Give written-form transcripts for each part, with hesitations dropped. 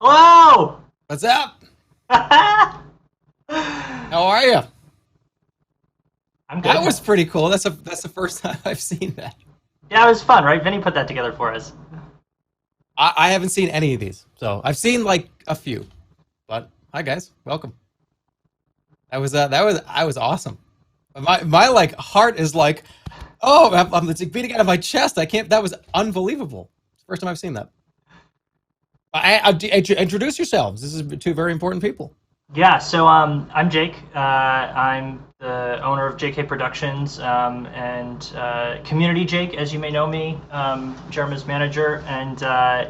Hello! What's up? I'm How are you? good. That was pretty cool. That's the first time I've seen that. Yeah, it was fun, right? Vinny put that together for us. I haven't seen any of these, so I've seen like a few. But hi guys, welcome. That was awesome. My like heart is like, oh, I'm it's beating out of my chest. I can't. That was unbelievable. It's the first time I've seen that. Introduce yourselves. This is two very important people. Yeah, so I'm Jake. I'm the owner of JK Productions and Community Jake, as you may know me, Jerma's manager. And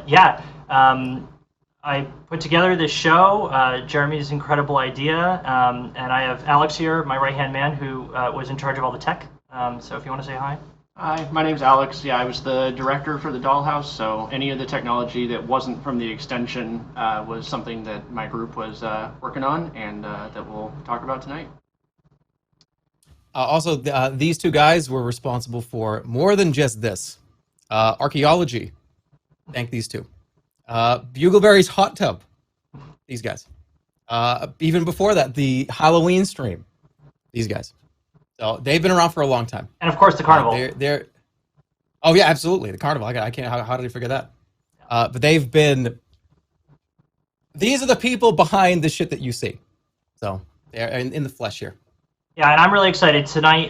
yeah, I put together this show, Jeremy's incredible idea. And I have Alex here, my right-hand man, who was in charge of all the tech. So if you want to say hi. Hi, my name's Alex. Yeah, I was the director for the Dollhouse, so any of the technology that wasn't from the extension was something that my group was working on and that we'll talk about tonight. These two guys were responsible for more than just this. Archaeology, thank these two. Bugleberry's hot tub, these guys. Even before that, the Halloween stream, these guys. So they've been around for a long time. And of course, the carnival. They're oh yeah, absolutely, the carnival. I can't. How did I forget that? But they've been. These are the people behind the shit that you see. So they're in the flesh here. Yeah, and I'm really excited. Tonight,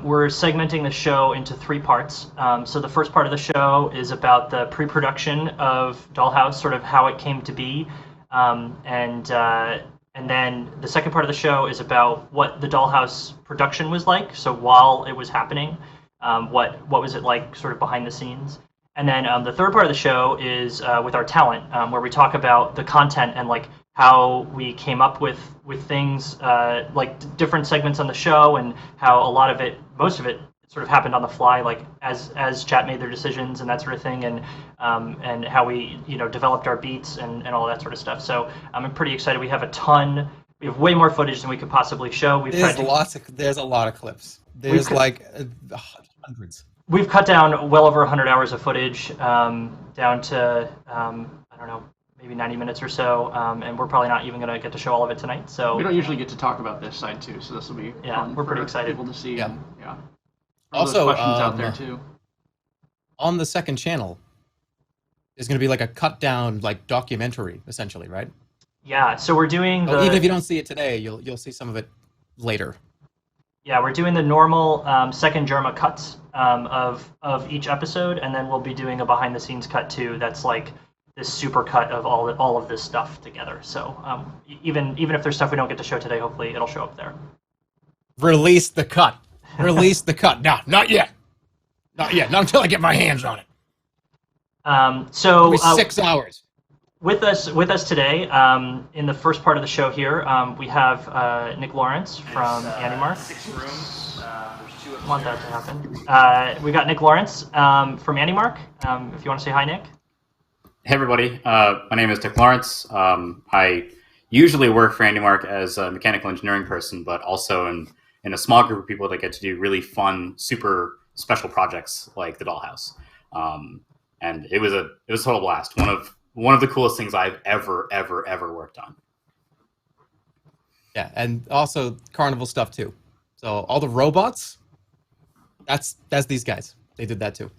we're segmenting the show into three parts. So the first part of the show is about the pre-production of Dollhouse, sort of how it came to be, and then the second part of the show is about what the Dollhouse production was like. So while it was happening, what was it like, sort of behind the scenes. And then the third part of the show is with our talent, where we talk about the content and like how we came up with things, like different segments on the show, and how a lot of it, most of it, sort of happened on the fly, like as chat made their decisions and that sort of thing, and how we developed our beats and all that sort of stuff. So I'm pretty excited. We have we have way more footage than we could possibly show. There's a lot of clips. There's hundreds. We've cut down well over 100 hours of footage, down to I don't know, maybe 90 minutes or so, and we're probably not even going to get to show all of it tonight. So we don't usually get to talk about this side too, so this will be fun. We're pretty excited. People to see. Yeah. And, yeah. Also, questions out there too. On the second channel, there's going to be like a cut down like documentary, essentially, right? Yeah. So we're doing even if you don't see it today, you'll see some of it later. Yeah, we're doing the normal second Jerma cuts of each episode, and then we'll be doing a behind the scenes cut too. That's like this super cut of all of this stuff together. So even if there's stuff we don't get to show today, hopefully it'll show up there. Release the cut. Release the cut. No, not yet. Not yet. Not until I get my hands on it. So It'll be 6 hours. With us today, in the first part of the show here, we have Nick Lawrence from AndyMark. 6 rooms. There's 2 upstairs. Want that to happen. We got Nick Lawrence from AndyMark. If you want to say hi, Nick. Hey everybody, my name is Nick Lawrence. I usually work for AndyMark as a mechanical engineering person, but also in a small group of people that get to do really fun, super special projects like the Dollhouse. And it was a total blast. One of the coolest things I've ever worked on. Yeah, and also carnival stuff too. So all the robots, that's these guys. They did that too.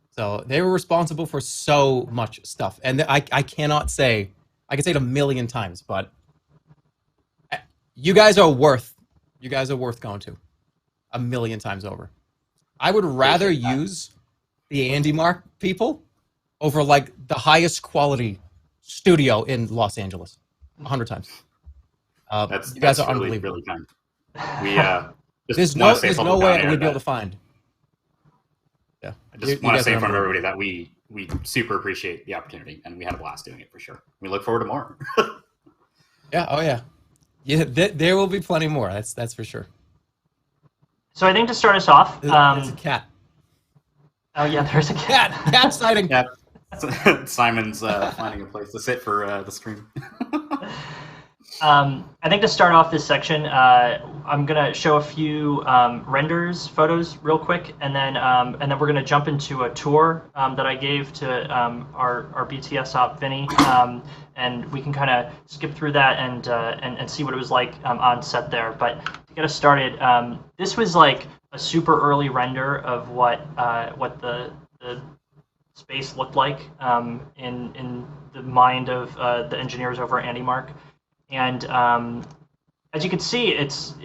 So they were responsible for so much stuff. And I cannot say, I can say it a million times, but you guys are worth going to a million times over. I would rather use the AndyMark people over like the highest quality studio in Los Angeles 100 times. You guys are really, unbelievable. really kind. We There's no way we'd be able to find. Yeah, I just want to say in front of everybody that we super appreciate the opportunity, and we had a blast doing it for sure. We look forward to more. Yeah. Oh yeah. Yeah. There will be plenty more. That's for sure. So I think to start us off, There's a cat. Oh yeah, there's a cat. Cat sighting. Yeah. Simon's finding a place to sit for the stream. I think to start off this section, I'm gonna show a few photos real quick, and then we're gonna jump into a tour that I gave to our BTS op Vinny, and we can kind of skip through that and see what it was like on set there. But to get us started, this was like a super early render of what the space looked like in the mind of the engineers over at AndyMark. And as you can see, it's,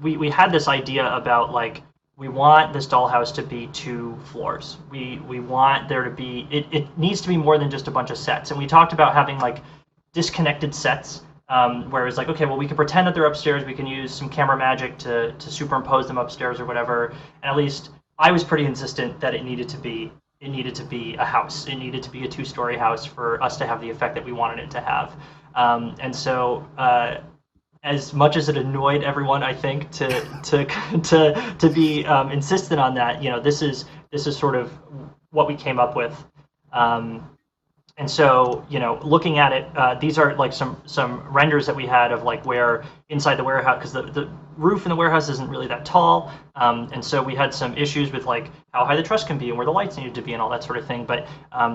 we had this idea about like, we want this dollhouse to be 2 floors. We want there to be, it needs to be more than just a bunch of sets. And we talked about having like disconnected sets, where it's like, okay, well, we can pretend that they're upstairs. We can use some camera magic to superimpose them upstairs or whatever. And at least I was pretty insistent that it needed to be a house. It needed to be a 2-story house for us to have the effect that we wanted it to have. And so, as much as it annoyed everyone, I think to be insistent on that, this is sort of what we came up with. And so, looking at it, these are like some renders that we had of like where inside the warehouse, because the roof in the warehouse isn't really that tall, and so we had some issues with like how high the truss can be and where the lights needed to be and all that sort of thing. But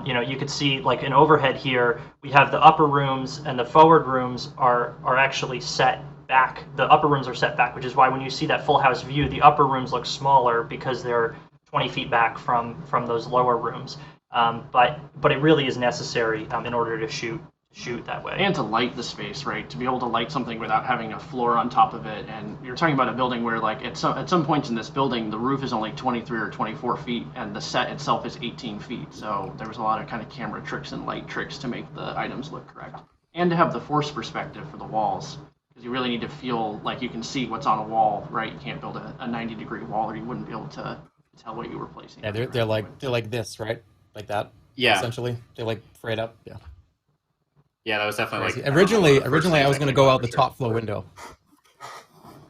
you could see like an overhead here, we have the upper rooms and the forward rooms are actually set back. The upper rooms are set back, which is why when you see that full house view, the upper rooms look smaller because they're 20 feet back from those lower rooms. But it really is necessary in order to shoot that way. And to light the space, right? To be able to light something without having a floor on top of it. And you're talking about a building where, like, at some points in this building, the roof is only 23 or 24 feet, and the set itself is 18 feet. So there was a lot of kind of camera tricks and light tricks to make the items look correct. And to have the force perspective for the walls, because you really need to feel like you can see what's on a wall, right? You can't build a 90-degree wall, or you wouldn't be able to tell what you were placing. Yeah, they're like this, right? Like that. Yeah. Essentially, they're like frayed up. Yeah. Yeah, that was definitely like originally I was going to go out the top floor window.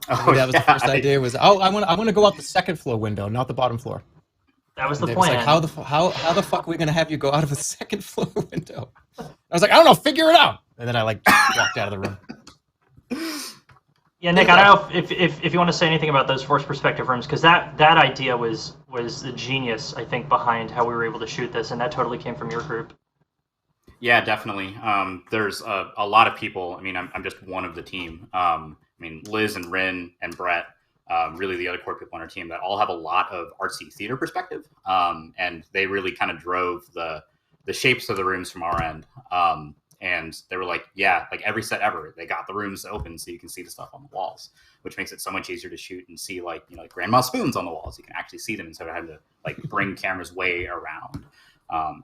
Oh, that was the first idea. Was I want to go out the second floor window, not the bottom floor. That was the plan. Like, how the fuck are we going to have you go out of a second floor window? I was like, I don't know, figure it out. And then I like walked out of the room. Yeah, Nick, I don't know if you want to say anything about those forced perspective rooms, because that idea was the genius, I think, behind how we were able to shoot this, and that totally came from your group. Yeah, definitely. There's a lot of people. I mean, I'm just one of the team. I mean, Liz and Rin and Brett, really the other core people on our team that all have a lot of artsy theater perspective, and they really kind of drove the shapes of the rooms from our end. And they were like, yeah, like every set ever, they got the rooms open so you can see the stuff on the walls, which makes it so much easier to shoot and see like, like grandma spoons on the walls. You can actually see them instead of having to like bring cameras way around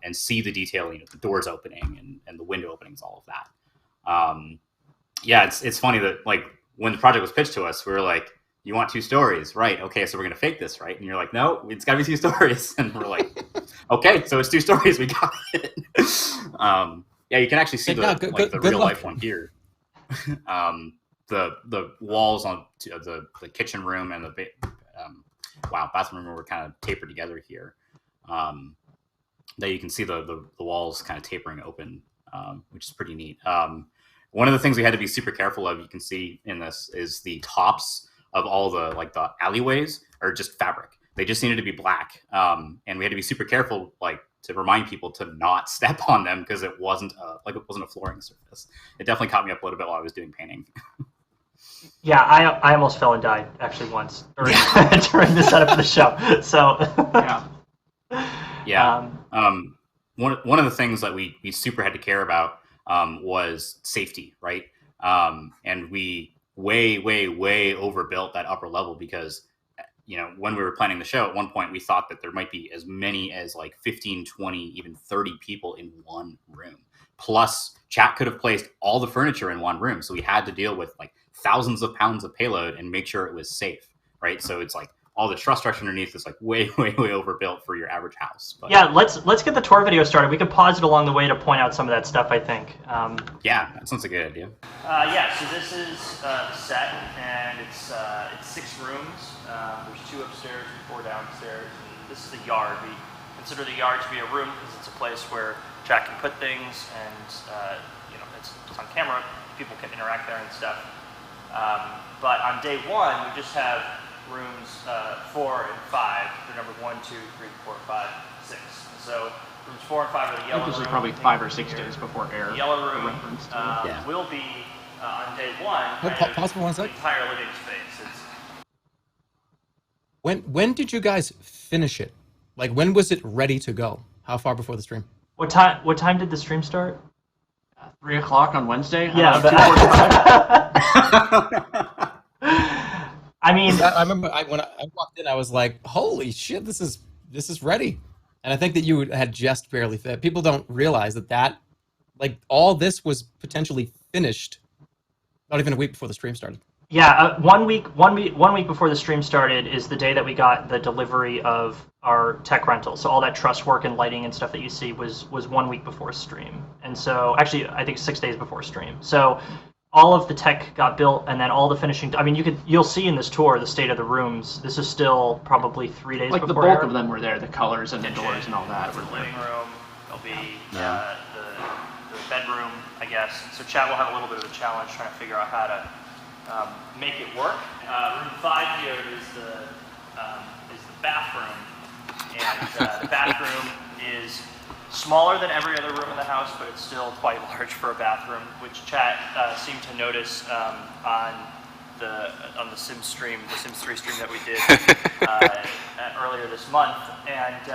and see the detail, the doors opening and the window openings, all of that. Yeah, it's funny that like when the project was pitched to us, we were like, you want 2 stories, right? Okay, so we're gonna fake this, right? And you're like, no, it's gotta be 2 stories. And we're like, okay, so it's 2 stories, we got it. Yeah, you can actually see the real life one here. The walls on the kitchen room and the bathroom room were kind of tapered together here. That you can see the walls kind of tapering open, which is pretty neat. One of the things we had to be super careful of, you can see in this, is the tops of all the alleyways are just fabric. They just needed to be black, and we had to be super careful, to remind people to not step on them because it wasn't a flooring surface. It definitely caught me up a little bit while I was doing painting. Yeah, I almost fell and died actually once during the setup of the show. So yeah. One of the things that we super had to care about was safety, right? And we way overbuilt that upper level because when we were planning the show, at one point we thought that there might be as many as 15, 20, even 30 people in one room. Plus, chat could have placed all the furniture in one room. So we had to deal with thousands of pounds of payload and make sure it was safe, right? So it's all the truss structure underneath is way overbuilt for your average house. But, yeah, let's get the tour video started. We could pause it along the way to point out some of that stuff, I think. Yeah, that sounds like a good idea. Yeah, so this is the set, and it's 6 rooms. There's 2 upstairs and 4 downstairs. And this is the yard. We consider the yard to be a room because it's a place where chat can put things, and it's on camera. people can interact there and stuff. But on day 1, we just have rooms 4 and 5. They're numbered 1, 2, 3, 4, 5, 6. So rooms 4 and 5 are the yellow room. This is probably 5 or 6 days before air. The yellow room will be on day 1. Pause for 1 sec. The entire living space. When did you guys finish it? Like, when was it ready to go? How far before the stream? What time did the stream start? 3 o'clock on Wednesday. Yeah. 2:45. I mean, I remember when I walked in, I was like, "Holy shit, this is ready." And I think that you had just barely fit. People don't realize that like all this was potentially finished not even a week before the stream started. Yeah, 1 week before the stream started is the day that we got the delivery of our tech rental. So all that truss work and lighting and stuff that you see was 1 week before stream. And so actually, I think 6 days before stream. So all of the tech got built, and then all the finishing. I mean, you'll see in this tour the state of the rooms. This is still probably 3 days like before the bulk air. of them were there. The colors and the doors and all that were The there. living room. There'll be the bedroom, I guess. So Chad will have a little bit of a challenge trying to figure out how to make it work. Room 5 here is the bathroom, and the bathroom is smaller than every other room in the house, but it's still quite large for a bathroom, which Chad seemed to notice on the Sims stream, the Sims 3 stream that we did earlier this month. And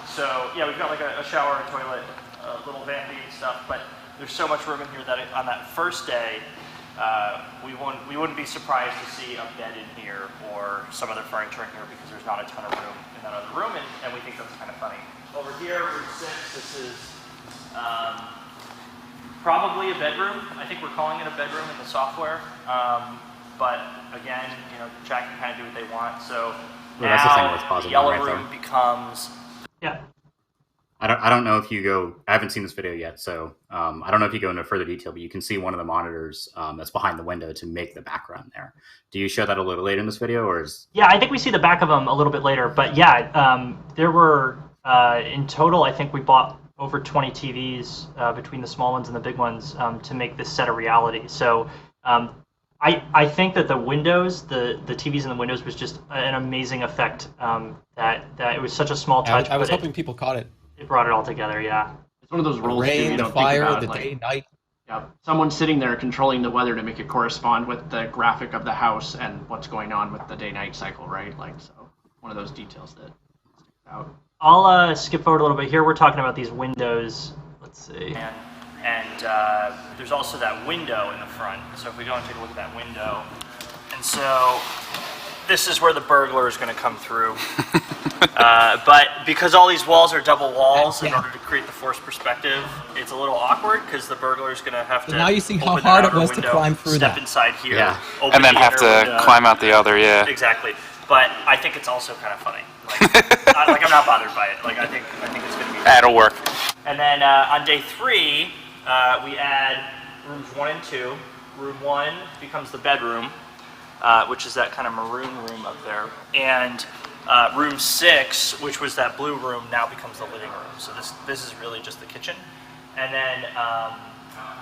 so yeah, we've got like a shower, a toilet, a little vanity and stuff, but there's so much room in here that on that first day, we wouldn't be surprised to see a bed in here or some other furniture in here because there's not a ton of room in that other room, and we think that's kind of funny. Over here, room 6, this is probably a bedroom. I think we're calling it a bedroom in the software. But again, Jack can kind of do what they want. So now the yellow room becomes... Yeah. I don't know if you go. I haven't seen this video yet, so I don't know if you go into further detail, but you can see one of the monitors that's behind the window to make the background there. Do you show that a little later in this video, or is? Yeah, I think we see the back of them a little bit later. But yeah, there were in total, I think we bought over 20 TVs between the small ones and the big ones to make this set a reality. So I think that the windows, the TVs in the windows, was just an amazing effect. That it was such a small touch. I was hoping people caught it. It brought it all together, yeah. It's one of those The rules rain, you the don't fire, think about, the like, day, night. Yeah, someone sitting there controlling the weather to make it correspond with the graphic of the house and what's going on with the day-night cycle, right? Like, so one of those details that sticks out. I'll skip forward a little bit. Here we're talking about these windows. Let's see. And there's also that window in the front. So if we go and take a look at that window. And so this is where the burglar is going to come through. But because all these walls are double walls, in order to create the forced perspective, it's a little awkward because the burglar is going to have to. Now you see how hard it was to climb through step that. inside here, and then have to climb out the other. Yeah. Exactly. But I think it's also kind of funny. Like, I'm not bothered by it. Like I think it's going to be. That'll work. And then on day 3, we add rooms 1 and 2. Room 1 becomes the bedroom, which is that kind of maroon room up there, and room 6, which was that blue room, now becomes the living room. So this is really just the kitchen. And then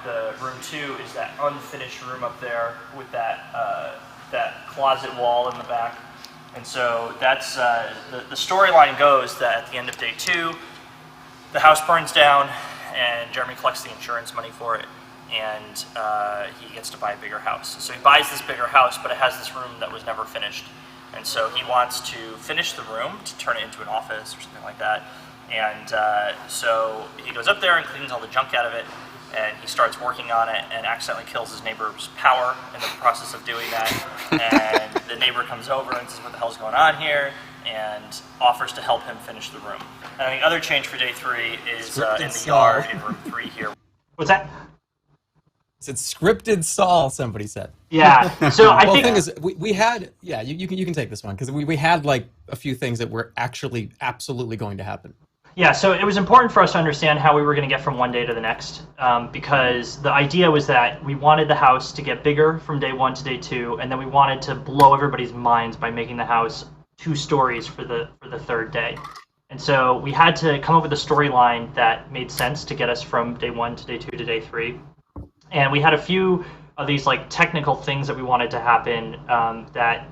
the room 2 is that unfinished room up there with that closet wall in the back. And so that's the storyline goes that at the end of day 2, the house burns down, and Jeremy collects the insurance money for it, and he gets to buy a bigger house. So he buys this bigger house, but it has this room that was never finished. And so he wants to finish the room to turn it into an office or something like that. And so he goes up there and cleans all the junk out of it, and he starts working on it and accidentally kills his neighbor's power in the process of doing that. And the neighbor comes over and says, "What the hell's going on here?" and offers to help him finich the room. And the other change for day 3 is in the yard in room 3 here. What's that? It's scripted Saul, somebody said. Yeah. So I think the thing is, we had, yeah, you can take this one, because we had like a few things that were actually absolutely going to happen. Yeah, so it was important for us to understand how we were going to get from one day to the next, because the idea was that we wanted the house to get bigger from day 1 to day 2, and then we wanted to blow everybody's minds by making the house 2 stories for the 3rd day. And so we had to come up with a storyline that made sense to get us from day 1 to day 2 to day 3. And we had a few these like technical things that we wanted to happen that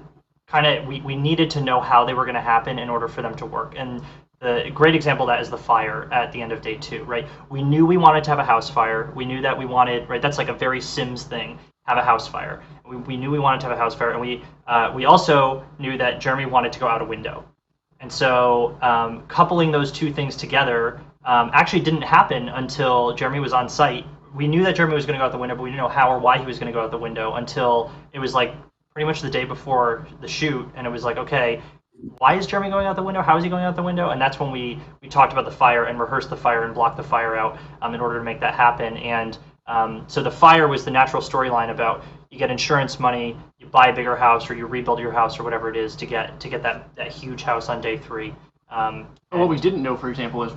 kind of we needed to know how they were going to happen in order for them to work. And the great example of that is the fire at the end of day 2, right? We knew we wanted to have a house fire. We knew that we wanted, right? That's like a very Sims thing, have a house fire. We knew we wanted to have a house fire, and we also knew that Jeremy wanted to go out a window. And so coupling those two things together actually didn't happen until Jeremy was on site. We knew that Jeremy was going to go out the window, but we didn't know how or why he was going to go out the window until it was like pretty much the day before the shoot, and it was like, okay, why is Jeremy going out the window? How is he going out the window? And that's when we talked about the fire and rehearsed the fire and blocked the fire out in order to make that happen. And so the fire was the natural storyline about you get insurance money, you buy a bigger house, or you rebuild your house, or whatever it is to get that huge house on day 3. What we didn't know, for example, is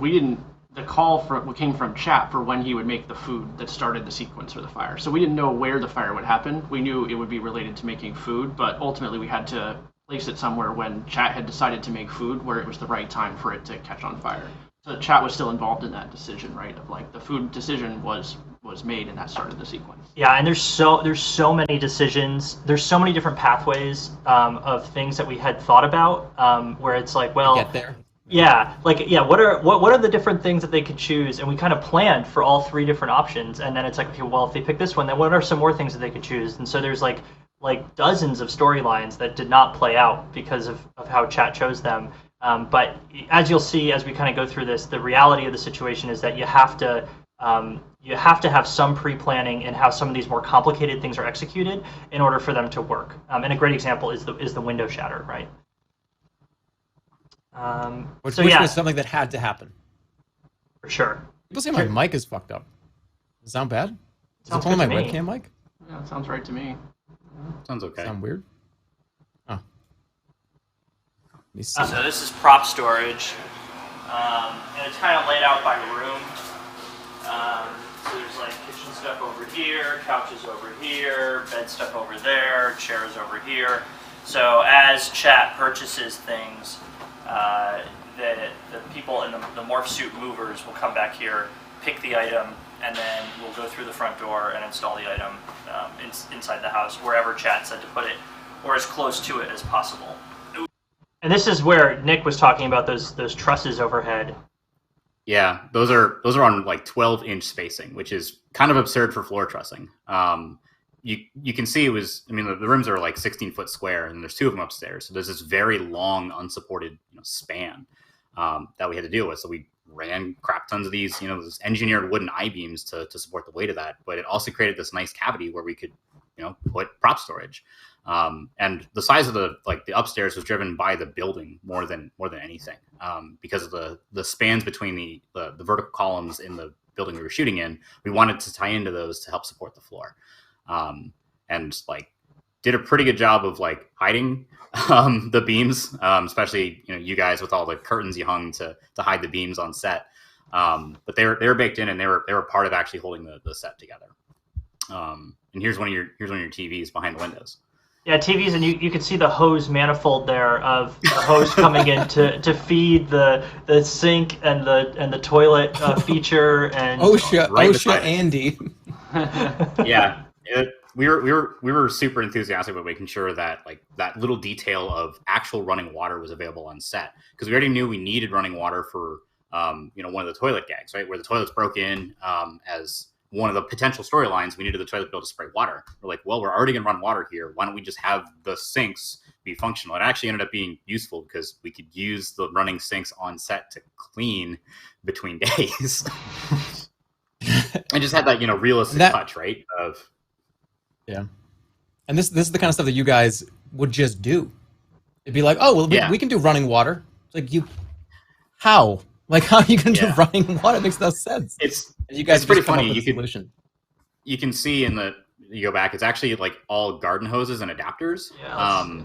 the call came from chat for when he would make the food that started the sequence for the fire. So we didn't know where the fire would happen. We knew it would be related to making food, but ultimately we had to place it somewhere when chat had decided to make food where it was the right time for it to catch on fire. So chat was still involved in that decision, right? Of like the food decision was made, and that started the sequence. Yeah, and there's so many decisions. There's so many different pathways of things that we had thought about where it's like, well, Get there. yeah, like what are the different things that they could choose, and we kind of planned for all 3 different options, and then it's like, okay, well, if they pick this one, then what are some more things that they could choose? And so there's like dozens of storylines that did not play out because of how chat chose them. But as you'll see as we kind of go through this, the reality of the situation is that you have to have some pre-planning in how some of these more complicated things are executed in order for them to work. And a great example is the window shatter, right? Which so yeah, was something that had to happen. for sure. People say my mic is fucked up. Does it sound bad? Is Sounds it only good my to me. webcam mic? Yeah, that sounds right to me. Sounds okay. Sound weird? Oh. Let me see. So this is prop storage, and it's kind of laid out by room. So there's like kitchen stuff over here, couches over here, bed stuff over there, chairs over here. So as chat purchases things, the people in the morph suit movers will come back here, pick the item, and then we'll go through the front door and install the item inside the house, wherever chat said to put it, or as close to it as possible. And this is where Nick was talking about those trusses overhead. Yeah, those are on like 12-inch spacing, which is kind of absurd for floor trussing. You can see it was, I mean, the rooms are like 16-foot square, and there's 2 of them upstairs. So there's this very long, unsupported span that we had to deal with. So we ran crap tons of these, those engineered wooden I-beams to support the weight of that. But it also created this nice cavity where we could, put prop storage. And the size of the upstairs was driven by the building more than anything, because of the spans between the vertical columns in the building we were shooting in. We wanted to tie into those to help support the floor, and did a pretty good job of hiding the beams, especially you guys with all the curtains you hung to hide the beams on set. But they were baked in, and they were part of actually holding the set together. And here's one of your TVs behind the windows. Yeah, TVs, and you can see the hose manifold there of the hose coming in to feed the sink and the toilet feature and OSHA Andy. Yeah, we were super enthusiastic about making sure that that little detail of actual running water was available on set, because we already knew we needed running water for one of the toilet gags, right, where the toilets broke in as one of the potential storylines. We needed the toilet bill to spray water. We're like, well, we're already going to run water here. Why don't we just have the sinks be functional? It actually ended up being useful because we could use the running sinks on set to clean between days. And just had that, realistic touch, right? Yeah. And this is the kind of stuff that you guys would just do. It'd be like, oh, well, we can do running water. It's like, how? How are you going to do running water? It makes no sense. You guys it's pretty funny. You can see you go back, it's actually all garden hoses and adapters. Yeah,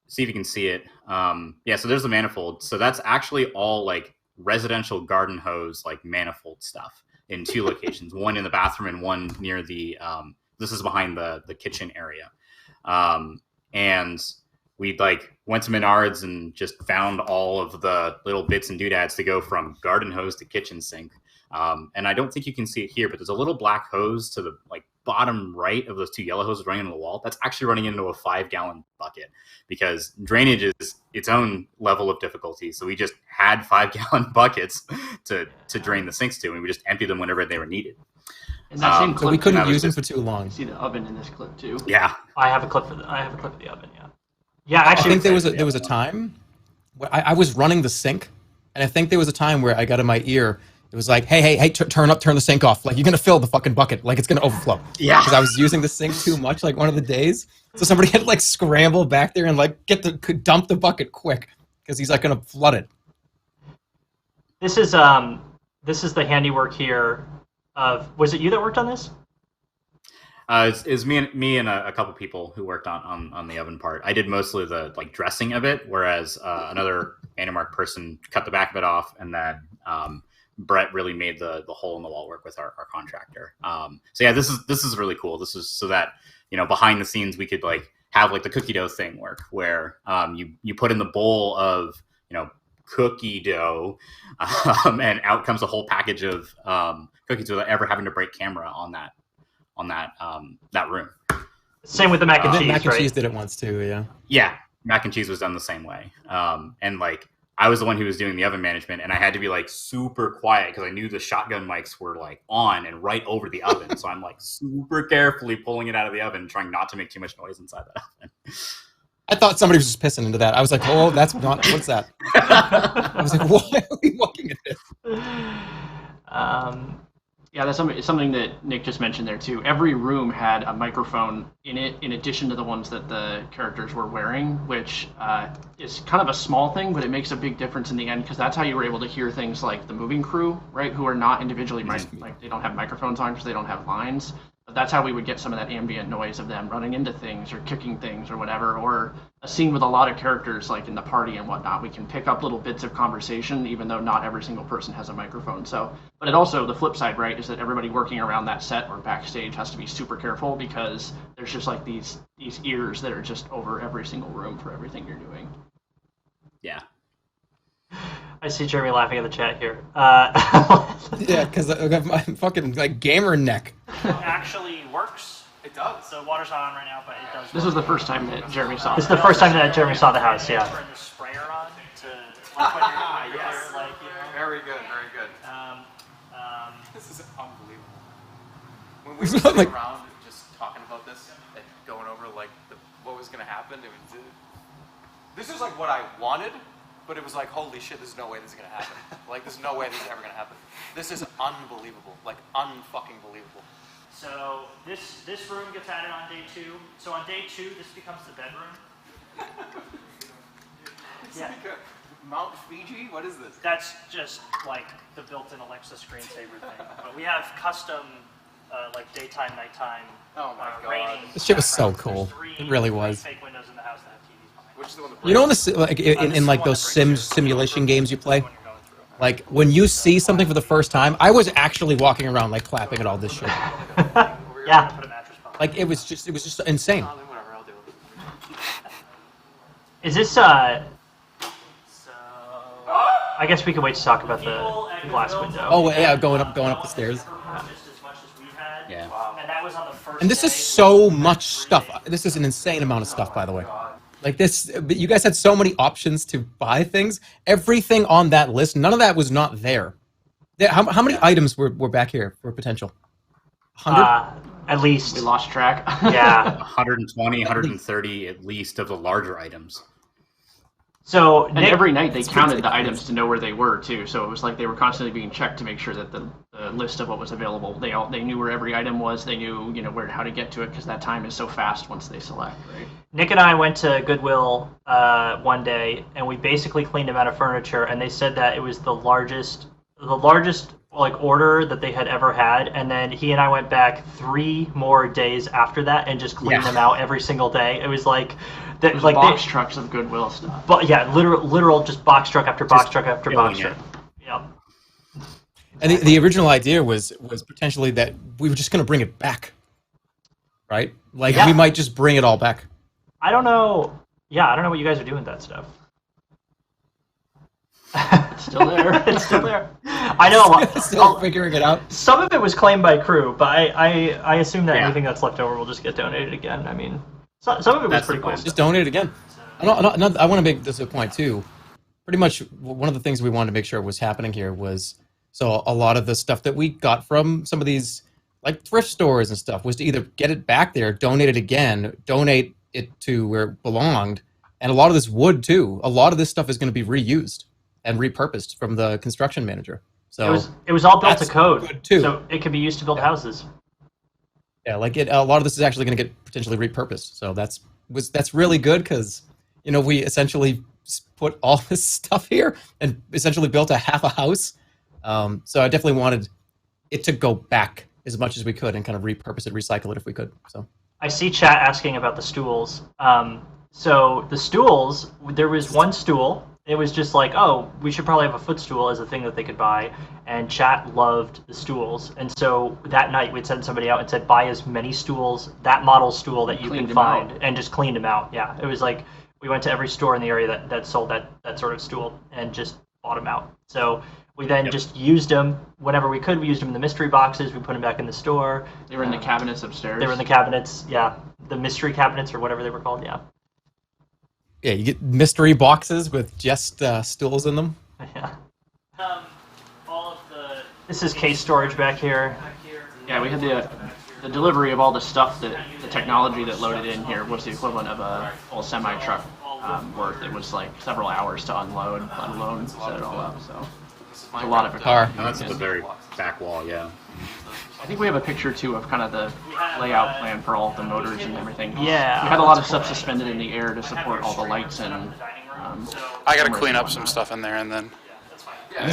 see if you can see it. So there's the manifold. So that's actually all residential garden hose, manifold stuff in 2 locations, one in the bathroom and one near the, this is behind the kitchen area. And we went to Menards and just found all of the little bits and doodads to go from garden hose to kitchen sink. And I don't think you can see it here, but there's a little black hose to the bottom right of those two yellow hoses running into the wall, that's actually running into a 5-gallon bucket because drainage is its own level of difficulty. So we just had 5-gallon buckets to drain the sinks to, and we just emptied them whenever they were needed. In that same So clip, we couldn't use them just- for too long. you see the oven in this clip too. Yeah. I have a clip of the oven. Yeah. Yeah. I Actually, think there was a time where I was running the sink, and I think there was a time where I got in my ear. It was like, hey, turn the sink off. Like, you're going to fill the fucking bucket. Like, it's going to overflow. Yeah. Because I was using the sink too much, like, one of the days. So somebody had to, like, scramble back there and, like, dump the bucket quick. Because he's, like, going to flood it. This is the handiwork here of, was it you that worked on this? It's me and a couple people who worked on the oven part. I did mostly the like dressing of it, whereas another Animark person cut the back of it off, and then Brett really made the hole in the wall work with our contractor. So yeah, this is really cool. This is so that, you know, behind the scenes we could like have like the cookie dough thing work, where you put in the bowl of, you know, cookie dough, and out comes a whole package of cookies without ever having to break camera on that room. Same with the mac and cheese, Mac and right? cheese did it once too, yeah. Yeah, mac and cheese was done the same way. And like I was the one who was doing the oven management, and I had to be like super quiet because I knew the shotgun mics were like on and right over the oven. So I'm like super carefully pulling it out of the oven, trying not to make too much noise inside the oven. I thought somebody was just pissing into that. I was like, oh, that's not, what's that? I was like, why are we looking at this? Yeah, that's something that Nick just mentioned there too. Every room had a microphone in it, in addition to the ones that the characters were wearing, which is kind of a small thing, but it makes a big difference in the end, because that's how you were able to hear things like the moving crew, right, who are not individually like they don't have microphones on because they don't have lines. But that's how we would get some of that ambient noise of them running into things or kicking things or whatever, or a scene with a lot of characters like in the party and whatnot. We can pick up little bits of conversation, even though not every single person has a microphone. So, but it also, the flip side, right, is that everybody working around that set or backstage has to be super careful, because there's just like these ears that are just over every single room for everything you're doing. Yeah. I see Jeremy laughing in the chat here. Yeah, because I got my fucking like gamer neck. Actually works. It does. The water's not on right now, but it does. This was the first time that Jeremy saw This is it. the first time that Jeremy saw the house, yeah. Turn the sprayer on to like when you're Yes. like, you know. Very good, very good. This is unbelievable. When we were sitting Like- around just talking about this and going over like what was going to happen, it was this is like what I wanted, but it was like, holy shit, there's no way this is going to happen. Like, there's no way this is ever going to happen. This is unbelievable. Like, unfucking believable. So this room gets added on day 2. So on day 2, this becomes the bedroom. It's Yeah. like a Mount Fiji? What is this? That's just like the built-in Alexa screensaver thing. But we have custom like daytime, nighttime. Oh my God. rating This shit was so backgrounds. cool. There's It really 3 was. fake windows in the house that have TVs behind. Which is the one that You know, in the like in like those simulation games you play, like when you see something for the first time, I was actually walking around like clapping at all this shit. Yeah. Put a mattress behind. Like it was just insane. Oh, then whatever, I'll do it. Is this, So I guess we can wait to talk about the glass window. Oh yeah, going up the stairs. purchased as much as we had. Yeah. And that was on the first And this is day. so much stuff. This is an insane amount of stuff, by the way. Like this, but you guys had so many options to buy things. Everything on that list, none of that was not there. How many items were back here for potential? 100? At least. We lost track. Yeah. 120, 130 at least of the larger items. So And Nick, every night they It's counted the ridiculous. items to know where they were too. So it was like they were constantly being checked to make sure that the list of what was available. They knew where every item was. They knew where how to get to it, because that time is so fast once they select. Right. Nick and I went to Goodwill one day, and we basically cleaned them out of furniture, and they said that it was the largest like order that they had ever had. And then he and I went back 3 more days after that and just cleaned Yeah. them out every single day. It was like that, There's like box trucks of Goodwill stuff. but yeah, literal just box truck after box Just truck after filling box truck. Yep. And the original idea was potentially that we were just going to bring it back, right? Like Yeah. we might just bring it all back. I don't know. Yeah, I don't know what you guys are doing with that stuff. It's still there. It's still there. I know a lot. Still figuring it out. Some of it was claimed by crew, but I assume that Yeah. anything that's left over will just get donated again. I mean, some of it was That's pretty the cool. plan. Just donate it again. I want to make this a point too. Pretty much one of the things we wanted to make sure was happening here was, so a lot of the stuff that we got from some of these like thrift stores and stuff was to either get it back there, donate it again, donate it to where it belonged, and a lot of this wood too. A lot of this stuff is going to be reused and repurposed from the construction manager. So It was all built to that's code, good, too. so it could be used to build houses. yeah, like a lot of this is actually going to get potentially repurposed. So that's really good because we essentially put all this stuff here and essentially built a half a house. So I definitely wanted it to go back as much as we could and kind of repurpose it, recycle it if we could. So I see chat asking about the stools. So the stools, there was one stool. It was just like, oh, we should probably have a footstool as a thing that they could buy. And chat loved the stools. And so that night we'd send somebody out and said, buy as many stools, that model stool that you Cleaned can them find, out. and just cleaned them out. Yeah, it was like we went to every store in the area that sold that sort of stool and just bought them out. So we then just used them whenever we could. We used them in the mystery boxes. We put them back in the store. They were in the cabinets upstairs. They were in the cabinets, yeah. The mystery cabinets or whatever they were called, yeah. yeah, you get mystery boxes with just stools in them. Yeah. All of the This is case storage back here. Yeah, we had the delivery of all the stuff that the technology that loaded in here was the equivalent of a full semi truck worth. It was like several hours to unload, let alone set it all up. So it's a lot of Car. equipment. No, that's at the very back wall, yeah. I think we have a picture too of kind of the layout plan for all the motors and everything. Yeah. We had a lot of stuff suspended in the air to support all the lights and. I gotta cameras clean and up some whatnot. stuff in there and then.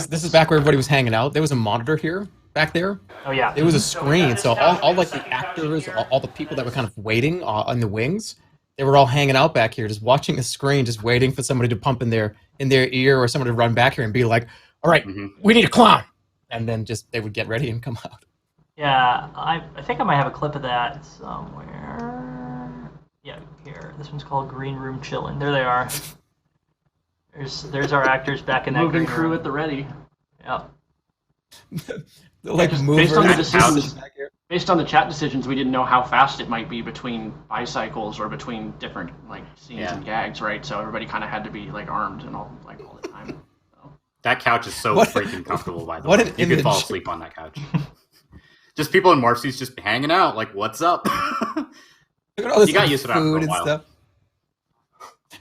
This is back where everybody was hanging out. There was a monitor here, back there. Oh, yeah. It was a screen, so all like the actors, all the people that were kind of waiting on the wings, they were all hanging out back here, just watching the screen, just waiting for somebody to pump in their ear or somebody to run back here and be like, "All right, we need a clown," and then just they would get ready and come out. Yeah, I think I might have a clip of that somewhere. Yeah, here. This one's called Green Room Chillin'. There they are. There's our actors back in that Moving green crew room. at the ready. Yeah. Like Just movers. based on the and decisions, houses back here. based on the chat decisions, we didn't know how fast it might be between bicycles or between different like scenes Yeah. and gags, right? So everybody kind of had to be like armed and all the time. So. That couch is so What- freaking comfortable, by the what way. an You could fall image. asleep on that couch. Just people in morph suits just hanging out, like, what's up? Look at all this You got like, used to that for a food and while. stuff.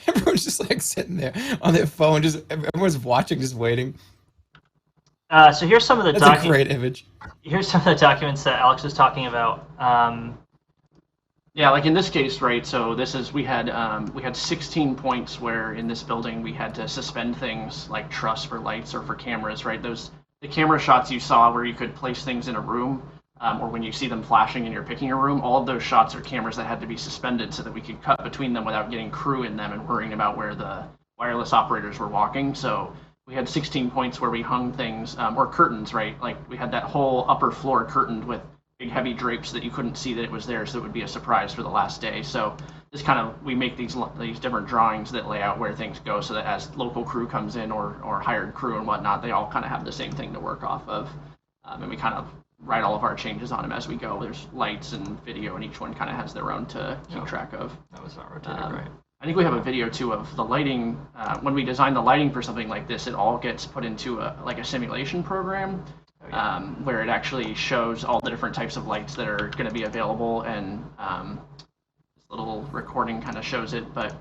Everyone's just like sitting there on their phone, just everyone's watching, just waiting. So here's some of the That's a great image. here's some of the documents that Alex was talking about. Yeah, like in this case, right? So this is we had 16 points where in this building we had to suspend things like truss for lights or for cameras, right? The camera shots you saw where you could place things in a room, or when you see them flashing and you're picking a room, all of those shots are cameras that had to be suspended so that we could cut between them without getting crew in them and worrying about where the wireless operators were walking. So we had 16 points where we hung things, or curtains, right? Like we had that whole upper floor curtained with big heavy drapes that you couldn't see that it was there, so it would be a surprise for the last day. So this kind of, we make these different drawings that lay out where things go so that as local crew comes in or hired crew and whatnot, they all kind of have the same thing to work off of. And we kind of write all of our changes on them as we go. There's lights and video, and each one kind of has their own to keep track of. That was not rotated right. I think we have a video too of the lighting. When we design the lighting for something like this, it all gets put into a simulation program where it actually shows all the different types of lights that are going to be available, and this little recording kind of shows it. But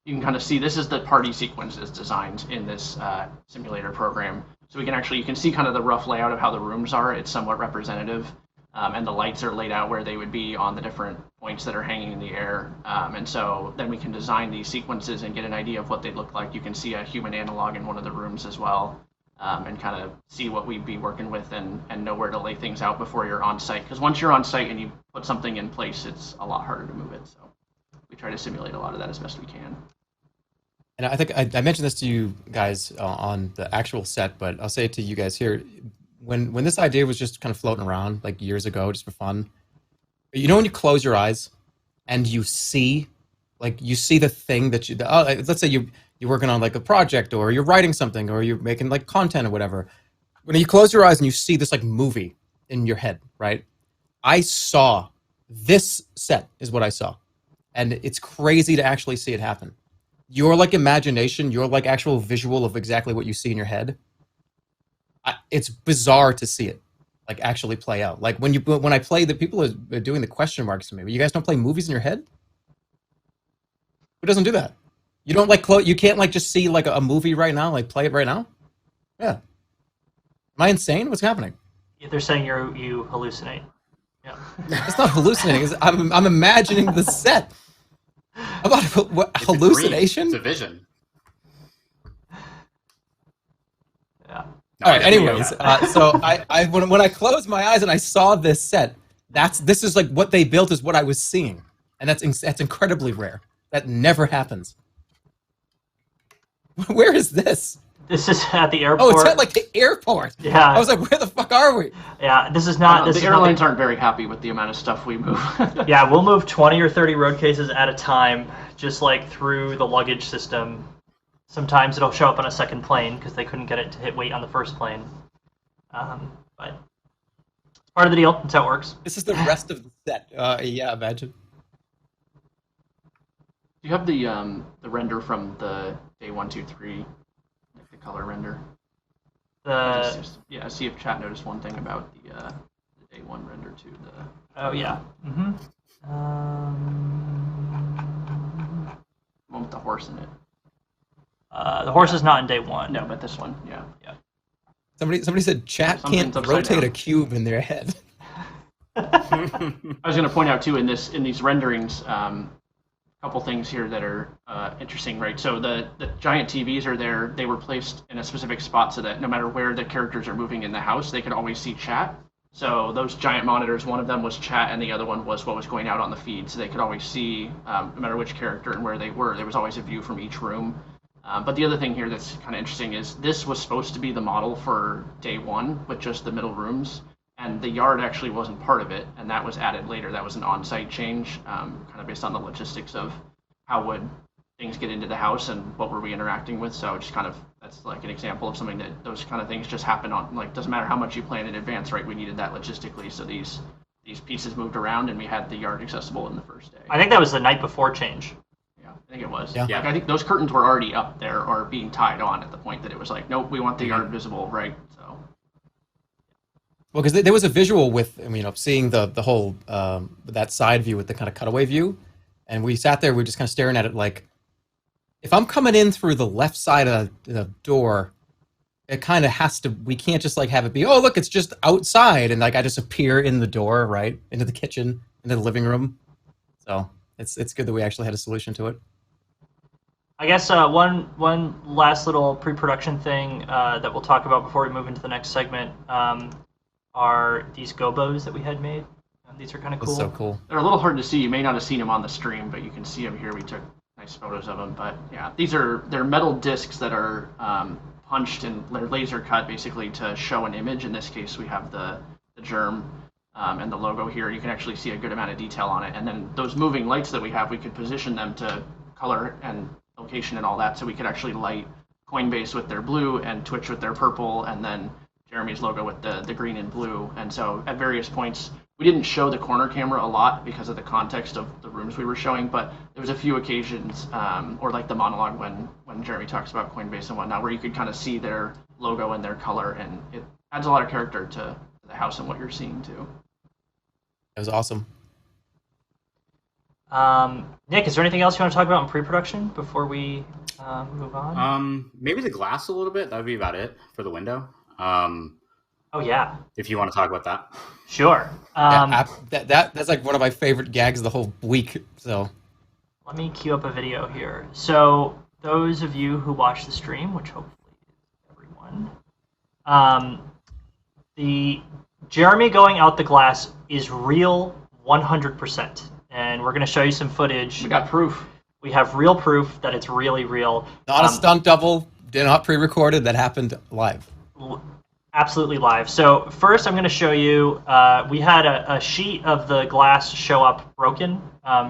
you can kind of see this is the party sequence that's designed in this simulator program. So we can actually, you can see kind of the rough layout of how the rooms are. It's somewhat representative. And the lights are laid out where they would be on the different points that are hanging in the air. And so then we can design these sequences and get an idea of what they look like. You can see a human analog in one of the rooms as well, and kind of see what we'd be working with and know where to lay things out before you're on site. Because once you're on site and you put something in place, it's a lot harder to move it. So we try to simulate a lot of that as best we can. And I think I mentioned this to you guys on the actual set, but I'll say it to you guys here. When this idea was just kind of floating around like years ago, just for fun, you know, when you close your eyes and you see the thing that let's say you you're working on like a project, or you're writing something, or you're making like content or whatever. When you close your eyes and you see this like movie in your head, right? I saw this set is what I saw. And it's crazy to actually see it happen. Your like imagination, your like actual visual of exactly what you see in your head. It's bizarre to see it like actually play out. Like when I play, the people are doing the question marks to me. You guys don't play movies in your head? Who doesn't do that? You don't like you can't like just see like a movie right now, like play it right now? Yeah. Am I insane? What's happening? They're saying you hallucinate. Yeah. It's not hallucinating. I'm imagining the set. About what It's hallucination? It's a vision. Yeah. No, All right. I definitely Anyways, know that. so when I closed my eyes and I saw this set, this is like what they built is what I was seeing, and that's incredibly rare. That never happens. Where is this? This is at the Oh, airport. it's at like the airport. Yeah. I was like, where the fuck are we? Yeah, this is not. This the is airlines not aren't very happy with the amount of stuff we move. yeah, we'll move 20 or 30 road cases at a time, just like through the luggage system. Sometimes it'll show up on a second plane because they couldn't get it to hit weight on the first plane. But it's part of the deal. That's how it works. This is the rest of the set. Yeah, imagine. Do you have the render from the day 1, 2, 3, like the color render? Yeah, see if chat noticed one thing about the day 1 render too. Oh yeah. Mm-hmm. One with the horse in it. The horse is not in day 1. No, but this one, yeah. Somebody said chat Something's can't upside rotate down. a cube in their head. I was going to point out too in these renderings, a couple things here that are interesting, right? So the giant TVs are there. They were placed in a specific spot so that no matter where the characters are moving in the house, they could always see chat. So those giant monitors, one of them was chat, and the other one was what was going out on the feed. So they could always see, no matter which character and where they were. There was always a view from each room. But the other thing here that's kind of interesting is this was supposed to be the model for day 1 with just the middle rooms. And the yard actually wasn't part of it, and that was added later. That was an on-site change, kind of based on the logistics of how would things get into the house and what were we interacting with. So just kind of, that's like an example of something that those kind of things just happen on, like, doesn't matter how much you plan in advance, right? We needed that logistically, so these pieces moved around, and we had the yard accessible in the first day. I think that was the night before change. Yeah, I think it was. Yeah. Like, I think those curtains were already up there or being tied on at the point that it was like, nope, we want the yard visible, right? So. Well, because there was a visual with, seeing the whole, that side view with the kind of cutaway view. And we sat there, we were just kind of staring at it like, if I'm coming in through the left side of the door, it kind of has to, we can't just like have it be, oh, look, it's just outside. And like, I just appear in the door, right? Into the kitchen, into the living room. So it's good that we actually had a solution to it. I guess one last little pre-production thing that we'll talk about before we move into the next segment are these gobos that we had made. These are kind of cool. That's so cool. They're a little hard to see. You may not have seen them on the stream, but you can see them here. We took nice photos of them. But yeah, they're metal discs that are punched and they're laser cut basically to show an image. In this case, we have the germ and the logo here. You can actually see a good amount of detail on it. And then those moving lights that we have, we could position them to color and location and all that. So we could actually light Coinbase with their blue and Twitch with their purple, and then Jeremy's logo with the green and blue. And so at various points, we didn't show the corner camera a lot because of the context of the rooms we were showing, but there was a few occasions, or like the monologue when Jeremy talks about Coinbase and whatnot, where you could kind of see their logo and their color, and it adds a lot of character to the house and what you're seeing too. It was awesome. Nick, is there anything else you want to talk about in pre-production before we move on? Maybe the glass a little bit. That would be about it for the window. Oh yeah. If you want to talk about that. Sure. That's like one of my favorite gags of the whole week. So let me queue up a video here. So those of you who watch the stream, which hopefully is everyone, the Jeremy going out the glass is real 100%. And we're going to show you some footage. We got proof. We have real proof that it's really real. not a stunt double, not pre-recorded. That happened live. Absolutely live. So first I'm going to show you, we had a sheet of the glass show up broken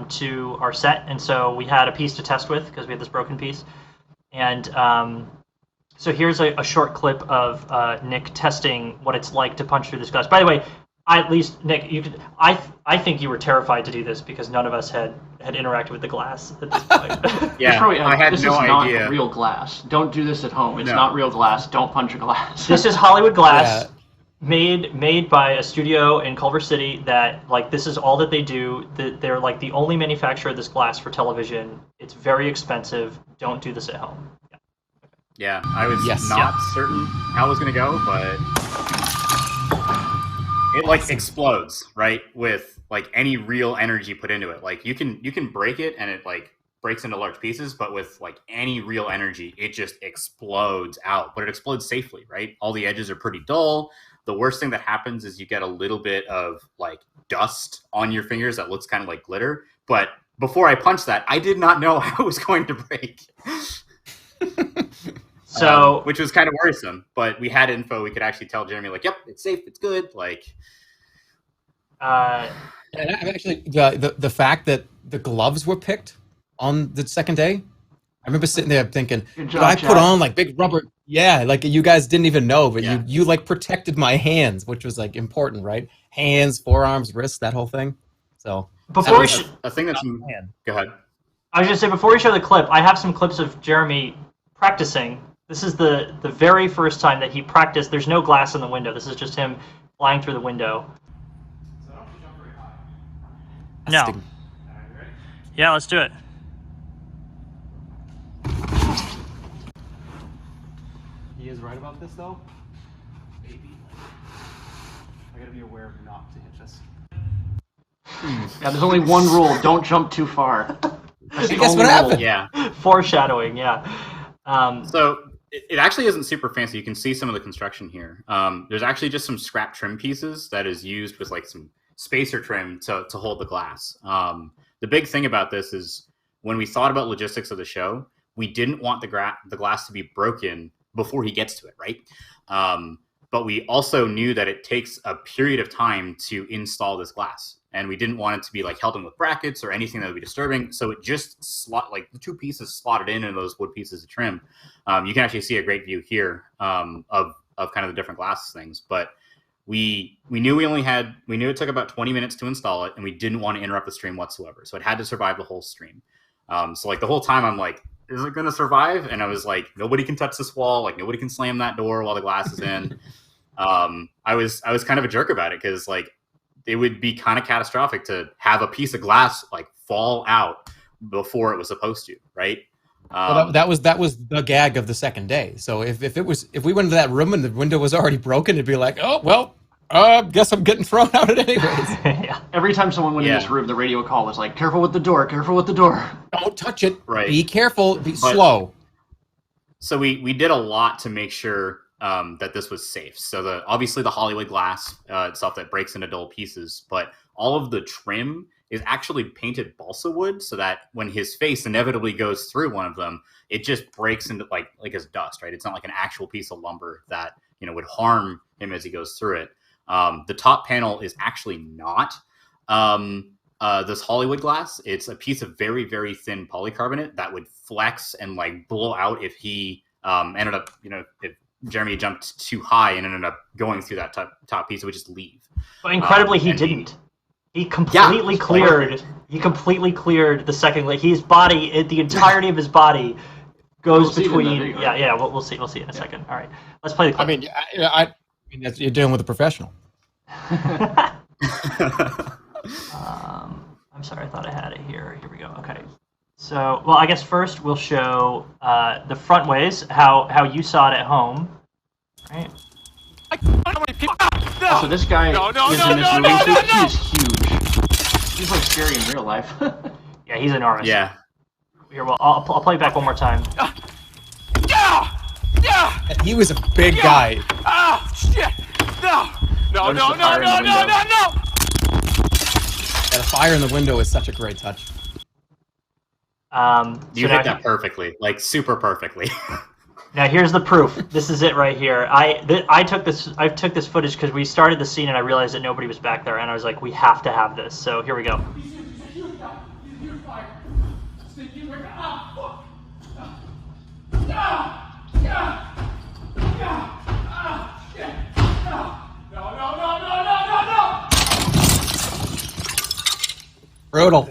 to our set, and so we had a piece to test with because we had this broken piece. And so here's a short clip of Nick testing what it's like to punch through this glass. By the way, at least Nick, I think you were terrified to do this because none of us had interacted with the glass at this point. Yeah, Probably, I had this no is idea. not real glass. Don't do this at home. It's No. not real glass. Don't punch a glass. This is Hollywood glass. Yeah. Made by a studio in Culver City that like this is all that they do. They're like the only manufacturer of this glass for television. It's very expensive. Don't do this at home. Yeah, I was Yes. not certain how it was going to go, but it like explodes, right? With like any real energy put into it. Like you can break it and it like breaks into large pieces, but with like any real energy, it just explodes out. But it explodes safely, right? All the edges are pretty dull. The worst thing that happens is you get a little bit of like dust on your fingers that looks kind of like glitter. But before I punched that, I did not know how it was going to break. So Which was kind of worrisome, but we had info. We could actually tell Jeremy, like, yep, it's safe, it's good. Like, And I'm actually the fact that the gloves were picked on the second day. I remember sitting there thinking, Good did job, I Jack. put on like big rubber? Yeah, like you guys didn't even know, but Yeah. you like protected my hands, which was like important, right? Hands, forearms, wrists, that whole thing. So before we a thing that's go ahead. I was going to say, before we show the clip, I have some clips of Jeremy practicing. This is the very first time that he practiced. There's no glass in the window. This is just him flying through the window. No. Yeah, let's do it. He is right about this, though. Maybe. I gotta be aware of not to hit this. Yeah, there's only one rule. Don't jump too far. That's the Guess only what happened? rule. Yeah. Foreshadowing, yeah. So it actually isn't super fancy. You can see some of the construction here. There's actually just some scrap trim pieces that is used with like some spacer trim to hold the glass. The big thing about this is when we thought about logistics of the show, we didn't want the glass to be broken before he gets to it, right? But we also knew that it takes a period of time to install this glass. And we didn't want it to be like held in with brackets or anything that would be disturbing. So it just like the two pieces slotted in those wood pieces of trim. You can actually see a great view here of kind of the different glass things. But we knew it took about 20 minutes to install it, and we didn't want to interrupt the stream whatsoever. So it had to survive the whole stream. So like the whole time I'm like, is it going to survive? And I was like, nobody can touch this wall. Like nobody can slam that door while the glass is in. I was kind of a jerk about it because like it would be kind of catastrophic to have a piece of glass like fall out before it was supposed to, right? Well, that was the gag of the second day. So if we went into that room and the window was already broken, it'd be like, oh well, guess I'm getting thrown out at anyways. Yeah. Every time someone went in this room, the radio call was like, "Careful with the door! Careful with the door!" Don't touch it. Right. Be careful. Be slow. So we did a lot to make sure that this was safe. So obviously the Hollywood glass itself that breaks into dull pieces, but all of the trim is actually painted balsa wood so that when his face inevitably goes through one of them, it just breaks into like as dust, right? It's not like an actual piece of lumber that would harm him as he goes through it. The top panel is actually not this Hollywood glass. It's a piece of very, very thin polycarbonate that would flex and like blow out if he ended up, if Jeremy jumped too high and ended up going through that top piece, it would just leave. But incredibly, he didn't. He completely cleared. He completely cleared the second. Like his body, the entirety of his body goes between. Yeah. We'll see. We'll see in a second. All right, let's play the clip. I mean, you're dealing with a professional. I'm sorry, I thought I had it here. Here we go. Okay. So, well, I guess first we'll show the front ways, how you saw it at home. Right. So this guy is in this movie suit. He is huge. He's like scary in real life. Yeah, he's enormous. Yeah. Here, well, I'll play it back one more time. And he was a big guy. Oh, shit! No! No! And a fire in the window is such a great touch. You hit that perfectly, like super perfectly. Now here's the proof. This is it right here. I took this footage because we started the scene and I realized that nobody was back there, and I was like, we have to have this. So here we go. Brutal.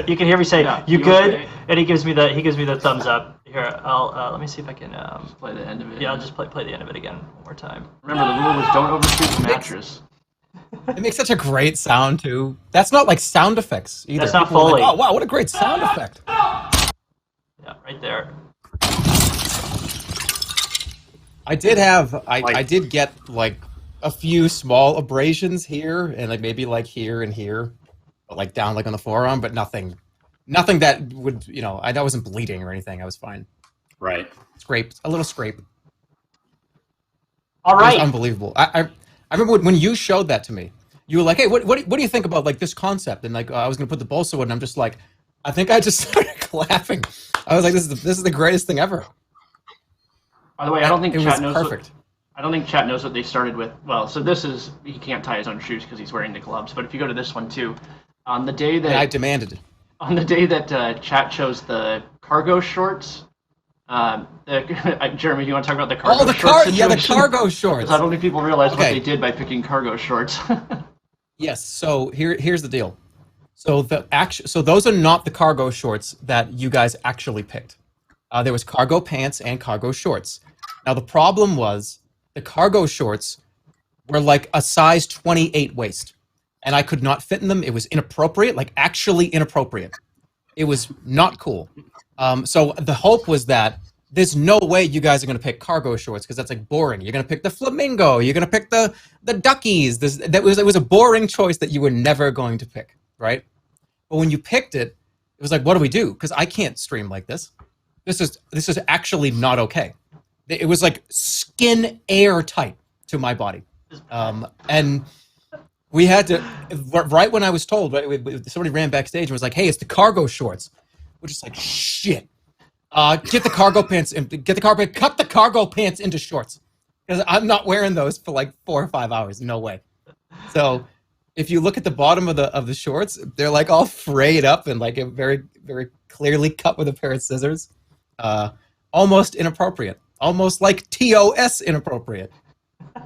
You can hear me say, Yeah, "You he was good?" great. And he gives me the thumbs up. Here, I'll let me see if I can. Play the end of it. Yeah, I'll just play the end of it again one more time. Remember, the rule was don't overshoot the mattress. It makes such a great sound too. That's not like sound effects either. That's not People are like, Foley. oh wow, what a great sound effect. Yeah, right there. I did have I Like- did get like a few small abrasions here and like maybe like here and here, but like down like on the forearm, but nothing that would, you know, I wasn't bleeding or anything. I was fine. Right. Scraped, a little scrape. All It was right. unbelievable. I remember when you showed that to me. You were like, "Hey, what do you think about like this concept?" And like I was gonna put the balsa wood, and I'm just like, I think I just started laughing. I was like, "This is the greatest thing ever." By the way, I don't think It was chat knows. perfect. I don't think chat knows what they started with. Well, so this is he can't tie his own shoes because he's wearing the gloves. But if you go to this one too, on the day And I that demanded it. chat chose the cargo shorts. Jeremy, you want to talk about the cargo Oh, the shorts? the situation? cargo shorts. Because I don't think people realize what Okay. they did by picking cargo shorts. Yes. So here's the deal. So those are not the cargo shorts that you guys actually picked. There was cargo pants and cargo shorts. Now the problem was the cargo shorts were like a size 28 waist, and I could not fit in them. It was inappropriate, like actually inappropriate. It was not cool. So the hope was that there's no way you guys are going to pick cargo shorts because that's like boring. You're going to pick the flamingo. You're going to pick the duckies. It was a boring choice that you were never going to pick, right? But when you picked it, it was like, what do we do? Because I can't stream like this. This is actually not okay. It was like skin airtight to my body, and we had to. Right when I was told, right, somebody ran backstage and was like, "Hey, it's the cargo shorts." We're just like, shit. Get the cargo pants and cut the cargo pants into shorts because I'm not wearing those for like 4 or 5 hours. No way. So if you look at the bottom of the shorts, they're like all frayed up and like very very clearly cut with a pair of scissors. Almost inappropriate. Almost like TOS inappropriate.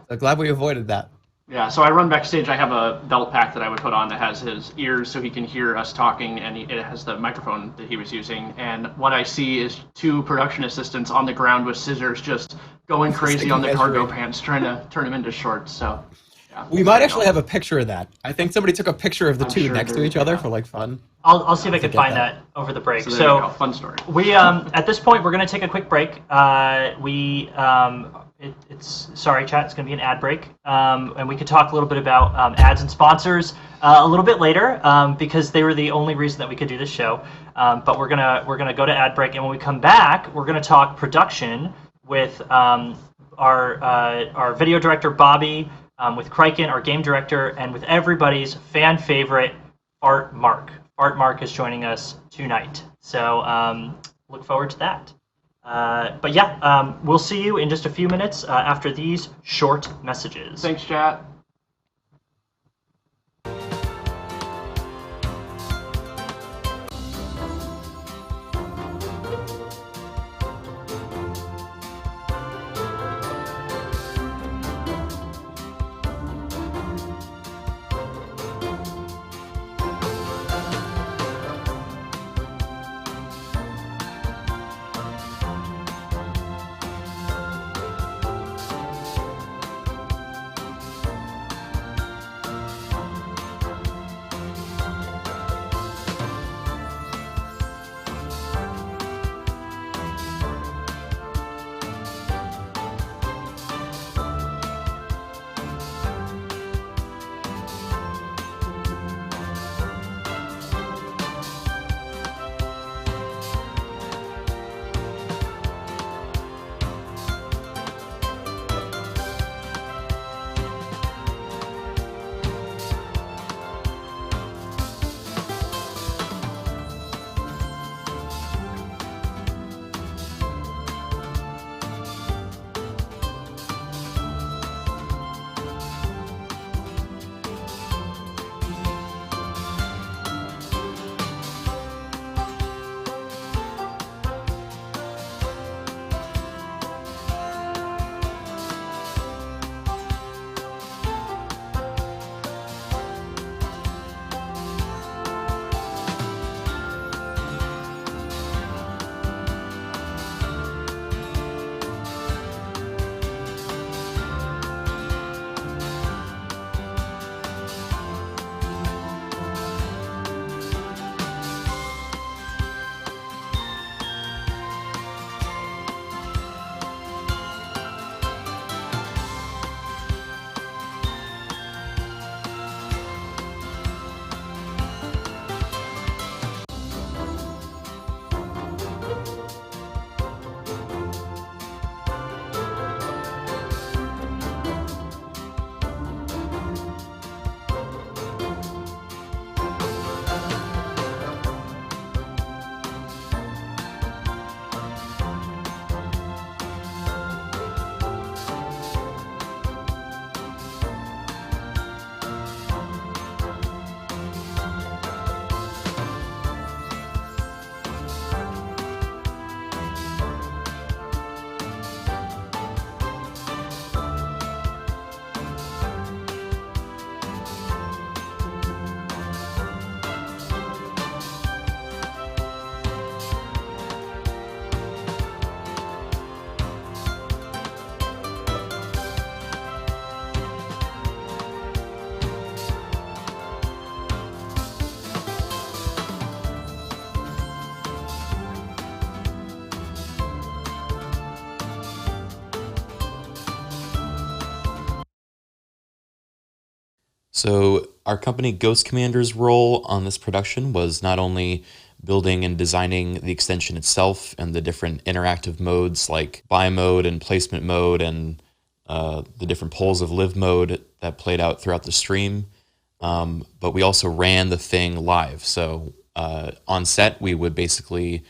So glad we avoided that. Yeah, so I run backstage. I have a belt pack that I would put on that has his ears so he can hear us talking, and it has the microphone that he was using. And what I see is 2 production assistants on the ground with scissors just going crazy on the cargo pants, trying to turn them into shorts. So yeah, We might actually have a picture of that. I think somebody took a picture of the I'm two sure next to there- each other yeah. for like fun. I'll see if I can Forget find that. that over the break. So there you go. Fun story. We at this point we're going to take a quick break. It's sorry, chat. It's going to be an ad break, and we could talk a little bit about ads and sponsors a little bit later because they were the only reason that we could do this show. But we're gonna go to ad break, and when we come back, we're gonna talk production with our video director Bobby, with Kriken, our game director, and with everybody's fan favorite Art Mark. Art Mark is joining us tonight, so look forward to that. But yeah, we'll see you in just a few minutes after these short messages. Thanks, chat. So our company Ghost Commander's role on this production was not only building and designing the extension itself and the different interactive modes like buy mode and placement mode and the different poles of live mode that played out throughout the stream, but we also ran the thing live. So on set, we would basically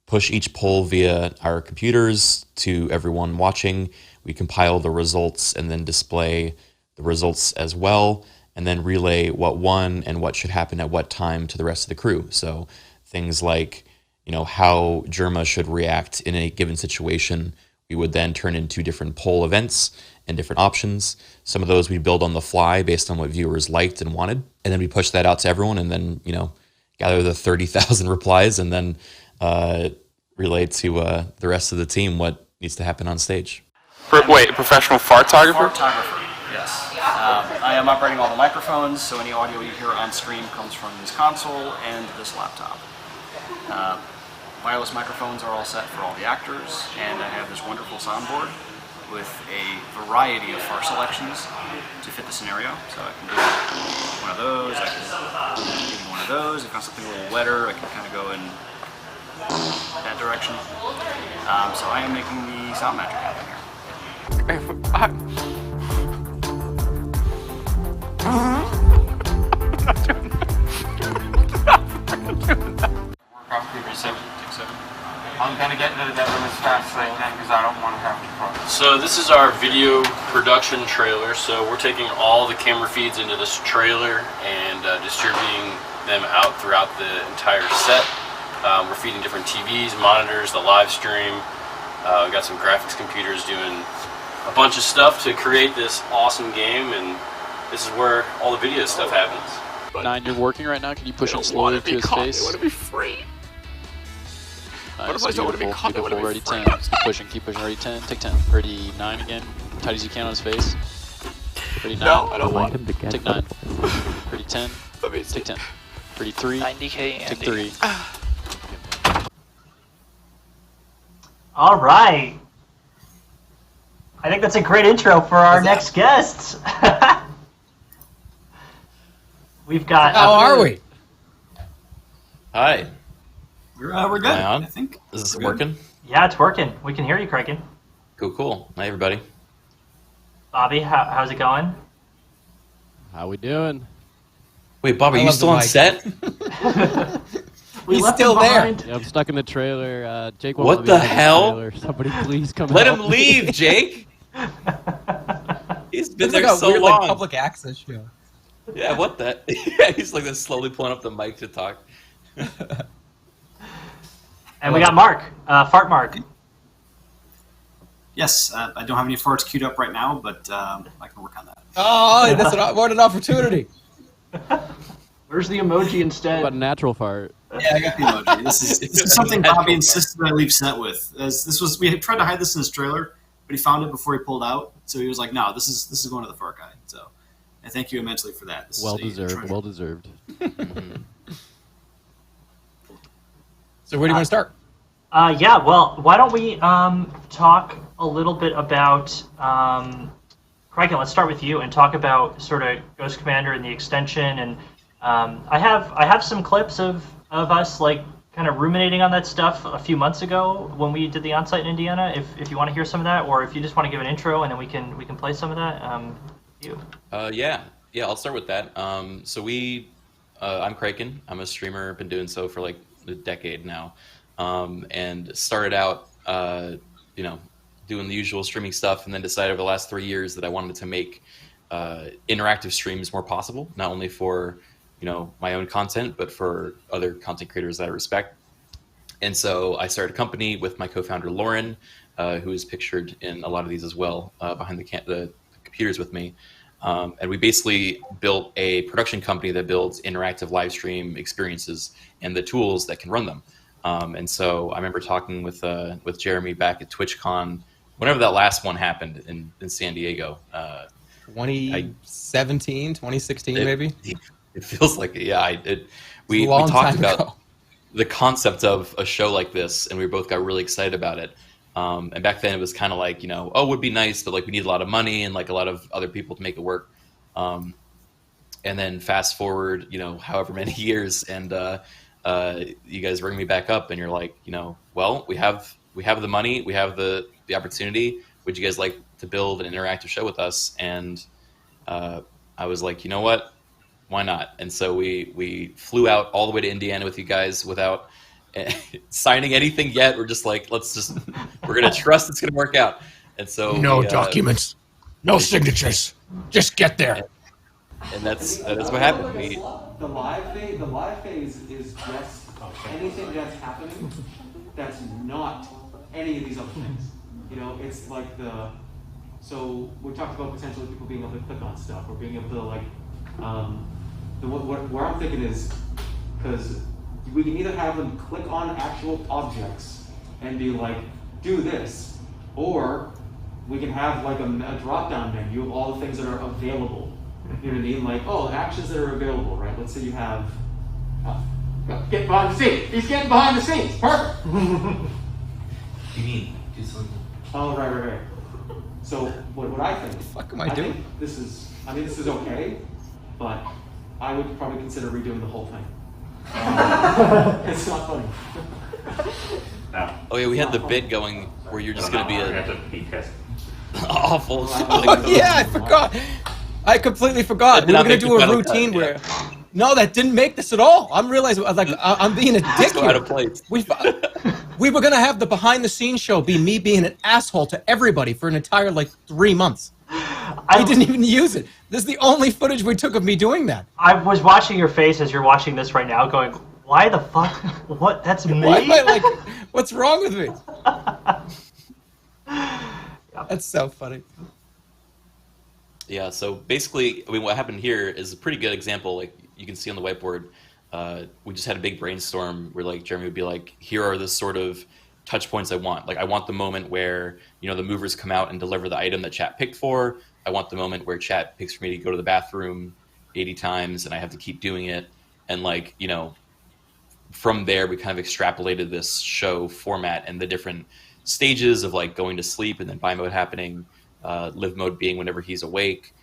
push each poll via our computers to everyone watching. We compile the results and then display the results as well, and then relay what won and what should happen at what time to the rest of the crew. So things like, how Jerma should react in a given situation, we would then turn into different poll events and different options. Some of those we build on the fly based on what viewers liked and wanted. And then we push that out to everyone and then, gather the 30,000 replies and then relay to the rest of the team what needs to happen on stage. Wait, professional fartographer? Photographer, yes. I am operating all the microphones, so any audio you hear on stream comes from this console and this laptop. Wireless microphones are all set for all the actors, and I have this wonderful soundboard with a variety of far selections to fit the scenario. So I can do one of those, I can do one of those. If I want something a little wetter, I can kind of go in that direction. So I am making the sound magic happen here. I'm gonna get into the devil as fast as I can because I don't want to have to problem. So this is our video production trailer. So we're taking all the camera feeds into this trailer and distributing them out throughout the entire set. We're feeding different TVs, monitors, the live stream. We got some graphics computers doing a bunch of stuff to create this awesome game, and this is where all the video stuff happens. But 9, you're working right now. Can you push him slowly to his face? I want to be free. Nice, What if I don't want to be caught? I want to be Ready free. 10. Keep pushing. Ready 10. Take 10. Ready 9 again. Tight as you can on his face. Ready 9. No, I don't want him to get Take 9. Ready 10. Take 10. Ready 3. 90K Take 3. All right. I think that's a great intro for our next guests. We've got. How are we? Hi. We're good, Am I on? I think. Is this We're good. working? Yeah, it's working. We can hear you, Kraken. Cool. Hi, everybody. Bobby, how's it going? How we doing? Wait, Bobby, I are you love still the on mic. set? He's still there. Yeah, I'm stuck in the trailer. Jake, What the hell? Trailer. Somebody please come Let help him me. leave, Jake. He's been It's like there a so weird long. public access show. Yeah, what the? Yeah, he's like this slowly pulling up the mic to talk. And we got Mark, Fart Mark. Yes, I don't have any farts queued up right now, but I can work on that. Oh, that's what an opportunity. Where's the emoji What instead? about a natural fart? Yeah, I got the emoji. This is something Bobby insisted I leave set with. We had tried to hide this in his trailer, but he found it before he pulled out. So he was like, "No, this is going to the fart guy." So I thank you immensely for that. This is Well a deserved. treasure. Well deserved. So where do you want to start? Yeah, well, why don't we talk a little bit about Kraken? Let's start with you and talk about sort of Ghost Commander and the extension. And I have some clips of us like kind of ruminating on that stuff a few months ago when we did the onsite in Indiana. If you want to hear some of that, or if you just want to give an intro and then we can play some of that. You. Yeah, I'll start with that. I'm Kraken. I'm a streamer. Been doing so for like a decade now, and started out, doing the usual streaming stuff, and then decided over the last 3 years that I wanted to make interactive streams more possible, not only for my own content, but for other content creators that I respect. And so I started a company with my co-founder Lauren, who is pictured in a lot of these as well, behind the computers with me. And we basically built a production company that builds interactive live stream experiences and the tools that can run them. And so I remember talking with Jeremy back at TwitchCon, whenever that last one happened in San Diego. 2017, 2016, maybe? It feels like it, yeah. We a long talked time about ago. the concept of a show like this, and we both got really excited about it. And back then it was kind of like, it would be nice, but like we need a lot of money and like a lot of other people to make it work. and then fast forward, however many years, and you guys bring me back up, and you're like, well, we have the money, we have the opportunity. Would you guys like to build an interactive show with us? And I was like, you know what? Why not? And so we flew out all the way to Indiana with you guys without signing anything yet. We're just like, we're gonna trust it's gonna work out. And so no documents, no signatures, just get there. And that's what happened. The live phase is just anything that's happening that's not any of these other things. It's like so we talked about potentially people being able to click on stuff or being able to where I'm thinking is, because we can either have them click on actual objects and be like, do this, or we can have like a drop-down menu of all the things that are available. You know what I mean? Like, oh, actions that are available, right? Let's say you have, get behind the scenes. He's getting behind the scenes. Perfect. You mean do something? Oh, right. So what I think? What the fuck am I doing? Think this is okay, but I would probably consider redoing the whole thing. It's not funny. No. Oh yeah, we had the bit going where you're just going to be awful. Oh yeah, I forgot. I completely forgot. We were going to do a routine where. No, that didn't make this at all. I'm realizing, I'm being a dick so here. out of place. We were going to have the behind-the-scenes show be me being an asshole to everybody for an entire 3 months. I didn't even use it. This is the only footage we took of me doing that. I was watching your face as you're watching this right now, going, "Why the fuck? What? That's me." Why am I what's wrong with me? That's so funny. Yeah, so basically, what happened here is a pretty good example. You can see on the whiteboard, we just had a big brainstorm where Jeremy would be like, here are the sort of touch points I want. I want the moment where, the movers come out and deliver the item that chat picked for. I want the moment where chat picks for me to go to the bathroom 80 times and I have to keep doing it. And from there, we kind of extrapolated this show format and the different stages of going to sleep and then buy mode happening, live mode being whenever he's awake,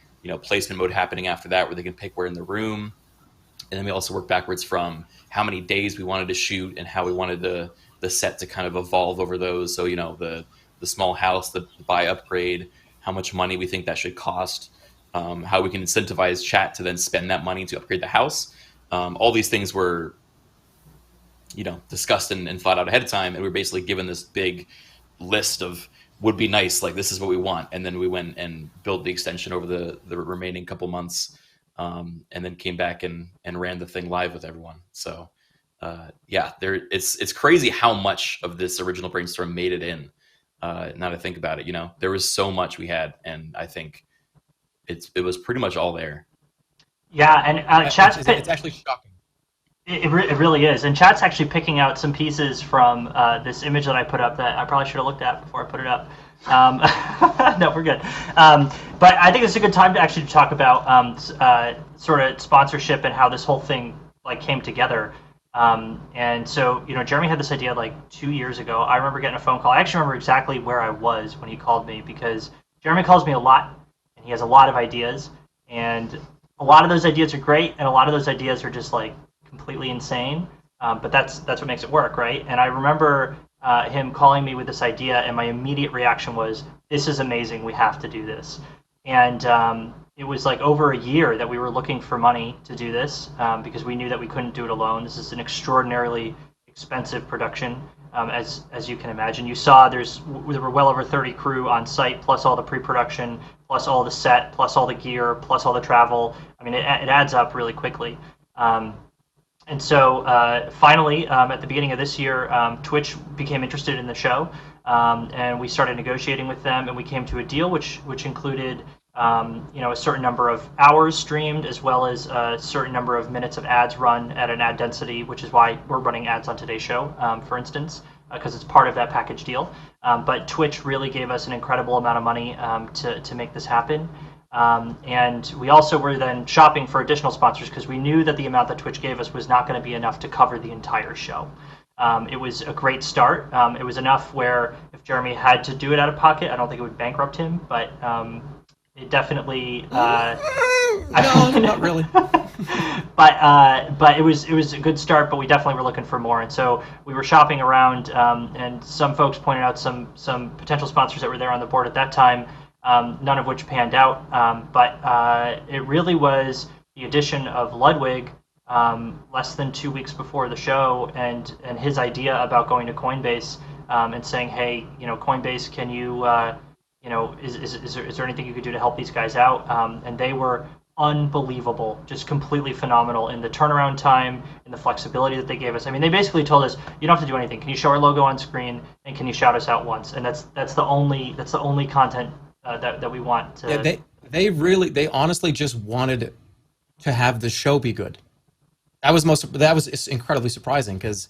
placement mode happening after that where they can pick where in the room. And then we also work backwards from how many days we wanted to shoot and how we wanted the set to kind of evolve over those. So, the small house, the buy upgrade, how much money we think that should cost, how we can incentivize chat to then spend that money to upgrade the house. All these things were, discussed and thought out ahead of time. And we were basically given this big list of would be nice, this is what we want. And then we went and built the extension over the remaining couple months. And then came back and ran the thing live with everyone. So it's crazy how much of this original brainstorm made it in. Now that I think about it, there was so much we had, and I think it was pretty much all there. Yeah, and chat's it's actually shocking. It really is, and chat's actually picking out some pieces from this image that I put up that I probably should have looked at before I put it up. No, we're good. But I think it's a good time to actually talk about sort of sponsorship and how this whole thing came together. And so, Jeremy had this idea 2 years ago. I remember getting a phone call. I actually remember exactly where I was when he called me, because Jeremy calls me a lot, and he has a lot of ideas, and a lot of those ideas are great, and a lot of those ideas are just completely insane. But that's what makes it work, right? And I remember him calling me with this idea, and my immediate reaction was, "This is amazing. We have to do this." And it was over a year that we were looking for money to do this, because we knew that we couldn't do it alone. This is an extraordinarily expensive production, as you can imagine. You saw there were well over 30 crew on site, plus all the pre-production, plus all the set, plus all the gear, plus all the travel. I mean, it adds up really quickly. And so finally, at the beginning of this year, Twitch became interested in the show, and we started negotiating with them, and we came to a deal which included a certain number of hours streamed, as well as a certain number of minutes of ads run at an ad density, which is why we're running ads on today's show, for instance, because it's part of that package deal. But Twitch really gave us an incredible amount of money to make this happen. And we also were then shopping for additional sponsors, because we knew that the amount that Twitch gave us was not going to be enough to cover the entire show. It was a great start. It was enough where if Jeremy had to do it out of pocket, I don't think it would bankrupt him, but it definitely. No, not really. But it was a good start. But we definitely were looking for more, and so we were shopping around, and some folks pointed out some potential sponsors that were there on the board at that time. None of which panned out, but it really was the addition of Ludwig less than 2 weeks before the show, and his idea about going to Coinbase and saying, hey, Coinbase, can you, is there anything you could do to help these guys out? And they were unbelievable, just completely phenomenal in the turnaround time, in the flexibility that they gave us. I mean, they basically told us, you don't have to do anything. Can you show our logo on screen, and can you shout us out once? And that's the only content that we want to. Yeah, they honestly just wanted to have the show be good. That was incredibly surprising, because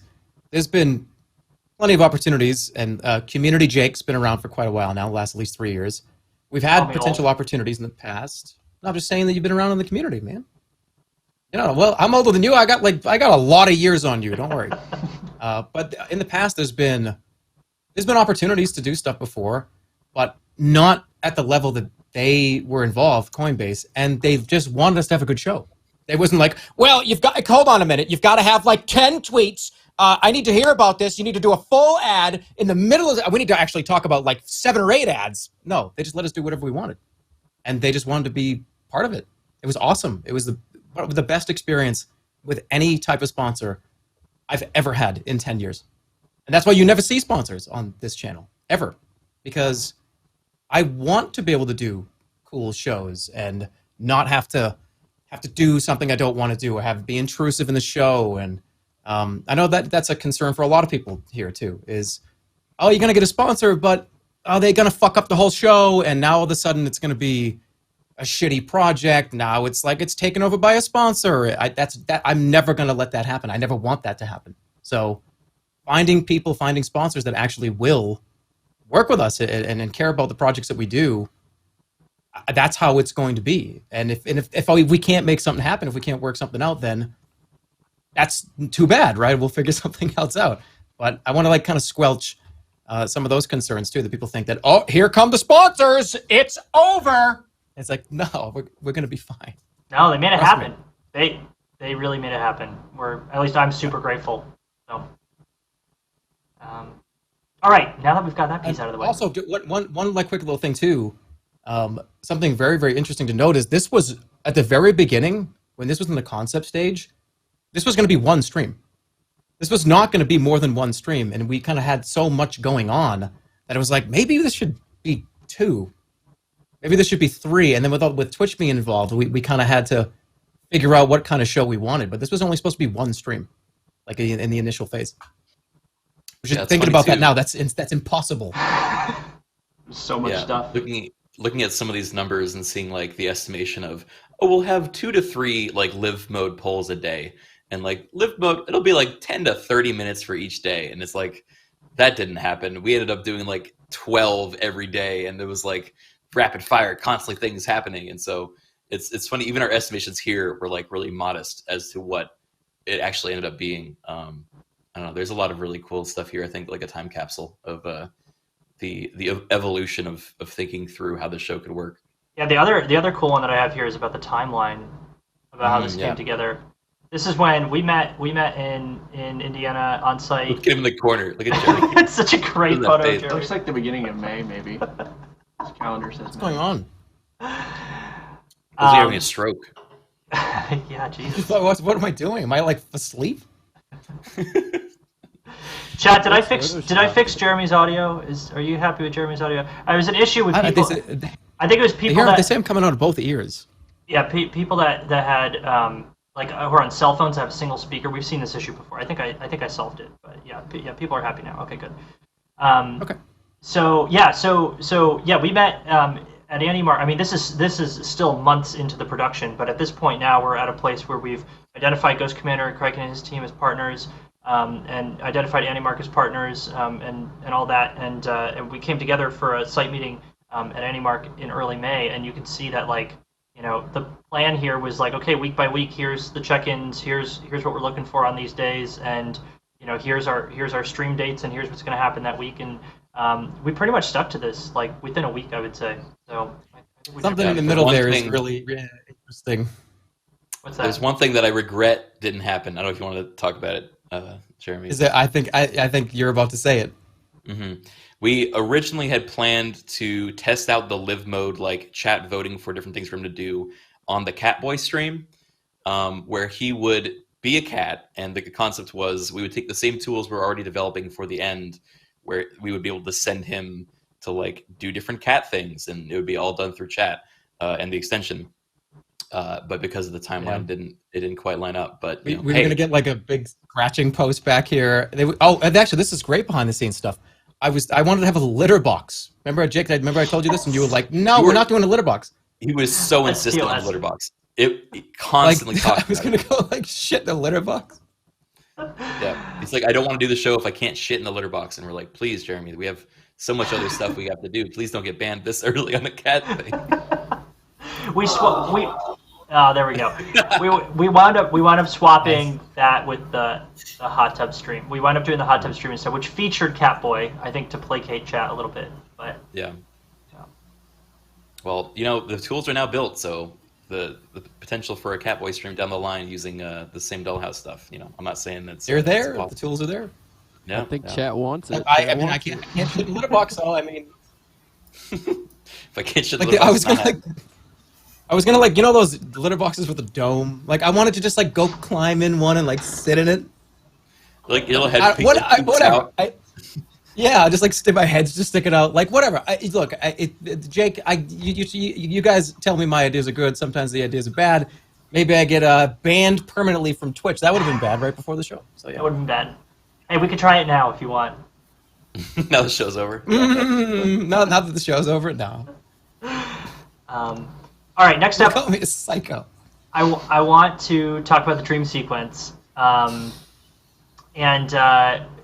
there's been plenty of opportunities, and Community Jake's been around for quite a while now, the last at least 3 years. We've had potential opportunities in the past. I'm just saying that you've been around in the community, man. Well, I'm older than you. I got a lot of years on you. Don't worry. But in the past, there's been opportunities to do stuff before, but not at the level that they were involved, Coinbase, and they just wanted us to have a good show. They wasn't like, well, hold on a minute, you've got to have like 10 tweets. I need to hear about this. You need to do a full ad in the middle of we need to actually talk about like 7 or 8 ads. No, they just let us do whatever we wanted. And they just wanted to be part of it. It was awesome. It was the best experience with any type of sponsor I've ever had in 10 years. And that's why you never see sponsors on this channel, ever. Because I want to be able to do cool shows and not have to do something I don't want to do, or be intrusive in the show. And I know that's a concern for a lot of people here too, is, oh, you're going to get a sponsor, but are they going to fuck up the whole show? And now all of a sudden it's going to be a shitty project. Now it's like it's taken over by a sponsor. I'm never going to let that happen. I never want that to happen. So finding sponsors that actually will work with us and care about the projects that we do, that's how it's going to be. And if we can't make something happen, if we can't work something out, then that's too bad, right? We'll figure something else out. But I want to kind of squelch some of those concerns too, that people think that, oh, here come the sponsors, it's over. It's like, no, we're going to be fine. No, they made it happen. They really made it happen. At least I'm super grateful. So, all right, now that we've got that piece out of the way. Also, one quick little thing too. Something very, very interesting to note is this was at the very beginning, when this was in the concept stage, this was going to be one stream. This was not going to be more than one stream, and we kind of had so much going on that it was like, maybe this should be 2. Maybe this should be 3, and then with Twitch being involved, we kind of had to figure out what kind of show we wanted, but this was only supposed to be one stream, like in the initial phase. Thinking about that now, that's impossible. So much stuff. Looking at some of these numbers and seeing like the estimation of, we'll have 2 to 3 like live mode polls a day, and like live mode, it'll be like 10 to 30 minutes for each day, and it's like that didn't happen. We ended up doing like 12 every day, and there was like rapid fire, constantly things happening, and so it's funny. Even our estimations here were like really modest as to what it actually ended up being. I don't know. There's a lot of really cool stuff here. I think like a time capsule of the evolution of thinking through how the show could work. Yeah, the other cool one that I have here is about the timeline, about how this came together. This is when we met in Indiana on site. Look at him in the corner. Look at Jerry. It's such a great photo, Jerry. It looks like the beginning of May, maybe. His calendar says. What's going on? Is he having a stroke? Yeah, Jesus. What am I doing? Am I like asleep? Chat, did I fix Jeremy's audio? Are you happy with Jeremy's audio? There was an issue with people. I think it was people they say I'm coming out of both ears. Yeah, people that had who are on cell phones that have a single speaker. We've seen this issue before. I think I solved it. But yeah, people are happy now. Okay, good. Okay. So we met at Anymar. I mean, this is still months into the production, but at this point now we're at a place where we've identified Ghost Commander Criken and his team as partners, and identified Anymark as partners, and all that, and we came together for a site meeting at Anymark in early May, and you can see that the plan here was like, okay, week by week, here's the check-ins, here's what we're looking for on these days, and here's our stream dates, and here's what's going to happen that week, and we pretty much stuck to this like within a week, I would say. So Something in the middle there is really interesting. What's that? There's one thing that I regret didn't happen. I don't know if you want to talk about it, Jeremy. Is it? I think you're about to say it. Mm-hmm. We originally had planned to test out the live mode, like chat voting for different things for him to do on the Catboy stream, where he would be a cat, and the concept was we would take the same tools we're already developing for the end, where we would be able to send him to like do different cat things, and it would be all done through chat and the extension. But because of the timeline, it didn't quite line up. But we were gonna get like a big scratching post back here. And actually, this is great behind the scenes stuff. I wanted to have a litter box. Remember, Jake? I told you this, and you were like, "No, we're not doing a litter box." He was so insistent on the litter box. It constantly talked. I was gonna go like shit in the litter box. Yeah, he's like, I don't want to do the show if I can't shit in the litter box, and we're like, please, Jeremy, we have so much other stuff we have to do. Please don't get banned this early on the cat thing. There we go. we wound up swapping that with the hot tub stream. We wound up doing the hot tub stream instead, which featured Catboy, I think, to placate chat a little bit. But yeah. Well, the tools are now built, so the potential for a Catboy stream down the line using the same Dollhouse stuff. I'm not saying that's they're there. The tools are there. Yeah, I think chat wants it. I can't shit in the litter box, though. I mean, if I can't shit in the litter box, I was gonna those litter boxes with a dome. Like I wanted to just like go climb in one and like sit in it. Like your head peeks whatever. out. Yeah, just like my head's just sticking out. Like whatever. Jake, you guys tell me my ideas are good. Sometimes the ideas are bad. Maybe I get banned permanently from Twitch. That would have been bad right before the show. So yeah, that would have been bad. Hey, we could try it now if you want. Now the show's over. No, now that the show's over, no. All right, next up. Call me a psycho. I want to talk about the dream sequence. And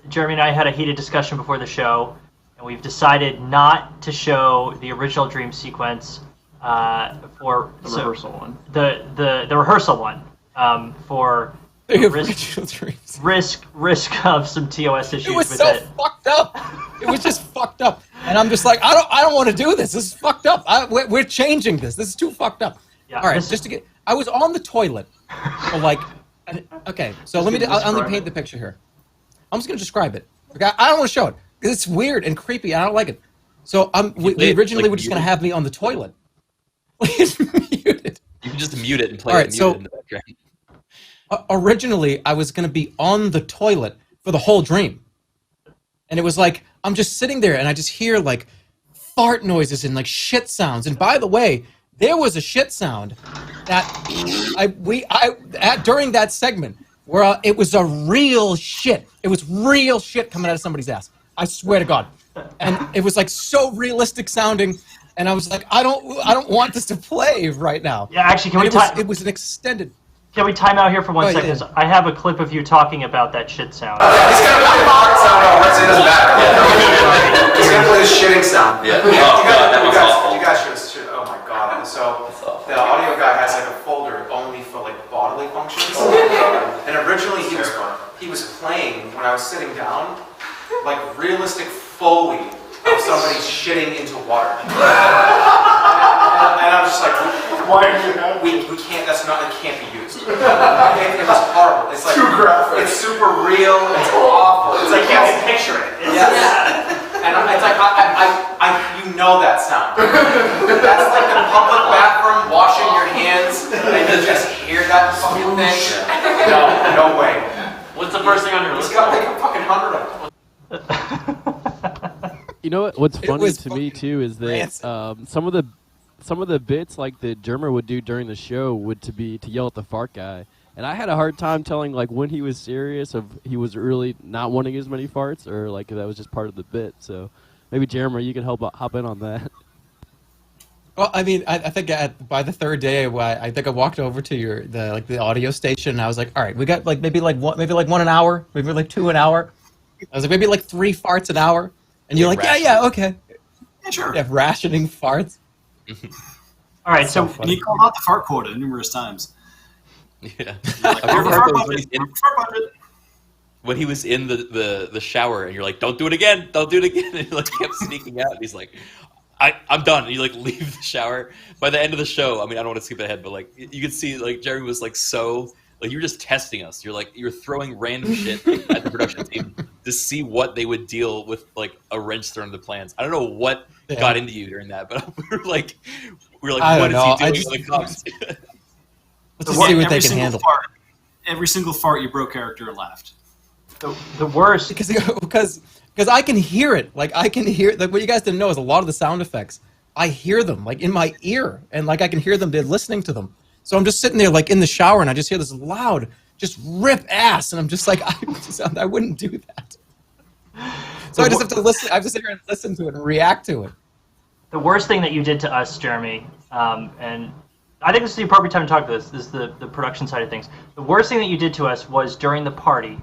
Jeremy and I had a heated discussion before the show, and we've decided not to show the original dream sequence for the rehearsal one. The rehearsal one for risk of some TOS issues. It was with so it. fucked up. It was just fucked up, and I'm just like, I don't want to do this. This is fucked up. We're changing this. This is too fucked up. Yeah, all right, I was on the toilet, for like, okay. So let me paint the picture here. I'm just gonna describe it. Okay, I don't want to show it. It's weird and creepy. I don't like it. So we originally were just gonna have me on the toilet. Please mute it. You can just mute it and play it muted in the background. Originally, I was gonna be on the toilet for the whole dream, and it was like I'm just sitting there and I just hear like fart noises and like shit sounds. And by the way, there was a shit sound that during that segment where it was a real shit. It was real shit coming out of somebody's ass. I swear to God. And it was like so realistic sounding, and I was like, I don't want this to play right now. Yeah, actually, it was an extended. Can we time out here for 1 second? Yeah. I have a clip of you talking about that shit sound. He's gonna play the fart sound over, so it doesn't matter. He's gonna play the shitting sound. Yeah. You guys should. Oh my God. So the audio guy has like a folder only for like bodily functions. And originally he was playing when I was sitting down, like realistic Foley of somebody shitting into water. And I'm just like, why are you we can't, it can't be used. It was horrible. It's like, too graphic. It's super real, it's awful. It's like, you can't picture it. Yeah. And it's like, you know that sound. That's like the public bathroom, washing your hands, and you just hear that fucking thing. No way. What's the first thing on your list? He's got like a fucking 100 of them. You know what? What's funny to me too is that some of the bits like that Jerma would do during the show would to yell at the fart guy, and I had a hard time telling like when he was serious, if he was really not wanting as many farts, or like that was just part of the bit. So maybe Jerma, you can hop in on that. Well, I mean, I think by the third day, I think I walked over to the audio station, and I was like, all right, we got like maybe one an hour, maybe like 2 an hour. I was like, maybe like 3 farts an hour. And you're like, yeah, okay. Yeah, sure. Yeah, rationing farts. All right, so and he called out the fart quota numerous times. Yeah. When he was in the shower, and you're like, don't do it again, and he like kept sneaking out, and he's like, I'm done. And you like leave the shower. By the end of the show, I mean, I don't want to skip ahead, but like you could see like Jeremy was like so like you were just testing us. You're throwing random shit at the production team to see what they would deal with like a wrench thrown into the plans. I don't know what got into you during that, but we were like what is he doing with the cops? Let's just see what they can handle. Every single fart you broke character laughed. The worst because I can hear it. Like I can hear like what you guys didn't know is a lot of the sound effects. I hear them like in my ear, and like I can hear them. They're listening to them. So I'm just sitting there like in the shower, and I just hear this loud, just rip ass, and I'm just like I wouldn't do that. So I just have to listen. I have to sit here and listen to it and react to it. The worst thing that you did to us, Jeremy, and I think this is the appropriate time to talk about this. This is the production side of things. The worst thing that you did to us was during the party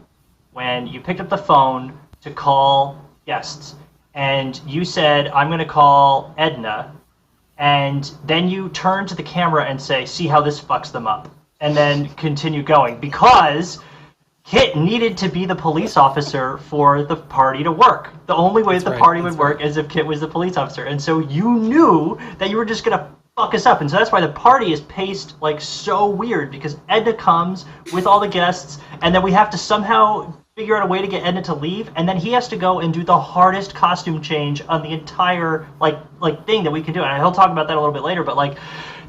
when you picked up the phone to call guests, and you said, I'm going to call Edna, and then you turn to the camera and say, see how this fucks them up, and then continue going, because Kit needed to be the police officer for the party to work. The only way the party would work is if Kit was the police officer, and so you knew that you were just going to fuck us up, and so that's why the party is paced like so weird, because Edna comes with all the guests, and then we have to somehow figure out a way to get Edna to leave, and then he has to go and do the hardest costume change on the entire like thing that we can do, and he'll talk about that a little bit later, but like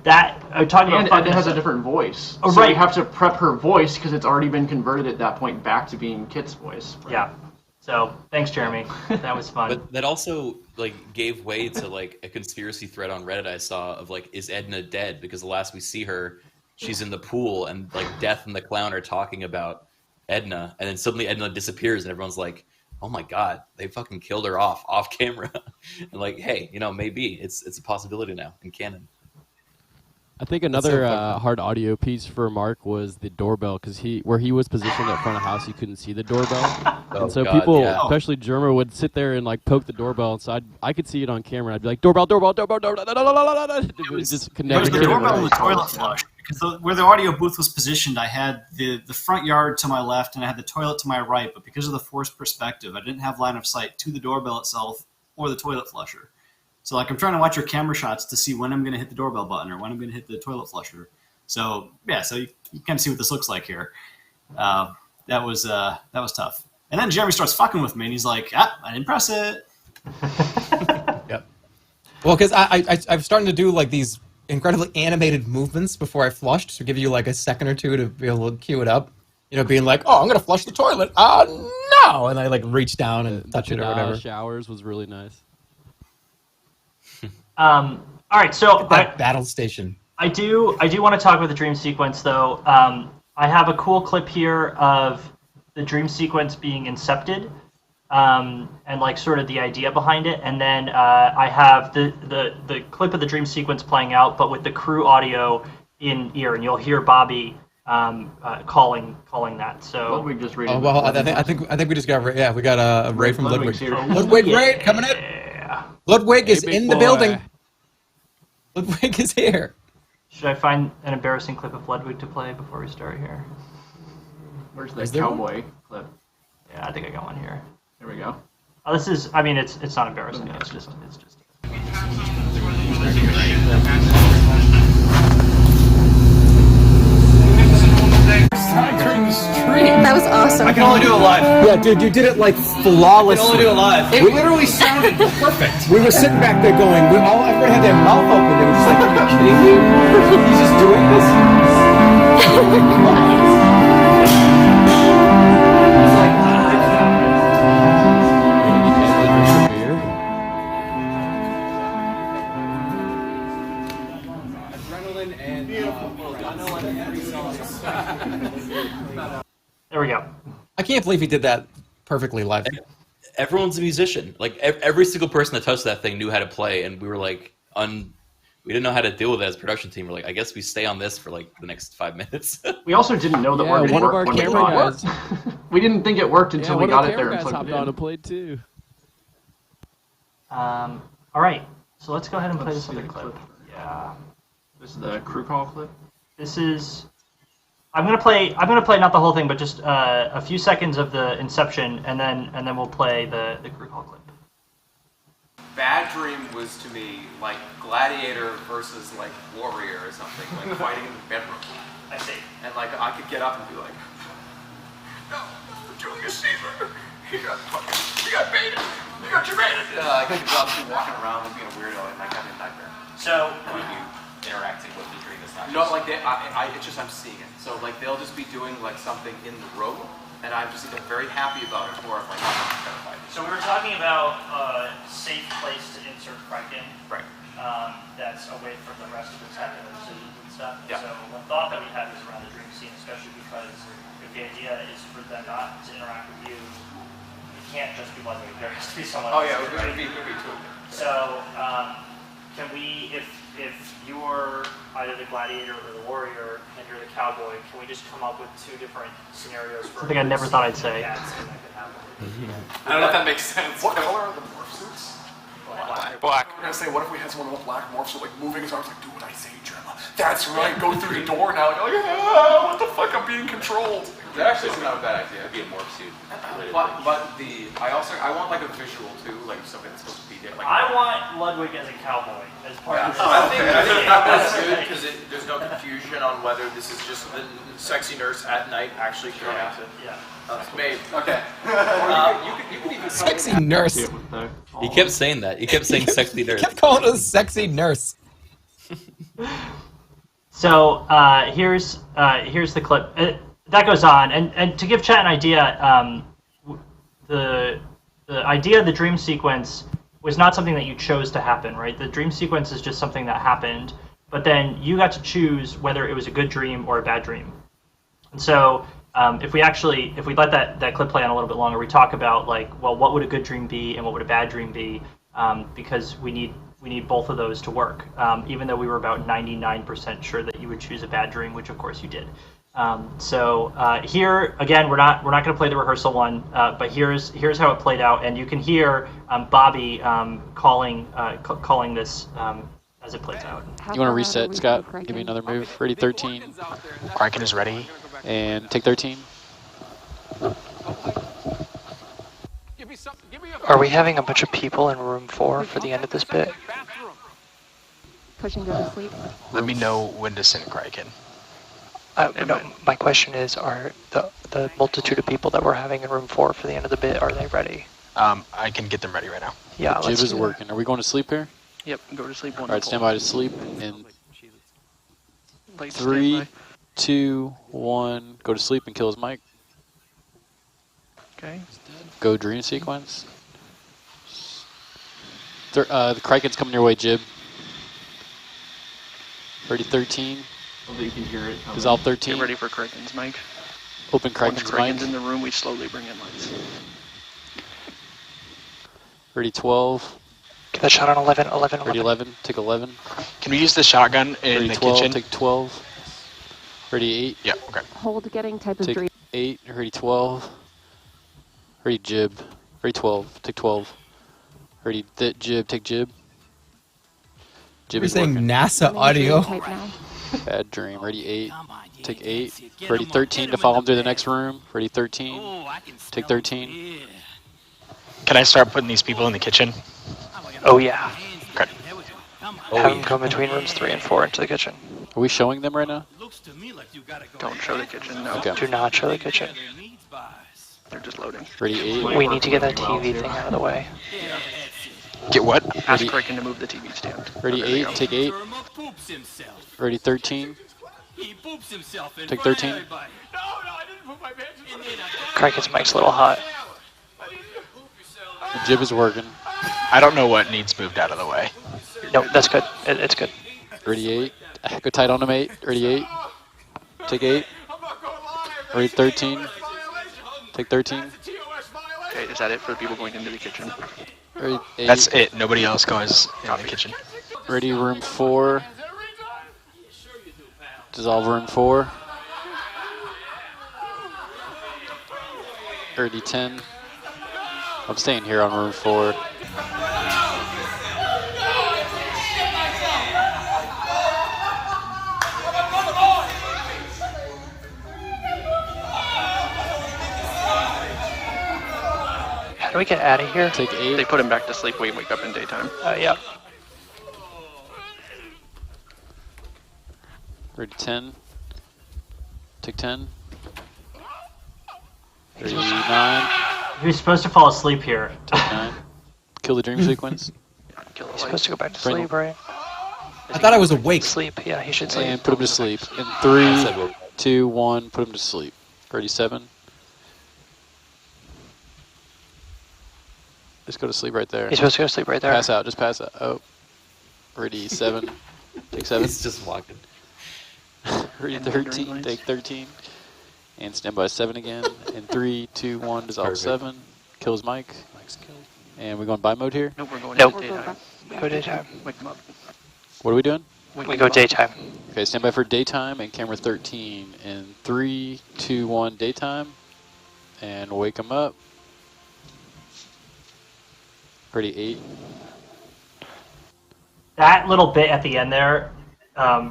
that talking about Edna has a different voice, so right. You have to prep her voice because it's already been converted at that point back to being Kit's voice. Right? Yeah. So thanks, Jeremy. That was fun. But that also like gave way to like a conspiracy thread on Reddit I saw of like, is Edna dead? Because the last we see her, she's in the pool, and like Death and the Clown are talking about Edna, and then suddenly Edna disappears, and everyone's like, "Oh my god, they fucking killed her off camera." And like, hey, maybe it's a possibility now in canon. I think another hard audio piece for Mark was the doorbell, because where he was positioned at front of house, you couldn't see the doorbell, and so people, especially Jerma, would sit there and like poke the doorbell. And so I could see it on camera. I'd be like, doorbell. It was the doorbell and the toilet flush, because where the audio booth was positioned, I had the front yard to my left and I had the toilet to my right. But because of the forced perspective, I didn't have line of sight to the doorbell itself or the toilet flusher. So like I'm trying to watch your camera shots to see when I'm going to hit the doorbell button or when I'm going to hit the toilet flusher. So yeah, so you kind of see what this looks like here. That was tough. And then Jeremy starts fucking with me, and he's like, I didn't press it. Yep. Well, because I'm starting to do like these incredibly animated movements before I flushed to give you like a second or two to be able to cue it up. Being like, oh, I'm going to flush the toilet. No! And I like reach down and touch it or whatever. Showers was really nice. All right, so battle station. I do want to talk about the dream sequence, though. I have a cool clip here of the dream sequence being incepted, and like sort of the idea behind it, and then I have the clip of the dream sequence playing out, but with the crew audio in ear, and you'll hear Bobby calling that. So Ludwig just read. Oh well, I think we just got we got a Ray from Ludwig. Ludwig, Ray coming in. Ludwig is in the building. Ludwig is here. Should I find an embarrassing clip of Ludwig to play before we start here? Where's the cowboy clip? Yeah, I think I got one here. Here we go. Oh, this is. I mean, it's not embarrassing. It's just. That was awesome. I can only do it live. Yeah, dude, you did it like flawlessly. I can only do it live. It literally sounded perfect. We were sitting back there going, everyone had their mouth open. They were just like, are you kidding me? He's just doing this? Adrenaline and There we go. I can't believe he did that perfectly live. Everyone's a musician. Like every single person that touched that thing knew how to play, and we were like, we didn't know how to deal with it as a production team. We're like, I guess we stay on this for like the next 5 minutes. We also didn't know that we're one of our camera guys. We didn't think it worked until we got it there. One of the camera guys hopped on and played too. All right, so let's go ahead and play this other clip. Yeah. This is the crew call clip. This is. I'm gonna play not the whole thing, but just a few seconds of the inception, and then we'll play the crew call clip. Bad Dream was to me like Gladiator versus like Warrior or something, like fighting in the bedroom. I see. And like I could get up and be like, no, Julius Caesar, he got baited, he got you baited. I could just be walking around and being a weirdo and like having a nightmare. So when you interacting with the dream, it's not no, just like it's just I'm seeing it. So like they'll just be doing like something in the room, and I'm just either very happy about it or like I'm terrified. So we were talking about a safe place to insert Kraken. Right. That's away from the rest of the tech and the decisions and stuff. Yeah. So one thought that we had was around the dream scene, especially because if the idea is for them not to interact with you, it can't just be Ludwig. There has to be someone Oh else. yeah, Right? it would be two. So can we, if you're either the gladiator or the warrior and you're the cowboy, can we just come up with two different scenarios for Something I never thought I'd say. that could happen? I don't know if that makes sense. What color are the morph suits? Black. I'm gonna say, what if we had someone with black morphs with like moving his arms, like, do what I say, Jerma. That's right, go through the door now. You're like, ah, what the fuck, I'm being controlled. That actually is not a bad idea. It'd be a morph suit. But I want like a visual too, like something that's supposed to be there. Like I want Ludwig as a cowboy as part of this. I think that's good because there's no confusion on whether this is just the sexy nurse at night actually going to. Yeah. Babe. Okay. You could even Sexy nurse. He kept saying that. He kept saying sexy nurse. He kept calling us sexy nurse. So here's the clip. That goes on, and to give chat an idea, the idea of the dream sequence was not something that you chose to happen, right? The dream sequence is just something that happened, but then you got to choose whether it was a good dream or a bad dream. And so if we let that clip play on a little bit longer, we talk about like, well, what would a good dream be and what would a bad dream be, because we need both of those to work. Even though we were about 99% sure that you would choose a bad dream, which of course you did. Here again, we're not going to play the rehearsal one, but here's how it played out, and you can hear Bobby calling this as it plays out. You want to reset, Scott? Give me another move. Ready, 13. Kraken is ready. And take 13. Are we having a bunch of people in room 4 for the end of this bit? Push and go to sleep. Let me know when to send Kraken. No, my question is, are the multitude of people that we're having in room 4 for the end of the bit, are they ready? I can get them ready right now. Yeah, Jib is working. Are we going to sleep here? Yep, go to sleep. All right, stand by to sleep. In 3, 2, 1, go to sleep and kill his mic. Okay. Go dream sequence. The Kraken's coming your way, Jib. Ready, 13. You can hear it. Dissolve 13. Get ready for Kraken's mic. Open Kraken's Once Kraken's mic. in the room, we slowly bring in lights. Ready, 12. Get that shot on 11, 11, 11. Ready, 11. Take 11. Can we use the shotgun in Ready, the 12. kitchen? Take 12. Ready, 8. Yeah, okay. Hold getting type of Take dream. 8. Ready, 12. Ready, Jib. Ready, 12. Take 12. Ready, Jib. Take Jib. Jib You're is saying working. NASA audio. Bad dream. Ready, 8. Take 8. Ready, 13 to follow him through the next room. Ready, 13. Take 13. Can I start putting these people in the kitchen? Oh, yeah. Okay. Have them come between rooms 3 and 4 into the kitchen. Are we showing them right now? Don't show the kitchen, no. Okay. Do not show the kitchen. They're just loading. Ready, 8. We need to get that TV thing out of the way. Get what? Ask Ready. Kraken to move the TV stand. Ready, 8. Take 8. Ready, 13. Take 13. Kraken's mic's a little hot. The Jib is working. I don't know what needs moved out of the way. No, that's good. It's good. Ready, 8. Go tight on him, 8. Ready, 8. Take 8. Ready, 13. Take 13. Okay, is that it for the people going into the kitchen? Ready, 8. That's it. Nobody else goes in the kitchen. Ready, room 4. Dissolve room 4. Ready, 10. I'm staying here on room 4. do we get out of here? Take 8. They put him back to sleep. We wake up in daytime. Yeah. Ready 10. Take 10. 39. You're supposed to fall asleep here. Take 9. Kill the dream sequence. He's supposed to go back to sleep, right? I thought I was awake. Sleep. Yeah, he should sleep. And put him to sleep. In 3, 2, 1, put him to sleep. Ready 7. Just go to sleep right there. He's supposed to go to sleep right there. Pass out. Just pass out. Oh. Ready 7. Take 7. He's just walking. Ready 13. Take 13. And stand by 7 again. In 3, 2, 1, dissolve Perfect. 7. Kill his mic. Mic's killed. And we're going buy mode here? Nope, we're going daytime. Go daytime. Wake him up. What are we doing? We go daytime. Okay, stand by for daytime and camera 13. In 3, 2, 1, daytime. And wake him up. Ready 8. That little bit at the end there,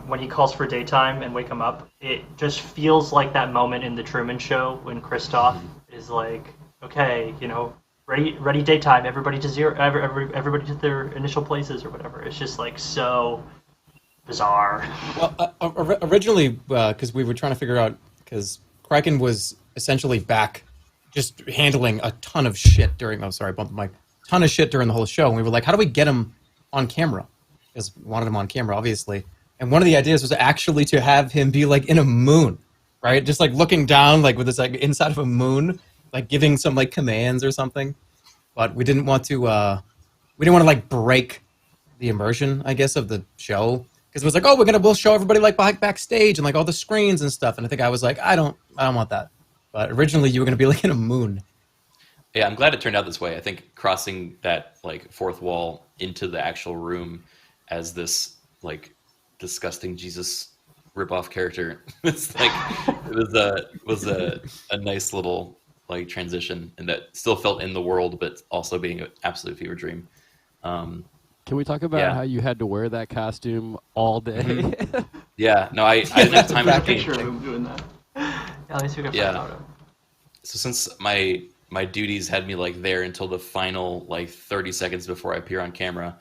when he calls for daytime and wake him up, it just feels like that moment in the Truman Show when Christoph is like, okay, you know, ready daytime, everybody to zero, everybody to their initial places or whatever. It's just like so bizarre. Well, originally, because we were trying to figure out, because Kraken was essentially back, just handling a ton of shit during. Oh, sorry, I bumped the mic. Ton of shit during the whole show, and we were like, how do we get him on camera? Because we wanted him on camera, obviously. And one of the ideas was actually to have him be like in a moon, right? Just like looking down, like with this like inside of a moon, like giving some like commands or something. But we didn't want to. Like break the immersion, I guess, of the show, because it was like, oh, we'll show everybody like backstage and like all the screens and stuff. And I think I was like, I don't want that. But originally, you were gonna be like in a moon. Yeah, I'm glad it turned out this way. I think crossing that like fourth wall into the actual room as this like disgusting Jesus ripoff character, it's like it was a nice little like transition, and that still felt in the world, but also being an absolute fever dream. Can we talk about how you had to wear that costume all day? Yeah, no, I didn't have time to paint. Picture of him doing that. Yeah, at least we can Yeah. find out. So since my duties had me like there until the final like 30 seconds before I appear on camera,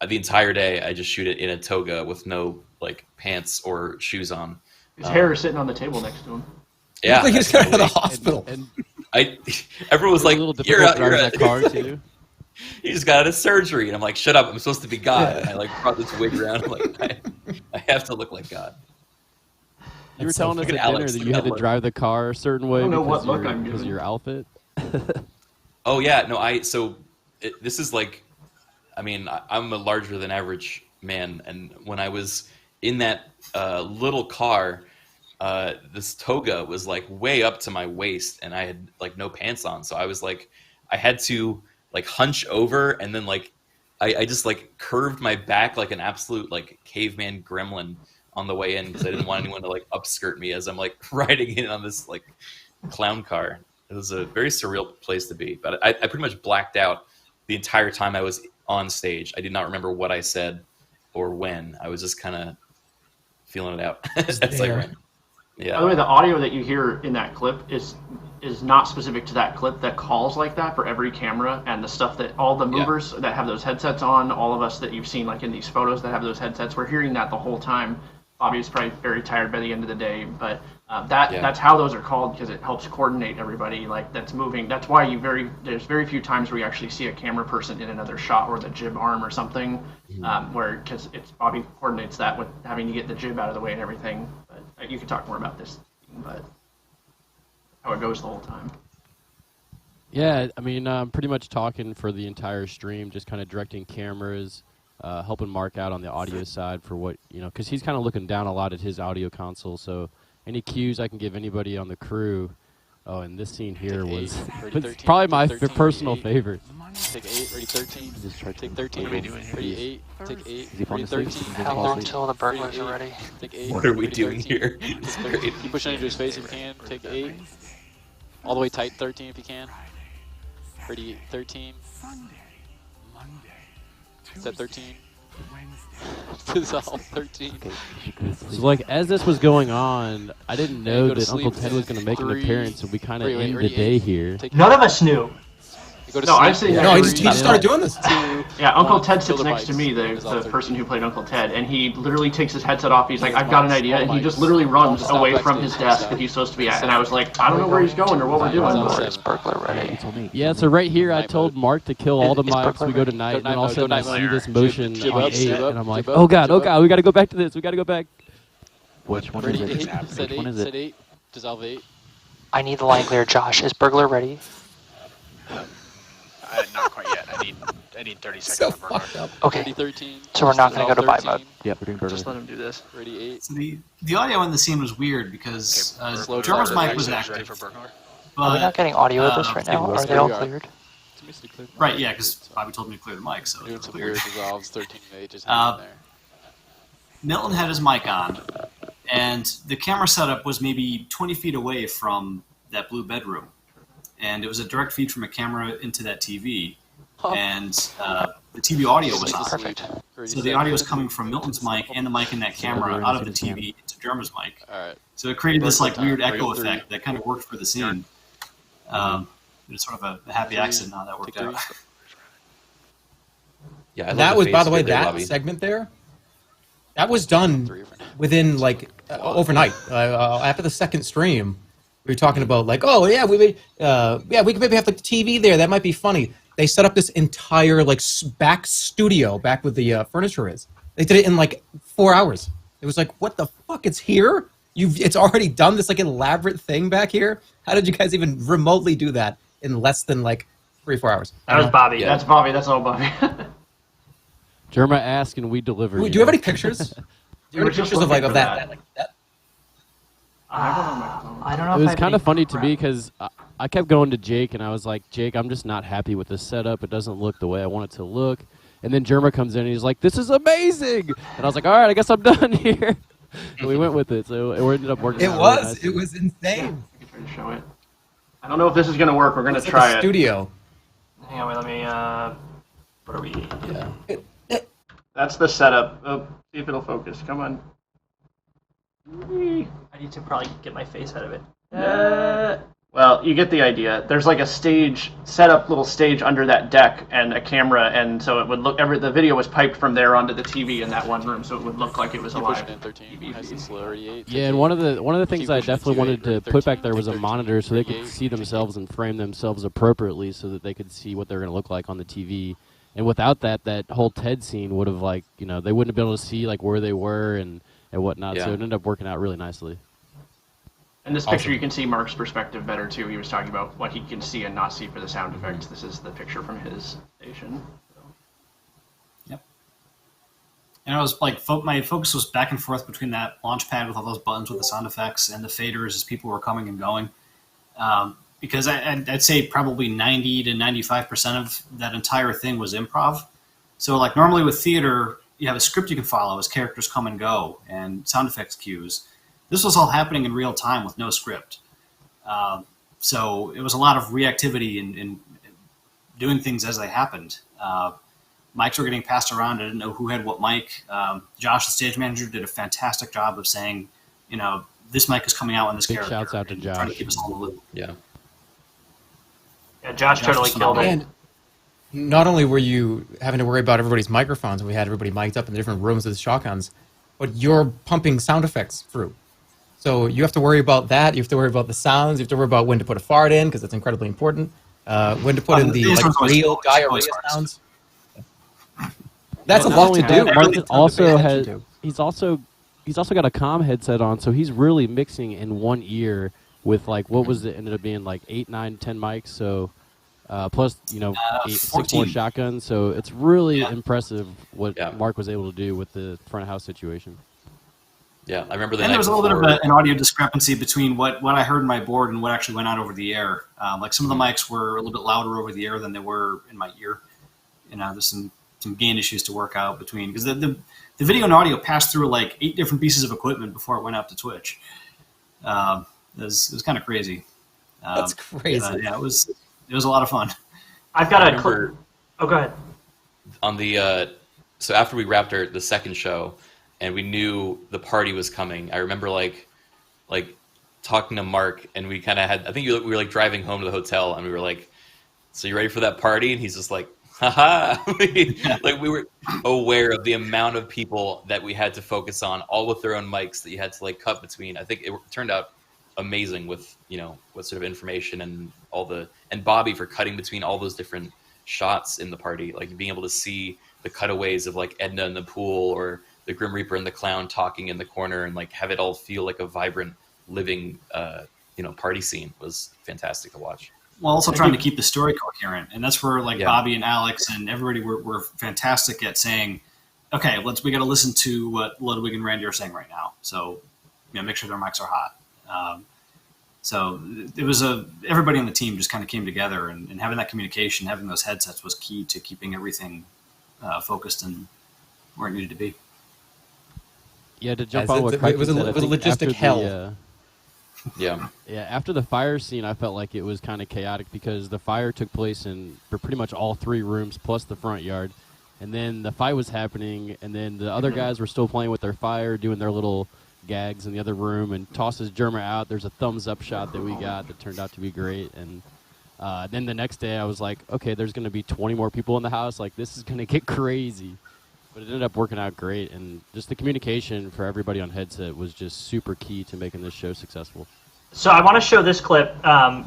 the entire day I just shoot it in a toga with no like pants or shoes on. His hair is sitting on the table next to him. Yeah, Like he's got out of the hospital. Everyone was like, "You're out, you're out." that car too. He just got out of surgery, and I'm like, "Shut up! I'm supposed to be God." And I like brought this wig around. I'm like, I have to look like God. You were telling us at dinner that you had to drive the car a certain way because of your outfit. Oh yeah, no, this is like, I mean, I'm a larger than average man, and when I was in that little car, this toga was like way up to my waist, and I had like no pants on, so I was like, I had to like hunch over, and then like I just like curved my back like an absolute like caveman gremlin on the way in, because I didn't want anyone to like upskirt me as I'm like riding in on this like clown car. It was a very surreal place to be, but I pretty much blacked out the entire time I was on stage. I did not remember what I said or when. I was just kind of feeling it out. That's like right. Yeah. By the way, the audio that you hear in that clip is not specific to that clip. That calls like that for every camera, and the stuff that all the movers that have those headsets on, all of us that you've seen like in these photos that have those headsets, we're hearing that the whole time. Bobby was probably very tired by the end of the day, but that's how those are called, because it helps coordinate everybody like that's moving. That's why there's very few times where you actually see a camera person in another shot or the jib arm or something, because Bobby coordinates that with having to get the jib out of the way and everything. But you can talk more about this, but how it goes the whole time. Yeah, I mean, I'm pretty much talking for the entire stream, just kind of directing cameras, helping Mark out on the audio side for what, because he's kind of looking down a lot at his audio console, so any cues I can give anybody on the crew. Oh, and this scene here was probably my personal favorite. Take 8, ready 13. Take 13. What are we doing here? Ready 8. Take 8. Is he Ready falling 13. asleep? How long till the burglars are ready? Take 8. What are we ready doing 13. here? Keep pushing into his face if you can. Take 8. All the way tight 13 if you can. Ready 13. Set 13. Dissolve 13. So, like, as this was going on, I didn't know that Uncle Ted was going to make an appearance, so we kind of end the day here. None of us knew. No, I'm saying No, he just started doing this. Yeah, Uncle Ted sits next to me, the person who played Uncle Ted, and he literally takes his headset off. He's like, I've got an idea, and he just literally runs away from his desk that he's supposed to be at. And I was like, I don't know where he's going or what we're doing. Is burglar ready? Yeah, so right here I told Mark to kill all the mics. We go to night, and then all of a sudden I see this motion on 8, and I'm like, oh god, we gotta go back to this. We gotta go back. Which one Ready is it? to 8. Set 8. Set 8. Dissolve 8. I need the line clear. Josh, is burglar ready? Not quite yet. I need 30 seconds. So fucked up. Okay. Ready 13. So we're not going to go to buy mode. Yep, we're doing burglar. Just let him do this. Ready 8. So the audio in the scene was weird because slow Jerma's down. mic was Ready active. for burglar? Are we not getting audio of this right now? Are they all cleared? Right, yeah, because Bobby told me to clear the mic, so Doing it's some cleared. weird dissolves. 13 to 8. Just hang in there. Milton had his mic on, and the camera setup was maybe 20 feet away from that blue bedroom. And it was a direct feed from a camera into that TV. And the TV audio was on. Perfect. So the audio was coming from Milton's mic and the mic in that camera out of the TV into Jerma's mic. Alright. So it created this like weird echo effect that kind of worked for the scene. It's sort of a happy accident how that worked out. Yeah, And that was, by the way, that segment there, that was done within like overnight. After the second stream, we were talking about like, oh yeah, we could maybe have like the TV there. That might be funny. They set up this entire like back studio back where the furniture is. They did it in like 4 hours. It was like, what the fuck? It's here. It's already done this like elaborate thing back here. How did you guys even remotely do that in less than like 3 or 4 hours? That was Bobby. Yeah. That's Bobby. That's all Bobby. Jerma asked and we delivered. Do you have any pictures? Do you have any pictures of like of that? I don't know. It if was I have kind any of funny to prep. me because I kept going to Jake and I was like, Jake, I'm just not happy with this setup. It doesn't look the way I want it to look. And then Jerma comes in and he's like, this is amazing. And I was like, all right, I guess I'm done here. And we went with it. So it ended up working. It was insane. I can try to show it. I don't know if this is going to work. We're going to It's try like a it. studio. Hang on, wait, let me. What are we? Yeah. That's the setup. Oh, see if it'll focus. Come on. I need to probably get my face out of it. Well, you get the idea. There's like a stage, set up little stage under that deck and a camera, and so it would look. The video was piped from there onto the TV in that one room, so it would look like it was Keep alive. pushing in 13. Nice and slow. Ready 8. Yeah, and one of the things I definitely wanted to 13, put back there was a 13, monitor so they could 38, see themselves and frame themselves appropriately so that they could see what they're going to look like on the TV. And without that, that whole TED scene would have like, they wouldn't have been able to see like where they were and whatnot. Yeah. So it ended up working out really nicely. In this picture, you can see Mark's perspective better too. He was talking about what he can see and not see for the sound effects. This is the picture from his station. Yep. And I was like, my focus was back and forth between that launch pad with all those buttons with the sound effects and the faders as people were coming and going. Because I'd say probably 90 to 95% of that entire thing was improv. So like normally with theater, you have a script you can follow as characters come and go and sound effects cues. This was all happening in real time with no script. So it was a lot of reactivity and doing things as they happened. Mics were getting passed around. I didn't know who had what mic. Josh, the stage manager, did a fantastic job of saying, this mic is coming out on this Big character. shouts out to Josh. Trying to keep us all in the loop. Yeah. Yeah, Josh totally killed it. And not only were you having to worry about everybody's microphones, and we had everybody mic'd up in different rooms with shotguns, but you're pumping sound effects through. So you have to worry about that. You have to worry about the sounds. You have to worry about when to put a fart in, because that's incredibly important. When to put in the real diarrhea sounds. That's a lot to do. Mark also has. He's also got a comm headset on, so he's really mixing in one ear with like what was it ended up being like 8, 9, 10 mics. So plus 6 more shotguns. So it's really impressive what Mark was able to do with the front of house situation. Yeah, I remember that. And there was a little bit of an audio discrepancy between what I heard in my board and what actually went out over the air. Like some of the mics were a little bit louder over the air than they were in my ear. There's some gain issues to work out between, because the video and audio passed through like 8 different pieces of equipment before it went out to Twitch. It was kind of crazy. That's crazy. Yeah, it was a lot of fun. I've got a clip. Oh, go ahead. On the so after we wrapped the second show, and we knew the party was coming, I remember like talking to Mark, and we kind of had, I think we were like driving home to the hotel, and we were like, So you ready for that party? And he's just like, haha. Like we were aware of the amount of people that we had to focus on, all with their own mics that you had to like cut between. I think it turned out amazing with, what sort of information and and Bobby for cutting between all those different shots in the party, like being able to see the cutaways of like Edna in the pool or the Grim Reaper and the clown talking in the corner and like have it all feel like a vibrant, living, party scene was fantastic to watch. Well, also trying to keep the story coherent, and that's where Bobby and Alex and everybody were fantastic at saying, okay, we got to listen to what Ludwig and Randy are saying right now. So, make sure their mics are hot. So it was everybody on the team just kind of came together, and having that communication, having those headsets was key to keeping everything focused and where it needed to be. Yeah, to jump on what it was a logistic hell. Yeah. Yeah, after the fire scene, I felt like it was kind of chaotic because the fire took place in pretty much all 3 rooms plus the front yard. And then the fight was happening, and then the other guys were still playing with their fire, doing their little gags in the other room, and tosses Jerma out. There's a thumbs-up shot that we got that turned out to be great. And then the next day, I was like, okay, there's going to be 20 more people in the house. Like, this is going to get crazy. But it ended up working out great, and just the communication for everybody on headset was just super key to making this show successful. So I want to show this clip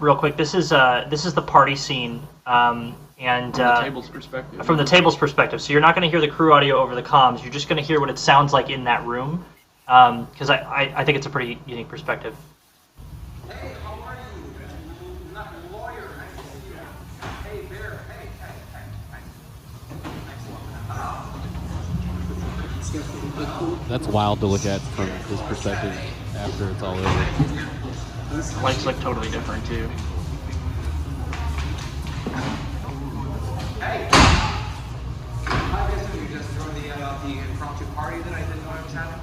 real quick. This is the party scene, and from the table's perspective. From the table's perspective. So you're not going to hear the crew audio over the comms. You're just going to hear what it sounds like in that room, because I think it's a pretty unique perspective. Hey, how are you? Not a lawyer. Nice to see you. Hey, Bear. Hey. That's wild to look at from this perspective after it's all over. The lights look totally different too. Hey! I guess we just throw the impromptu party that I didn't know I was having.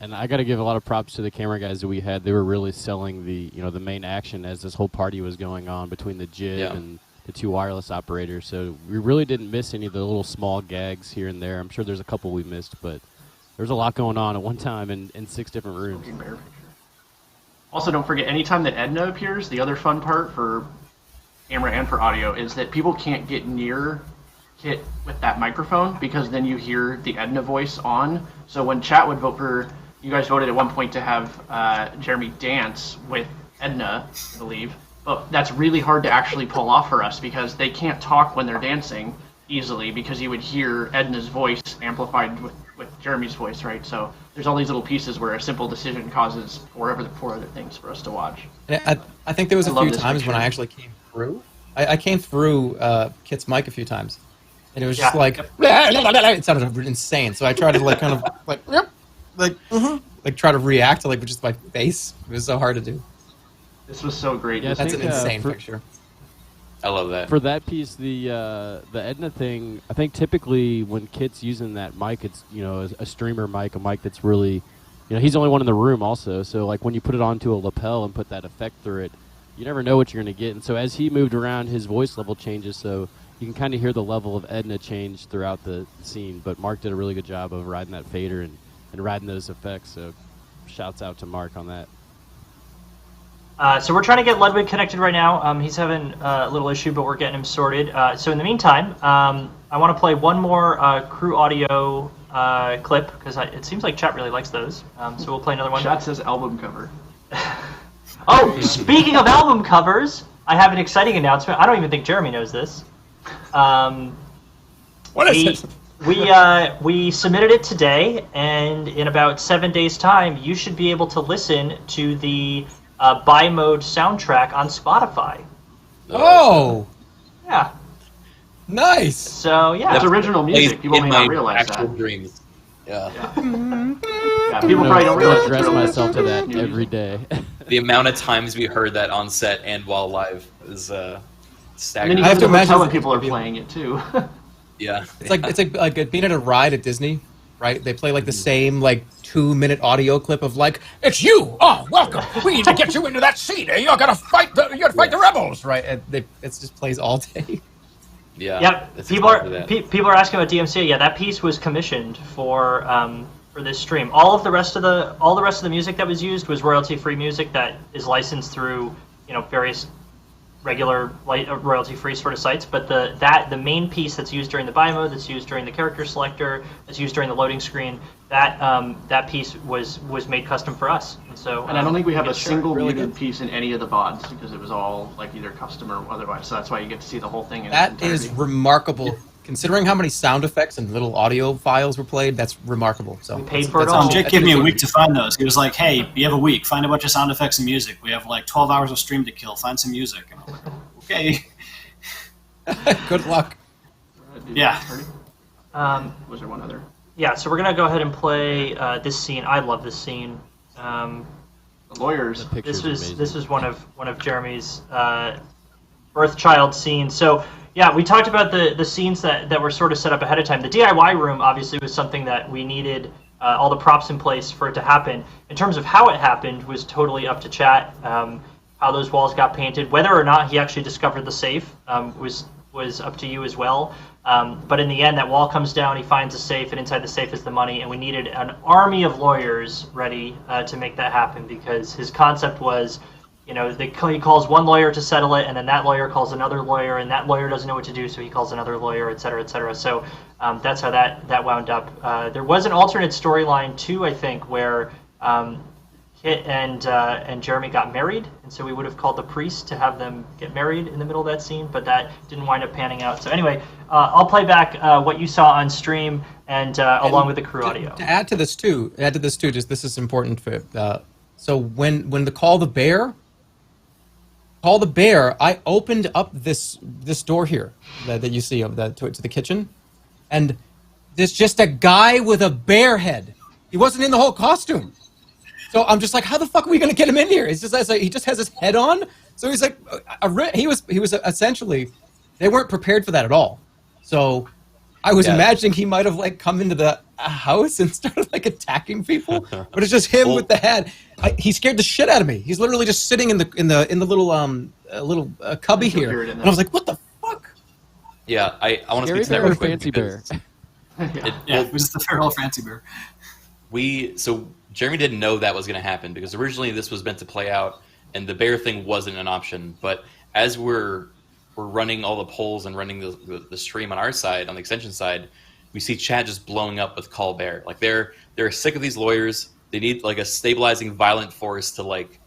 And I got to give a lot of props to the camera guys that we had. They were really selling the main action as this whole party was going on between the jib and the 2 wireless operators. So we really didn't miss any of the little small gags here and there. I'm sure there's a couple we missed, but there's a lot going on at one time in 6 different rooms. Also, don't forget, anytime that Edna appears, the other fun part for camera and for audio is that people can't get near Kit with that microphone because then you hear the Edna voice on. So when chat would vote for, you guys voted at one point to have Jeremy dance with Edna, I believe. But that's really hard to actually pull off for us because they can't talk when they're dancing easily because you would hear Edna's voice amplified with Jeremy's voice, right? So there's all these little pieces where a simple decision causes 4 other things for us to watch. And I think there was a few times when I actually came through. I came through Kit's mic a few times, and it was just like it sounded insane. So I tried to like kind of like try to react to like with just my face. It was so hard to do. This was so great. Yeah, That's an insane picture. I love that. For that piece, the Edna thing, I think typically when Kit's using that mic, it's a streamer mic, a mic that's really, he's the only one in the room also. So like when you put it onto a lapel and put that effect through it, you never know what you're going to get. And so as he moved around, his voice level changes, so you can kind of hear the level of Edna change throughout the scene. But Mark did a really good job of riding that fader and riding those effects. So shouts out to Mark on that. So we're trying to get Ludwig connected right now. He's having a little issue, but we're getting him sorted. So in the meantime, I want to play one more crew audio clip because it seems like chat really likes those. So we'll play another one. Chat says album cover. Oh, speaking of album covers, I have an exciting announcement. I don't even think Jeremy knows this. What is it? We submitted it today, and in about 7 days' time, you should be able to listen to the Buy Mode soundtrack on Spotify. Oh! Yeah. Nice! So, yeah. It's original music. People may not realize that. Dreams. Yeah. Yeah, people probably don't realize I dress myself to that every day. The amount of times we heard that on set and while live is staggering. And then you have to imagine when people are playing it too. Yeah. It's like being at a ride at Disney, right? They play like the same 2-minute audio clip of like, It's you! Oh, welcome! We need to get you into that seat. You gotta fight the rebels! right? And it just plays all day. Yeah. Yep. People are asking about DMCA. Yeah, that piece was commissioned for this stream. All the rest of the music that was used was royalty-free music that is licensed through various regular royalty-free sort of sites, but the main piece that's used during the buy mode, that's used during the character selector, that's used during the loading screen, that piece was made custom for us. And so, and I don't think we have a single muted piece in any of the VODs because it was all like either custom or otherwise. So that's why you get to see the whole thing. In That its entirety. is remarkable. Considering how many sound effects and little audio files were played, that's remarkable. So Jake gave me a week to find those. He was like, "Hey, you have a week. Find a bunch of sound effects and music. We have like 12 hours of stream to kill. Find some music." And I'm like, okay. Good luck. Yeah. Was there one other? Yeah, so we're gonna go ahead and play this scene. I love this scene. The lawyers. This was one of Jeremy's birth child scenes. So yeah, we talked about the scenes that were sort of set up ahead of time. The DIY room obviously was something that we needed all the props in place for it to happen. In terms of how it happened was totally up to chat. How those walls got painted, whether or not he actually discovered the safe was up to you as well. But in the end, that wall comes down, he finds a safe, and inside the safe is the money, and we needed an army of lawyers ready to make that happen, because his concept was, you know, he calls one lawyer to settle it, and then that lawyer calls another lawyer, and that lawyer doesn't know what to do, so he calls another lawyer, et cetera, et cetera. So that's how that wound up. There was an alternate storyline too, I think, where Kit and Jeremy got married, and so we would have called the priest to have them get married in the middle of that scene, but that didn't wind up panning out. So anyway, I'll play back what you saw on stream and along with the crew audio. To add to this too, just this is important for. So when the call the bear, I opened up this door here that you see of to the kitchen, and there's just a guy with a bear head. He wasn't in the whole costume. So I'm just like, how the fuck are we gonna get him in here? It's just like, he just has his head on. So he's like, he was essentially, they weren't prepared for that at all. So I was imagining he might have like come into the house and started like attacking people, but it's just him with the head. He scared the shit out of me. He's literally just sitting in the little cubby here, and I was like, what the fuck? Yeah, I want to speak to that real quick. Fancy bear. It was the farewell fancy bear. So Jeremy didn't know that was going to happen, because originally this was meant to play out and the bear thing wasn't an option. But as we're running all the polls and running the stream on our side, on the extension side, we see chat just blowing up with call bear. Like they're sick of these lawyers. They need like a stabilizing violent force to like,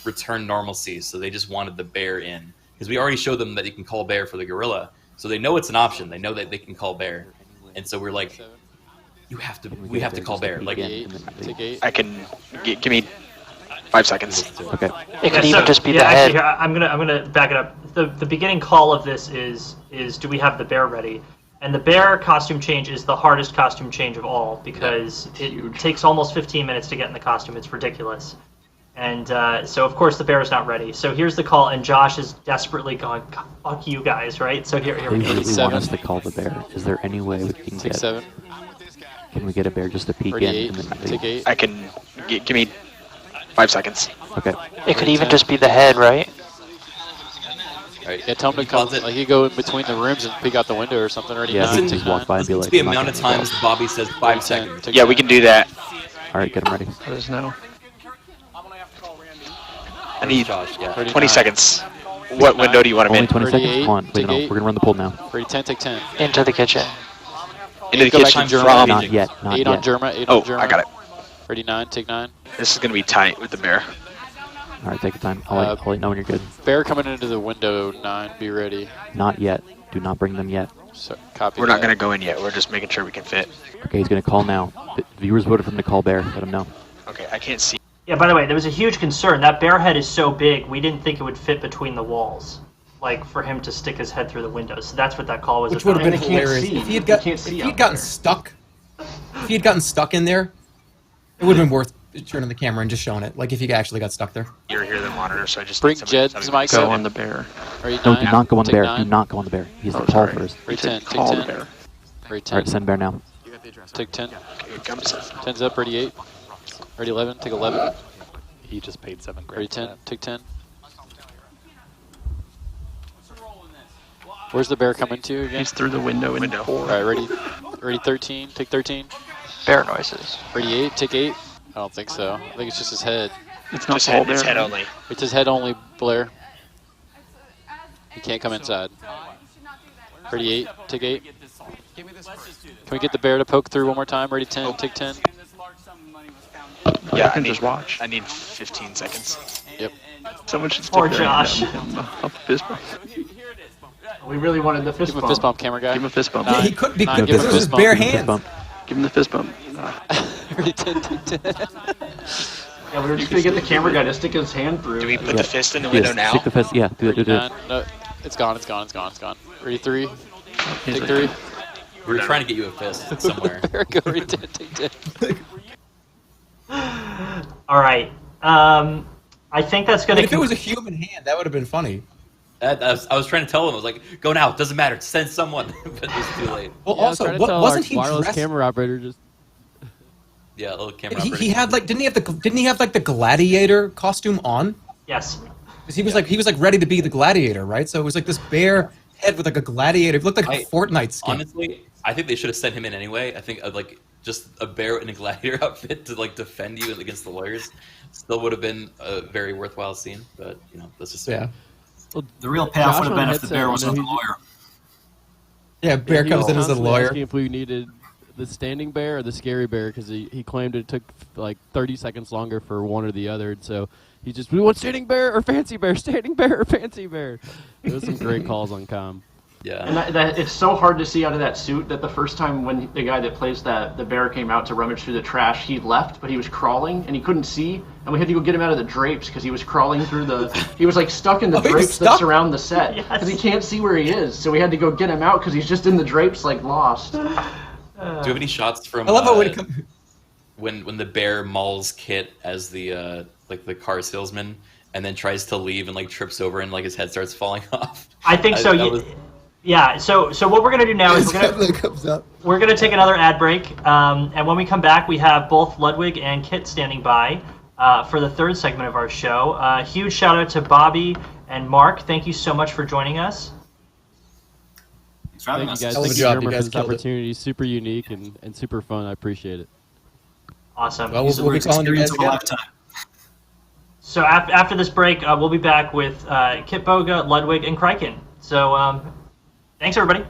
return normalcy. So they just wanted the bear in, because we already showed them that you can call bear for the gorilla. So they know it's an option. They know that they can call bear. And so we're like, we have to call bear. Like, I can give me 5 seconds. Okay. It could even just be the actually, head. I'm gonna back it up. The beginning call of this is do we have the bear ready? And the bear costume change is the hardest costume change of all, because it takes almost 15 minutes to get in the costume. It's ridiculous. And so of course the bear is not ready. So here's the call, and Josh is desperately going, "Fuck you guys!" Right? So here we go. They want us to call the bear. Is there any way we can get? 7. Can we get a bear just to peek in? And then 8. I can give me 5 seconds. Okay. It could even just be the head, right? Right. Yeah, tell him to come. Like you go in between the rooms and peek out the window or something. Already. Yeah, just walk by and be like. The amount of times Bobby says 5 seconds. Yeah, we can do that. All right, get him ready. Let us know. I need 20 seconds. What window do you want him Only in? 20 seconds? Come on, wait, no, we're gonna run the poll now. Ready, 10, take 10. Into the kitchen. Into the Go back kitchen to Jerma. from... Not yet, not 8 yet. on Jerma, 8 on Jerma. I got it. Ready, 9, take 9. This is going to be tight with the bear. All right, take your time. I'll let you know when you're good. Bear coming into the window, 9, be ready. Not yet. Do not bring them yet. So, copy We're not that. going to go in yet. We're just making sure we can fit. Okay, he's gonna call now. The viewers voted for him to call bear. Let him know. Okay, I can't see. Yeah, by the way, there was a huge concern. That bear head is so big, we didn't think it would fit between the walls, like for him to stick his head through the window. So that's what that call was Which about. would have been hilarious if he had gotten stuck. If he had gotten stuck in there, it would have been worth turning the camera and just showing it. Like if he actually got stuck there. You're here, the monitor, so I just bring Jed's mic. Go on the bear. No, do not go on the bear. Do not go on the bear. He's the call first. Ready, 10, take Call 10. the bear. Ready, 10. All right, send bear now. Take 10. Here it comes. 10's up, ready, 8. Ready, 11, take 11. He just paid 7 grand. Ready, 10, take 10. Where's the bear coming to again? He's through the window in 4. Alright, ready 13, take 13. Bear noises. Ready, 8, take 8. I don't think so. I think it's just his head. It's not just head, it's head only. It's his head only, Blair. You can't come inside. 38, take 8. Can we get the bear to poke through one more time? Ready, 10, take 10. Yeah, I just watch. I need 15 seconds. Yep. Someone should stick Poor their hand Josh. down a fist bump. We really wanted the fist Give him bump. a fist bump, camera guy. Give him a fist bump. Yeah, he couldn't Nine, because give him this a was his fist bump. bare Give him a fist hands. bump. Give him the fist bump. Ready, 10, take 10. Yeah, we were just gonna get the camera guy to stick his hand through. Do we put the fist in the window now? Stick the fist. Yeah, do it. No, it's gone. Ready, 3, take 3. We were trying to get you a fist somewhere. Bear, go, ready, 10, take 10. All right. I think that's going to. If it was a human hand, that would have been funny. I was trying to tell him, I was like, go now, doesn't matter, send someone. But it was too late. Well, Yeah, I was also, trying to tell wasn't our he wireless dressed? camera operator just? Yeah, a little camera. He had like didn't he have like the gladiator costume on? Yes. Because he was like ready to be the gladiator, right? So it was like this bear head with like a gladiator. It looked like a Fortnite skin. Honestly, I think they should have sent him in anyway. I think like just a bear in a gladiator outfit to like defend you against the lawyers still would have been a very worthwhile scene. But that's just Well, The real payoff Josh would have on been if the headset, bear wasn't the he- lawyer. Yeah, bear he comes was in as a constantly lawyer. asking if we needed the standing bear or the scary bear because he claimed it took like 30 seconds longer for one or the other. And so he just, we want standing bear or fancy bear, standing bear or fancy bear. There was some great calls on comm. Yeah. And it's so hard to see out of that suit that the first time when the guy that plays the bear came out to rummage through the trash, he left, but he was crawling and he couldn't see, and we had to go get him out of the drapes because he was crawling through he was like stuck in the drapes that surround the set because he can't see where he is. So we had to go get him out because he's just in the drapes like lost. Do you have any shots from? I love how when the bear mauls Kit as the like the car salesman and then tries to leave and like trips over and like his head starts falling off. I think so. Yeah. So what we're gonna do now is we're gonna take another ad break, and when we come back, we have both Ludwig and Kit standing by for the third segment of our show. Huge shout out to Bobby and Mark. Thank you so much for joining us. Thank you guys. Thank you, Jerma, for this opportunity. Super unique and super fun. I appreciate it. Awesome. Well, we'll be calling you guys again. So after this break, we'll be back with Kit Boga, Ludwig, and Kryken. So thanks, everybody.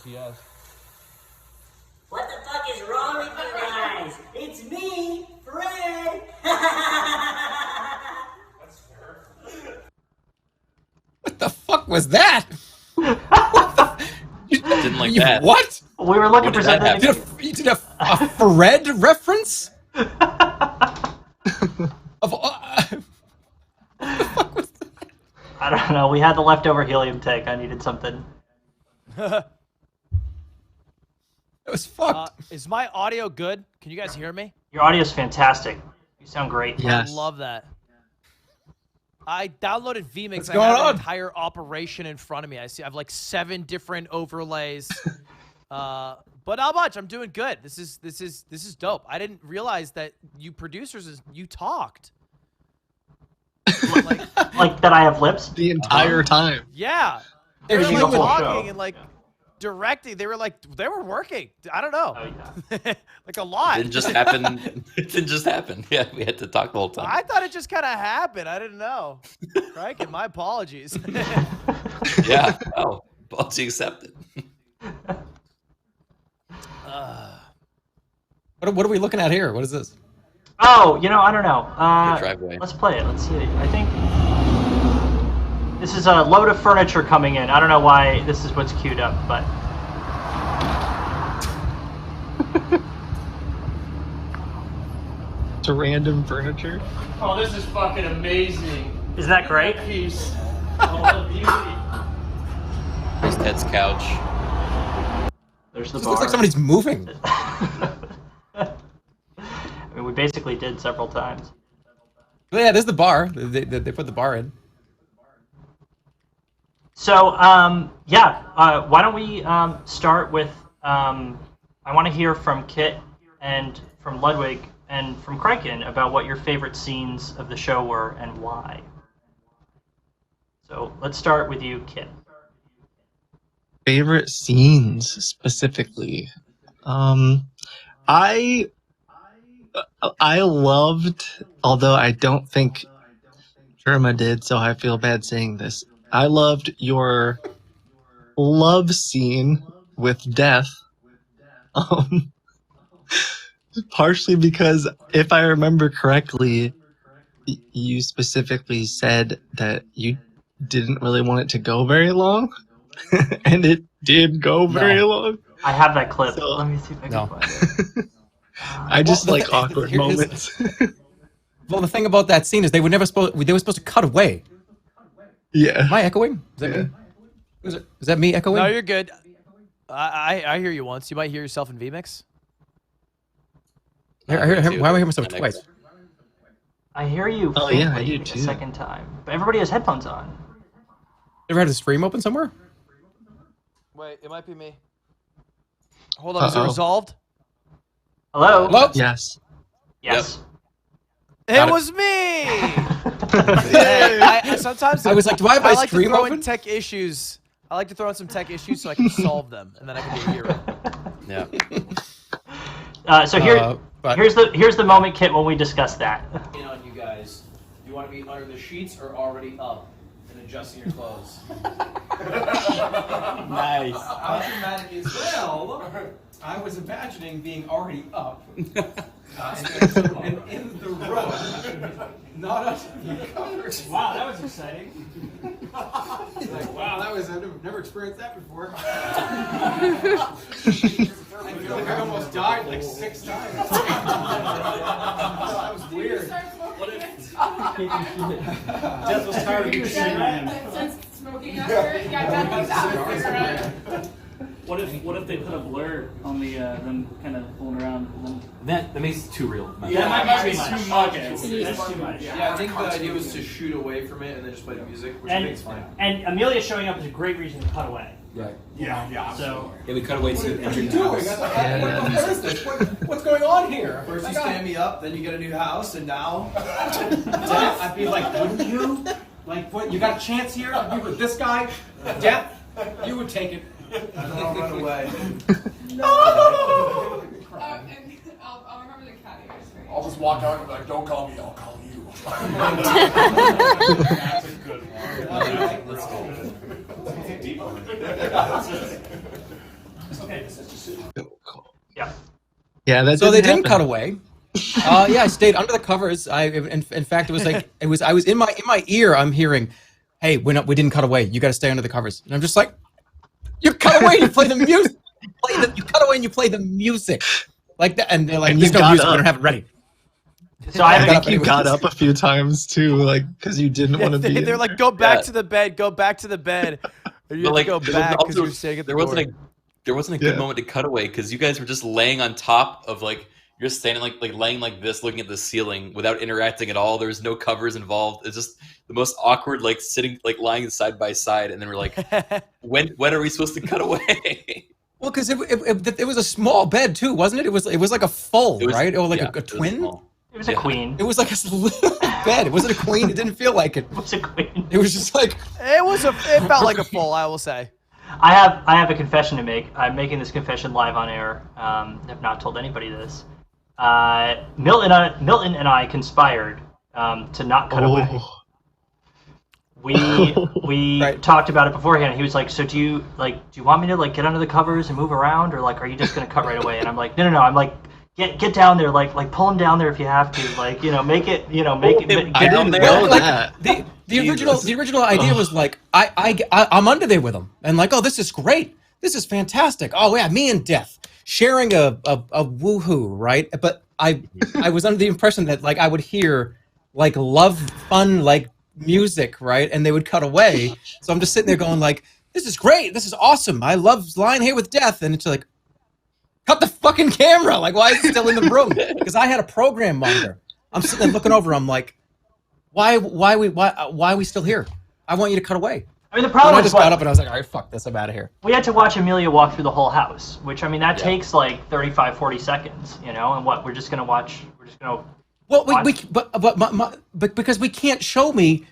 yes. What the fuck is wrong with you guys? It's me, Fred! That's fair. What the fuck was that? Didn't like that. What? We were looking When for did that something. happen? You did a Fred reference? Of I don't know. We had the leftover helium tank. I needed something. That was fucked. Is my audio good? Can you guys hear me? Your audio's fantastic. You sound great. I love that. I downloaded vMix. What's I going have on? an entire operation in front of me. I have like 7 different overlays. But not much. I'm doing good. This is dope. I didn't realize that you producers you talked. Like that I have lips? The entire time. Yeah. They They were were like like talking talking and like directing. They were working. I don't know. Like a lot. It didn't just happen. It didn't just happen. Yeah, we had to talk the whole time. I thought it just kind of happened. I didn't know. Right? And my apologies. Yeah. Oh, apology accepted. What are we looking at here? What is this? Oh, I don't know. Good driveway. Let's play it. Let's see. I think this is a load of furniture coming in. I don't know why this is what's queued up, but To random furniture. Oh, this is fucking amazing. Isn't that great? Piece. Oh, beauty. There's Ted's couch. There's the This bar. looks like somebody's moving. I mean, we basically did several times. But yeah, there's the bar. They put the bar in. So, why don't we start with, I want to hear from Kit and from Ludwig and from Kraken about what your favorite scenes of the show were and why. So, let's start with you, Kit. Favorite scenes specifically. I loved, although I don't think Jerma did, so I feel bad saying this. I loved your love scene with Death. Partially because, if I remember correctly, you specifically said that you didn't really want it to go very long, and it did go very long. I have that clip. So- Let me see if I can find it. I just Well, like awkward here is- moments. Well, the thing about that scene is they were supposed to cut away. Yeah. Am I echoing? Is that me? Is that me echoing? No, you're good. I hear you once. You might hear yourself in vMix. Why am I hearing myself twice? I hear you Oh, yeah, I faintly do a too. second time. But everybody has headphones on. Ever had a stream open somewhere? Wait, it might be me. Hold on, is it resolved? Hello? Hello? Yes. Yes. It was me! I sometimes I was like, do I have my like stream to throw open? in tech issues. I like to throw in some tech issues so I can solve them, and then I can be a hero. Yeah. So here's the moment, Kit, when we discuss that. On you guys, do you want to be under the sheets or already up and adjusting your clothes? Nice. How dramatic is this? Well, I was imagining being already up and in the room, not under the covers. Wow, that was exciting. Like, wow, I've never experienced that before. I feel like I almost died like 6 times. That was weird. Death was tired of you shitting on him. Smoking after, What if they put a blur on the them kind of fooling around? That makes it too real. Yeah, that might be too much. Okay, that's too much. Yeah, I think the idea was to shoot away from it and then just play the music, which I think is fine. And Amelia showing up is a great reason to cut away. Right. Yeah. So we cut away to what are you doing? What is this? What's going on here? First you stand me up, then you get a new house, and now Death. I'd be like, wouldn't you? Like, what? You got a chance here? I'd be with this guy. Death. You would take it. And then I'll run away. I'll remember the cat ears for you. I'll just walk out and be like, don't call me, I'll call you. That's a good one. Let's go. Yeah, that's so they didn't cut away. Yeah, I stayed under the covers. In fact, it was like I was in my ear. I'm hearing, "Hey, we didn't cut away. You got to stay under the covers." And I'm just like, "You cut away. You play the music. You cut away and you play the music like that." And they're like, And "There's you no got music. We up. don't have it ready." So I think you got up a few times too, like because you didn't want to be. They're like, "Go back to the bed. Go back to the bed." And you have to go back because you're staying at the door. There wasn't a good moment to cut away because you guys were just laying on top of like you're standing like laying like this, looking at the ceiling without interacting at all. There was no covers involved. It's just the most awkward, like sitting, like lying side by side, and then we're like, when are we supposed to cut away? Well, because it was a small bed too, wasn't it? It was like a full, right? Or like a twin. It was a queen. It was like a little bed. It wasn't a queen. It didn't feel like it. It was a queen. It was just like it felt like a full. I will say. I have a confession to make. I'm making this confession live on air. Have not told anybody this. Milton and I conspired to not cut away. We talked about it beforehand. He was like, "So do you want me to like get under the covers and move around, or like are you just gonna cut right away?" And I'm like, "No. I'm like, get down there, like pull him down there if you have to, like make it get down there." Like, the original idea was like I'm under there with him and like, oh, this is great, this is fantastic. Oh yeah, me and Death sharing a woohoo, right? But I was under the impression that like I would hear like love fun like music, right? And they would cut away. So I'm just sitting there going like, this is great, this is awesome, I love lying here with Death, and it's like, cut the fucking camera, like why is it still in the room? Because I had a program monitor. I'm sitting there looking over, I'm like, why are we still here? I want you to cut away. I mean, the problem I is just got up and I was like, all right, fuck this, I'm out of here. We had to watch Amelia walk through the whole house, which I mean that takes like 35-40 seconds, and what we're just gonna watch. Well, but because we can't show me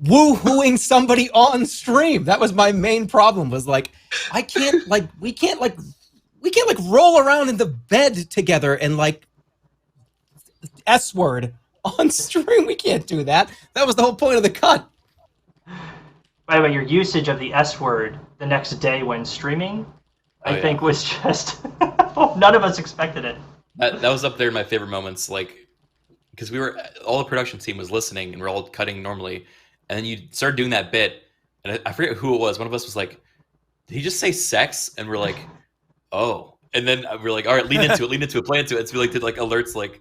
woo-hooing somebody on stream. That was my main problem. Was like, we can't roll around in the bed together and like S word on stream. We can't do that. That was the whole point of the cut. By the way, your usage of the S word the next day when streaming, I think was just none of us expected it. That was up there in my favorite moments, like because all the production team was listening and we're all cutting normally, and then you started doing that bit, and I forget who it was. One of us was like, "Did he just say sex?" And we're like, "Oh." And then we're like, "All right, lean into it, play into it." So we like did like alerts, like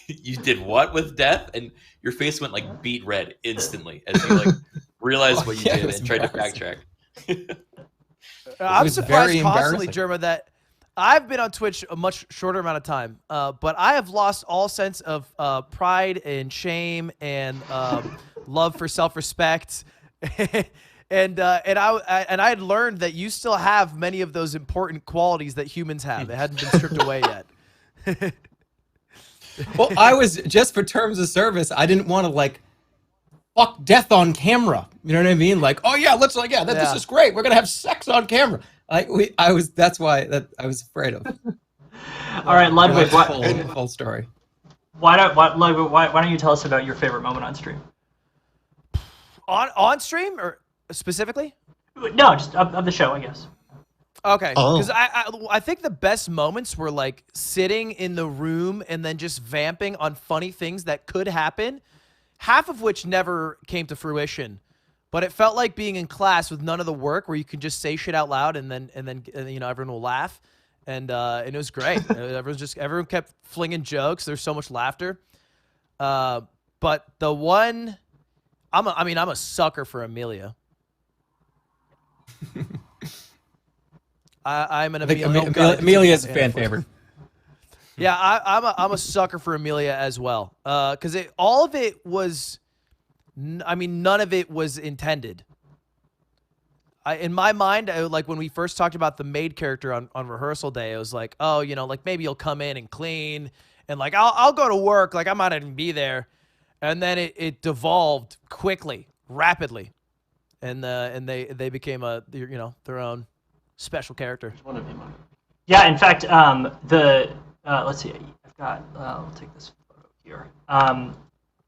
you did what with Death, and your face went like beet red instantly as you like realized what you did and tried to backtrack. I'm surprised constantly, Jerma, that I've been on Twitch a much shorter amount of time, but I have lost all sense of pride and shame and love for self-respect. And I had learned that you still have many of those important qualities that humans have. They hadn't been stripped away yet. Well, I was just for terms of service. I didn't want to like fuck Death on camera. You know what I mean? Like, oh yeah, let's this is great. We're gonna have sex on camera. That's why I was afraid of. All right, Ludwig, full story. Why don't you tell us about your favorite moment on stream? On stream or specifically? No, just of the show, I guess. Okay, because I think the best moments were like sitting in the room and then just vamping on funny things that could happen, half of which never came to fruition. But it felt like being in class with none of the work, where you can just say shit out loud and then everyone will laugh, and it was great. Everyone kept flinging jokes. There's so much laughter. But the one, I'm a sucker for Amelia. I'm an Amelia's a fan favorite. Yeah, I'm a sucker for Amelia as well. Because all of it was, none of it was intended. In my mind, like when we first talked about the maid character on rehearsal day, I was like, oh, like maybe you'll come in and clean, and like I'll go to work, like I might not even be there, and then it devolved quickly, rapidly, and they became their own special character. Yeah, in fact, let's see, I've got. I'll take this photo here.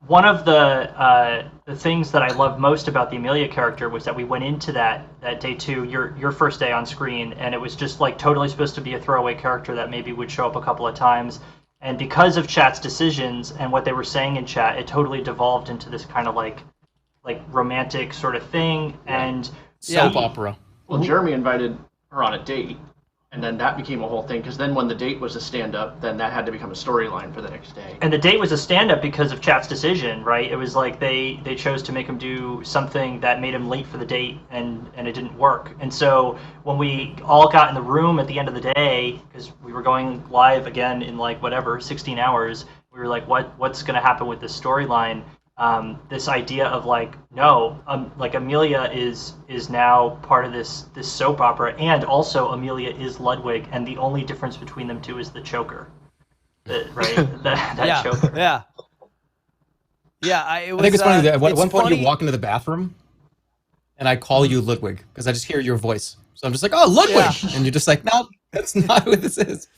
one of the things that I loved most about the Amelia character was that we went into that day 2, your first day on screen, and it was just like totally supposed to be a throwaway character that maybe would show up a couple of times. And because of chat's decisions and what they were saying in chat, it totally devolved into this kind of like romantic sort of thing. And soap opera. Well, Jeremy invited her on a date, and then that became a whole thing, because then when the date was a stand-up, then that had to become a storyline for the next day. And the date was a stand-up because of chat's decision, right? It was like they chose to make him do something that made him late for the date, and it didn't work. And so when we all got in the room at the end of the day, because we were going live again in like whatever 16 hours, we were like, what's going to happen with this storyline? This idea of like, no, like Amelia is now part of this soap opera, and also Amelia is Ludwig, and the only difference between them two is the choker, right? that choker. Yeah. Yeah, I think it's funny that at one point you walk into the bathroom, and I call you Ludwig because I just hear your voice. So I'm just like, oh, Ludwig, and you're just like, no, that's not who this is.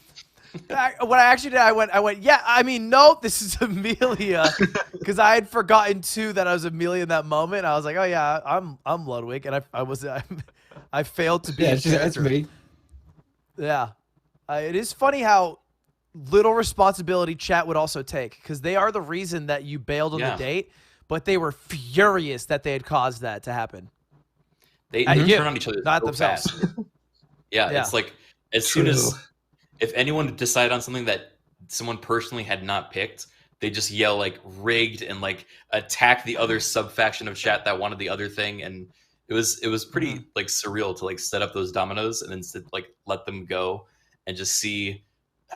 What I actually did, I went, yeah, I mean, no, this is Amelia, because I had forgotten too that I was Amelia in that moment. I was like, oh yeah, I'm Ludwig, and I failed to be. Yeah, that's me. Yeah, it is funny how little responsibility chat would also take, because they are the reason that you bailed on the date, but they were furious that they had caused that to happen. They turn on each other, not so themselves. fast. Yeah, it's like as soon as. If anyone decided on something that someone personally had not picked, they just yell like rigged and like attack the other sub-faction of chat that wanted the other thing, and it was pretty like surreal to like set up those dominoes and then like let them go and just see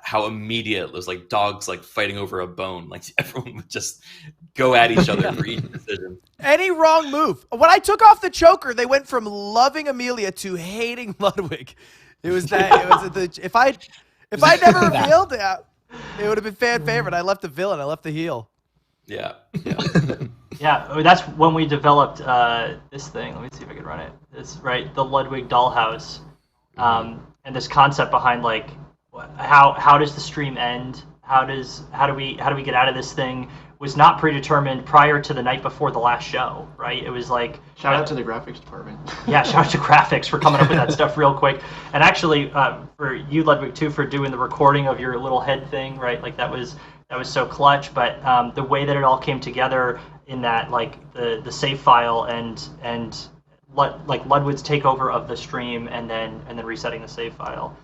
how immediate it was, like dogs like fighting over a bone. Like everyone would just go at each other for each decision. Any wrong move. When I took off the choker, they went from loving Amelia to hating Ludwig. It was that. If I never revealed that, it would have been fan favorite. I left the villain. I left the heel. Yeah. Yeah, that's when we developed this thing. Let me see if I can run it. It's right, the Ludwig Dollhouse, and this concept behind like how does the stream end? How do we get out of this thing? Was not predetermined prior to the night before the last show, right? It was like shout out to the graphics department. Yeah, shout out to graphics for coming up with that stuff real quick, and actually for you, Ludwig, too, for doing the recording of your little head thing, right? Like that was so clutch. But the way that it all came together in that like the save file and like Ludwig's takeover of the stream and then resetting the save file.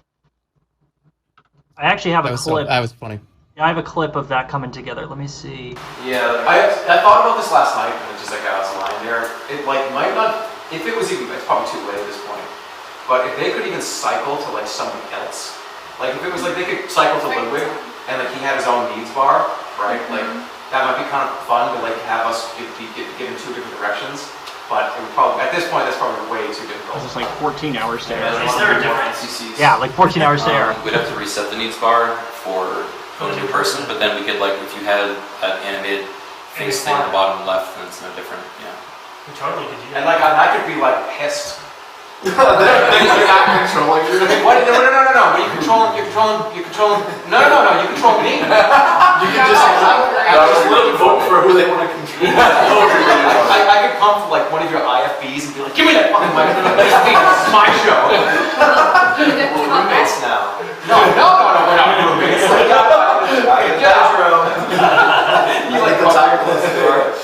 I actually have a clip. That was funny. Yeah, I have a clip of that coming together. Let me see. Yeah, I thought about this last night, and it's just like I was lying there. It like might not, if it was even, it's probably too late at this point. But if they could even cycle to like somebody else, like if it was like they could cycle to Ludwig, and like he had his own needs bar, right? Like that might be kind of fun to like have us be given 2 different directions. But it would probably at this point that's probably way too difficult. It's like 14 hours there. Is there a difference? Yeah, like 14 hours there. We'd have to reset the needs bar for a new person, but then we could like if you had an animated face thing on the bottom left, then it's no different. Yeah. We totally could do And that. like I could be like pissed. They're not controlling you. What? No. But you control. No. You control me. You can just vote for who they want to control. I could come to like one of your IFBs and be like, give me that fucking microphone. This is my show. We're roommates now. No, we're not roommates. You like the tire close the door.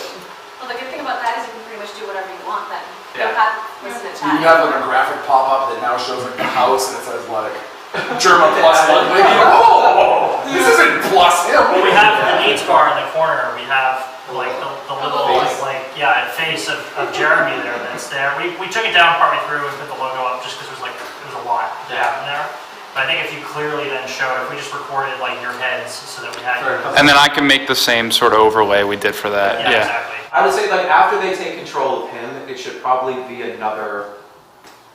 Well, the good thing about that is you can pretty much do whatever you want then. Yeah. You don't have to listen to chat. You have like a graphic pop up that now shows like the house and it says like Jerma plus Ludwig. Oh, this isn't plus him. Well, we have the needs bar in the corner. We have like the little face of Jeremy there that's there. We took it down partway through and put the logo up just because it was a lot to have in there. But I think if you clearly then showed, if we just recorded like your heads so that we had and then I can make the same sort of overlay we did for that. Yeah. Exactly. I would say like after they take control of him, it should probably be another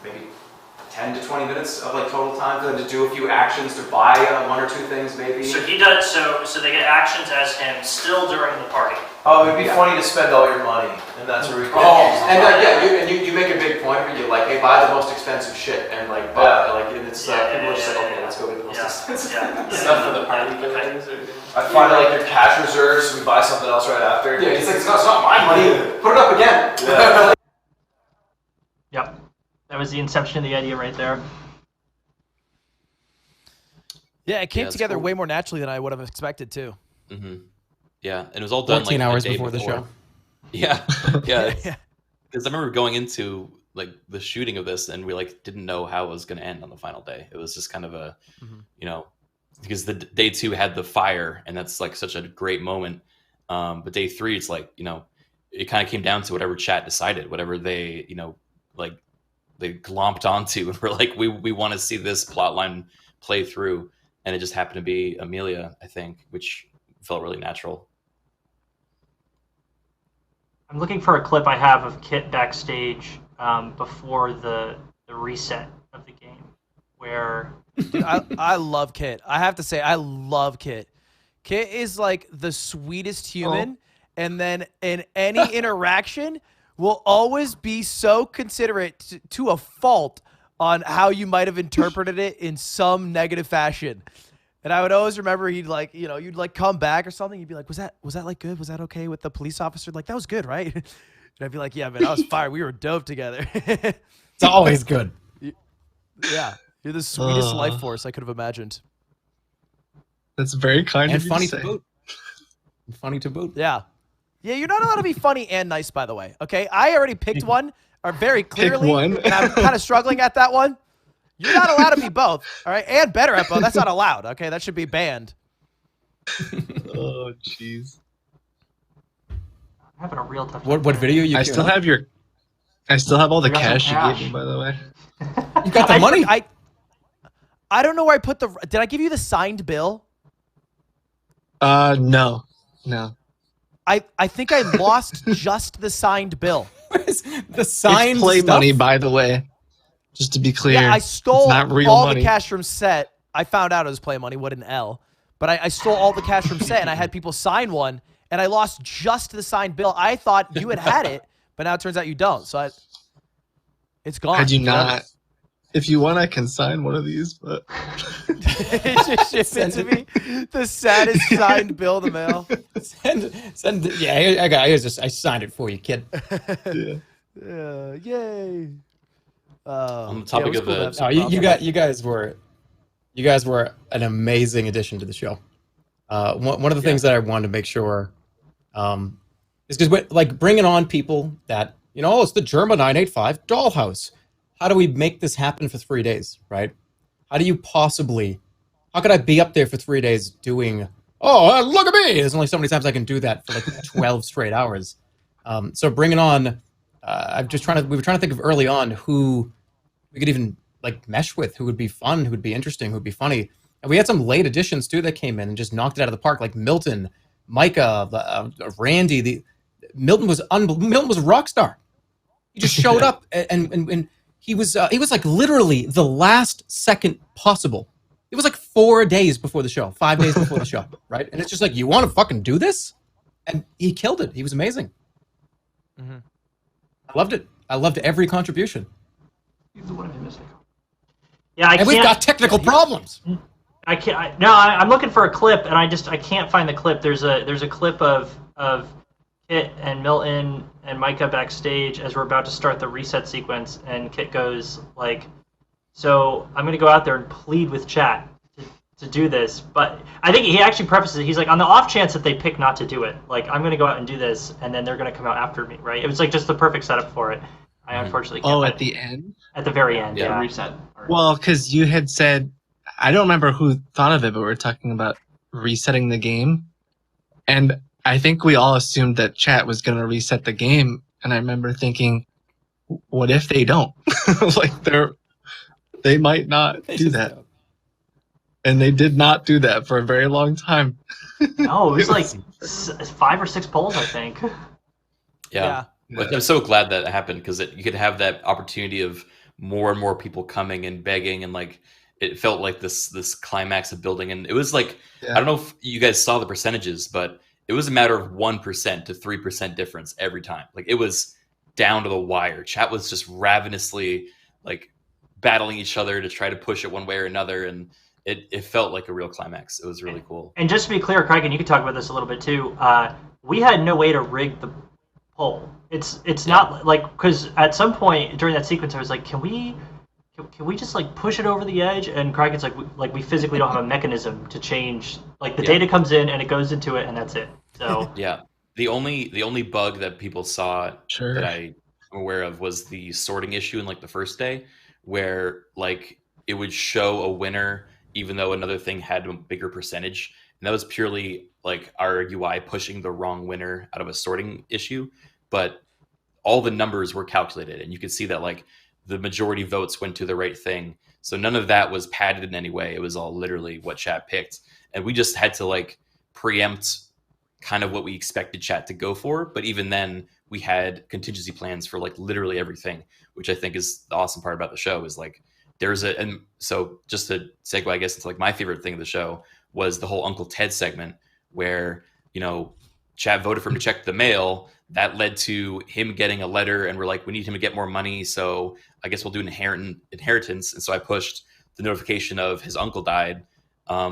maybe 10 to 20 minutes of like total time for them to do a few actions to buy 1 or 2 things maybe. So he does so they get actions as him still during the party. Oh, it'd be funny to spend all your money, and that's where we. And you make a big point where you like, hey, buy the most expensive shit, and like, and it's people are just like, okay, let's go get the most expensive stuff for the party things. I find like your cash reserves, so we buy something else right after. Yeah, he's like, it's not my money. Put it up again. Yeah. Yep, that was the inception of the idea right there. Yeah, it came together way more naturally than I would have expected too. Mm-hmm. Yeah, and it was all done 14 like hours the day before the show. Yeah, yeah. Because I remember going into like the shooting of this, and we like didn't know how it was going to end on the final day. It was just kind of a, you know, because the day 2 had the fire, and that's like such a great moment. But day 3, it's like, you know, it kind of came down to whatever chat decided, whatever they, you know, like they glomped onto, and we're like, we want to see this plot line play through, and it just happened to be Amelia, I think, which felt really natural. I'm looking for a clip I have of Kit backstage before the reset of the game, where Dude, I love Kit. I have to say, I love Kit. Kit is like the sweetest human, and then in any interaction will always be so considerate to a fault on how you might have interpreted it in some negative fashion. And I would always remember he'd like, you know, you'd like come back or something. You'd be like, was that like good? Was that okay with the police officer? Like, that was good, right? And I'd be like, yeah, man, I was fired. We were dope together. It's always good. Yeah. You're the sweetest life force I could have imagined. That's very kind and of you funny to say. boot. And funny to boot. Yeah. Yeah, you're not allowed to be funny and nice, by the way. Okay? I already picked one, or very clearly. one. And I'm kind of struggling at that one. You're not allowed to be both, all right? And better at both. That's not allowed, okay? That should be banned. Oh, jeez. I'm having a real tough time. What video you? I still have all the cash you gave me, by the way. You got the money. I don't know where I put the. Did I give you the signed bill? No. I think I lost just the signed bill. The signed It's play stuff? money, by the way. Just to be clear. Yeah, I stole it's not real all money. the cash from set. I found out it was play money. What an L. But I stole all the cash from set, and I had people sign one, and I lost just the signed bill. I thought you had it, but now it turns out you don't. So it's gone. Had you not? If you want, I can sign one of these, but just ship it to me. The saddest signed bill in the mail. Send. Yeah, I signed it for you, kid. Yeah. Yay. On the topic of you guys were an amazing addition to the show. One of the things that I wanted to make sure is because like bringing on people that, you know, it's the Jerma 985 Dollhouse. How do we make this happen for 3 days, right? How could I be up there for 3 days doing, look at me? There's only so many times I can do that for like 12 straight hours. So bringing on, we were trying to think of early on who we could even like mesh with, who would be fun, who would be interesting, who would be funny. And we had some late additions too that came in and just knocked it out of the park, like Milton, Micah, Randy. Milton was a rock star. He just showed up and he was like literally the last second possible. It was like 4 days before the show, 5 days before the show, right? And it's just like, you want to fucking do this? And he killed it. He was amazing. Mm-hmm. I loved it. I loved every contribution. He's the one who missed it. Yeah, and we've got technical problems. I can't. I'm looking for a clip, and I can't find the clip. There's a clip of Kit and Milton and Micah backstage as we're about to start the reset sequence, and Kit goes like, "So I'm going to go out there and plead with chat to do this." But I think he actually prefaces it. He's like, on the off chance that they pick not to do it, like, I'm going to go out and do this, and then they're going to come out after me, right? It was like just the perfect setup for it. I unfortunately can't. At the end? At the very end, yeah. Reset. Well, because you had said, I don't remember who thought of it, but we were talking about resetting the game. And I think we all assumed that chat was going to reset the game. And I remember thinking, what if they don't? Like, they might not do that. And they did not do that for a very long time. No, it was like 5 or 6 polls, I think. Yeah. But I'm so glad that happened, because you could have that opportunity of more and more people coming and begging, and like it felt like this climax of building. And it was like, I don't know if you guys saw the percentages, but it was a matter of 1% to 3% difference every time. Like it was down to the wire. Chat was just ravenously like battling each other to try to push it one way or another, and it felt like a real climax. It was really cool. And just to be clear, Craig, and you could talk about this a little bit too. We had no way to rig the pole. It's not like, because at some point during that sequence, I was like, can we just like push it over the edge? And Craig, it's like we physically don't have a mechanism to change. Like the data comes in and it goes into it, and that's it. So yeah, the only bug that people saw that I'm aware of was the sorting issue in like the first day, where like it would show a winner even though another thing had a bigger percentage, and that was purely like our UI pushing the wrong winner out of a sorting issue. But all the numbers were calculated, and you could see that like the majority votes went to the right thing. So none of that was padded in any way. It was all literally what chat picked, and we just had to like preempt kind of what we expected chat to go for. But even then, we had contingency plans for like literally everything, which I think is the awesome part about the show. Is like and so just to segue, I guess, into like my favorite thing of the show was the whole Uncle Ted segment, where, you know, chat voted for him to check the mail. That led to him getting a letter, and we're like, we need him to get more money, so I guess we'll do an inheritance. And so I pushed the notification of his uncle died,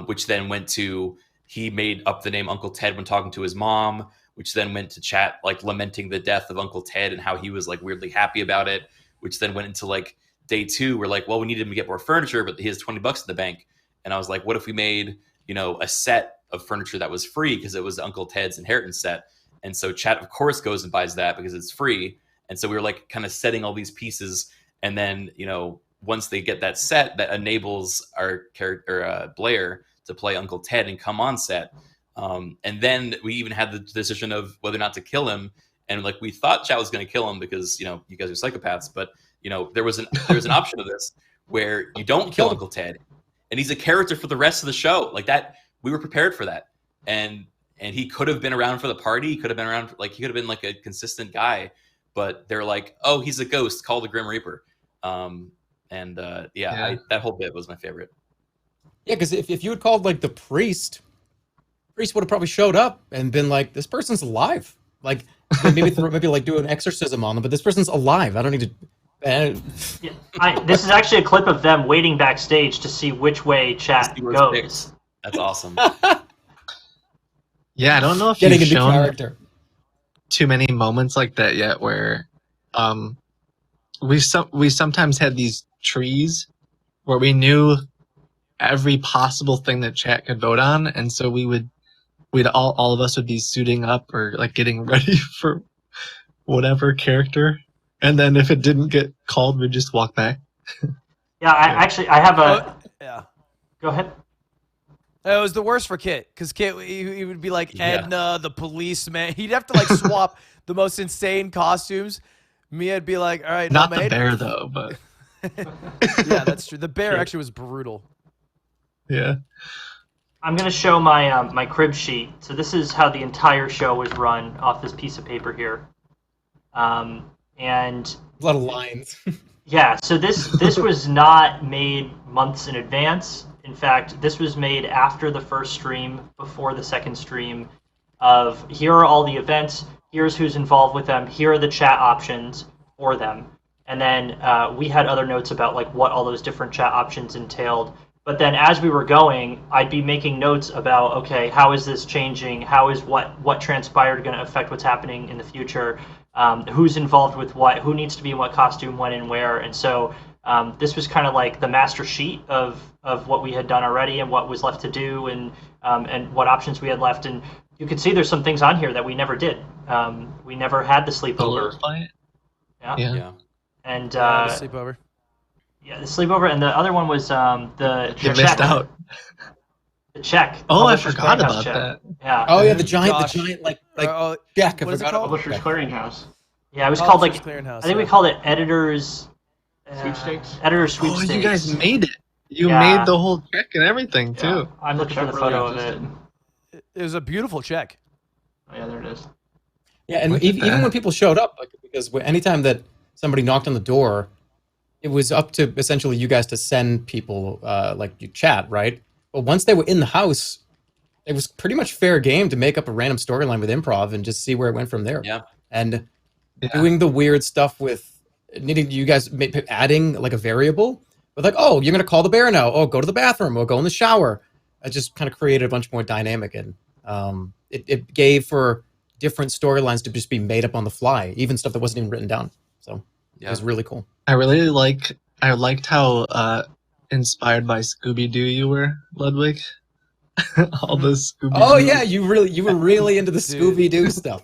which then went to, he made up the name Uncle Ted when talking to his mom, which then went to chat like lamenting the death of Uncle Ted and how he was like weirdly happy about it, which then went into like day 2. We're like, well, we need him to get more furniture, but he has $20 in the bank. And I was like, what if we made, you know, a set of furniture that was free because it was Uncle Ted's inheritance set? And so chat, of course, goes and buys that because it's free. And so we were like kind of setting all these pieces. And then, you know, once they get that set, that enables our character, Blair, to play Uncle Ted and come on set. And then we even had the decision of whether or not to kill him. And like, we thought chat was going to kill him because, you know, you guys are psychopaths. But, you know, there was an option of this where you don't kill Uncle Ted, and he's a character for the rest of the show. Like that, we were prepared for that. And he could have been around for the party. He could have been around, like, he could have been like a consistent guy, but they're like, oh, he's a ghost, call the Grim Reaper. That whole bit was my favorite. Yeah, because if you had called like the priest would have probably showed up and been like, this person's alive. Like maybe like do an exorcism on them, but this person's alive. I don't need to. This is actually a clip of them waiting backstage to see which way chat goes. That's awesome. Yeah, I don't know if Getting you've into shown character. too many moments like that yet, where we sometimes had these trees where we knew every possible thing that chat could vote on, and so we'd all of us would be suiting up or like getting ready for whatever character, and then if it didn't get called, we'd just walk back. Yeah, I have a. Yeah. Go ahead. It was the worst for Kit, because Kit, he would be like Edna, the policeman. He'd have to like swap the most insane costumes. Mia'd be like, all right, not no, the mate. bear though, but yeah, that's true. The bear actually was brutal. Yeah. I'm going to show my my crib sheet. So this is how the entire show was run off this piece of paper here. And a lot of lines. Yeah, so this was not made months in advance. In fact, this was made after the first stream, before the second stream, of here are all the events, here's who's involved with them, here are the chat options for them. And then we had other notes about like what all those different chat options entailed. But then as we were going, I'd be making notes about, okay, how is this changing? How is what transpired going to affect what's happening in the future? Who's involved with what? Who needs to be in what costume, when, and where? And so this was kind of like the master sheet of what we had done already and what was left to do, and what options we had left. And you could see there's some things on here that we never did. We never had the sleepover. Yeah. And the sleepover. Yeah, the sleepover, and the other one was the You check. missed out. The check. Oh, I Publishers forgot Clearinghouse about check. that. Yeah. Oh yeah, the giant like deck. I what is it forgot called? about Publishers Clearinghouse. Yeah, it was called like Publishers Clearinghouse, I think we yeah. called it editors. Sweepstakes. Editor Oh, sweepstakes. you guys made it. You Yeah. made the whole check and everything too. I'm looking for the check photo really of it. existed. It was a beautiful check. Oh, yeah, there it is. Yeah, and Look at even that. when people showed up, like, because anytime that somebody knocked on the door, it was up to essentially you guys to send people, like you chat, right? But once they were in the house, it was pretty much fair game to make up a random storyline with improv and just see where it went from there. Yeah. And doing the weird stuff with needing you guys adding like a variable with like, oh, you're gonna call the bear now. Oh, go to the bathroom or go in the shower. It just kind of created a bunch more dynamic, and it gave for different storylines to just be made up on the fly, even stuff that wasn't even written down. So it was really cool. I liked how inspired by Scooby-Doo you were, Ludwig. All those Scooby-Doo. Oh yeah, you were really into the Scooby-Doo stuff.